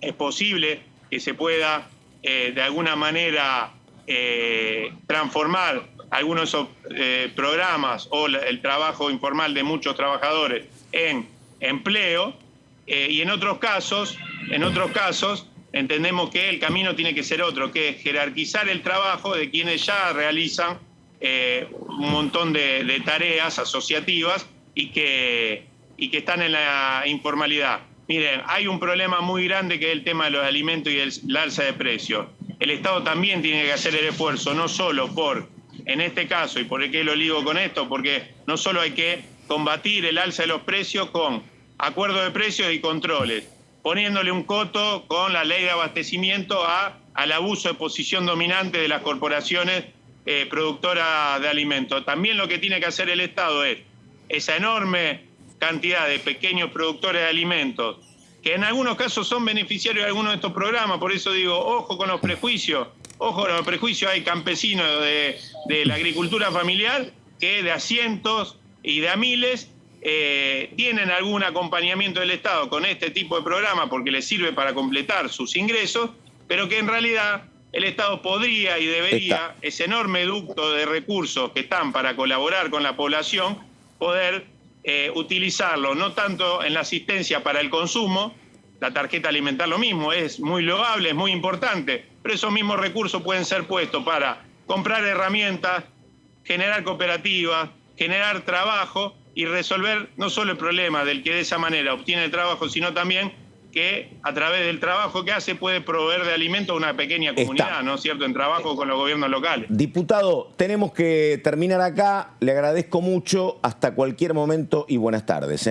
Es posible que se pueda de alguna manera transformar algunos de esos programas o el trabajo informal de muchos trabajadores en empleo, y en otros casos entendemos que el camino tiene que ser otro, que es jerarquizar el trabajo de quienes ya realizan un montón de tareas asociativas y que están en la informalidad. Miren, hay un problema muy grande que es el tema de los alimentos y el alza de precios. El Estado también tiene que hacer el esfuerzo, no solo en este caso, y por qué lo ligo con esto, porque no solo hay que combatir el alza de los precios con acuerdos de precios y controles, poniéndole un coto con la ley de abastecimiento al abuso de posición dominante de las corporaciones productoras de alimentos. También lo que tiene que hacer el Estado es esa enorme cantidad de pequeños productores de alimentos, que en algunos casos son beneficiarios de algunos de estos programas. Por eso digo, ojo con los prejuicios. Ojo con los prejuicios. Hay campesinos de la agricultura familiar que de a cientos y de a miles tienen algún acompañamiento del Estado con este tipo de programa porque les sirve para completar sus ingresos, pero que en realidad el Estado podría y debería, ese enorme ducto de recursos que están para colaborar con la población, poder utilizarlo, no tanto en la asistencia para el consumo, la tarjeta alimentar lo mismo, es muy loable, es muy importante, pero esos mismos recursos pueden ser puestos para comprar herramientas, generar cooperativas, generar trabajo y resolver no solo el problema del que de esa manera obtiene el trabajo, sino también que a través del trabajo que hace puede proveer de alimento a una pequeña comunidad, ¿no es cierto?, en trabajo con los gobiernos locales. Diputado, tenemos que terminar acá. Le agradezco mucho. Hasta cualquier momento y buenas tardes.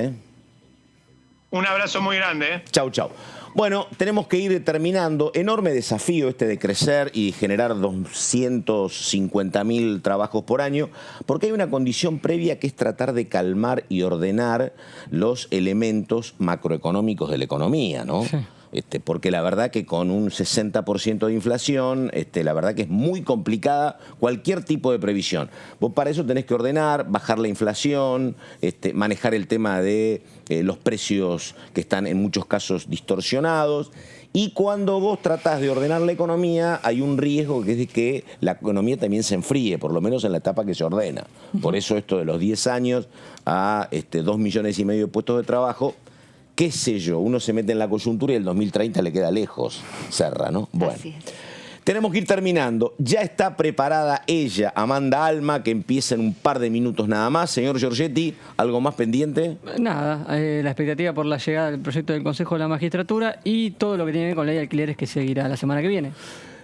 Un abrazo muy grande. Chau, chau. Bueno, tenemos que ir terminando. Enorme desafío este de crecer y generar 250.000 trabajos por año, porque hay una condición previa que es tratar de calmar y ordenar los elementos macroeconómicos de la economía, ¿no? Sí. porque la verdad que con un 60% de inflación, la verdad que es muy complicada cualquier tipo de previsión. Vos para eso tenés que ordenar, bajar la inflación, manejar el tema de los precios que están en muchos casos distorsionados. Y cuando vos tratás de ordenar la economía, hay un riesgo que es de que la economía también se enfríe, por lo menos en la etapa que se ordena. Por eso esto de los 10 años a 2,5 millones de puestos de trabajo, qué sé yo, uno se mete en la coyuntura y el 2030 le queda lejos, Serra, ¿no? Bueno. Tenemos que ir terminando. Ya está preparada ella, Amanda Alma, que empieza en un par de minutos nada más. Señor Giorgetti, ¿algo más pendiente? Nada, la expectativa por la llegada del proyecto del Consejo de la Magistratura y todo lo que tiene que ver con ley de alquileres que seguirá la semana que viene.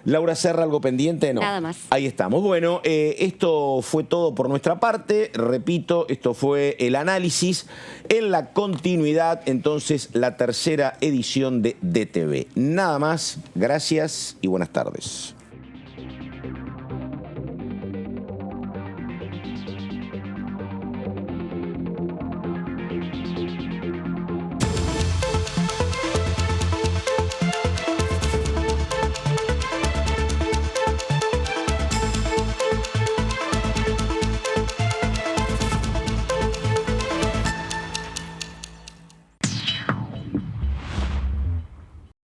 Laura Serra, ¿algo pendiente? No. Nada más. Ahí estamos. Bueno, esto fue todo por nuestra parte. Repito, esto fue el análisis. En la continuidad, entonces, la tercera edición de DTV. Nada más. Gracias y buenas tardes.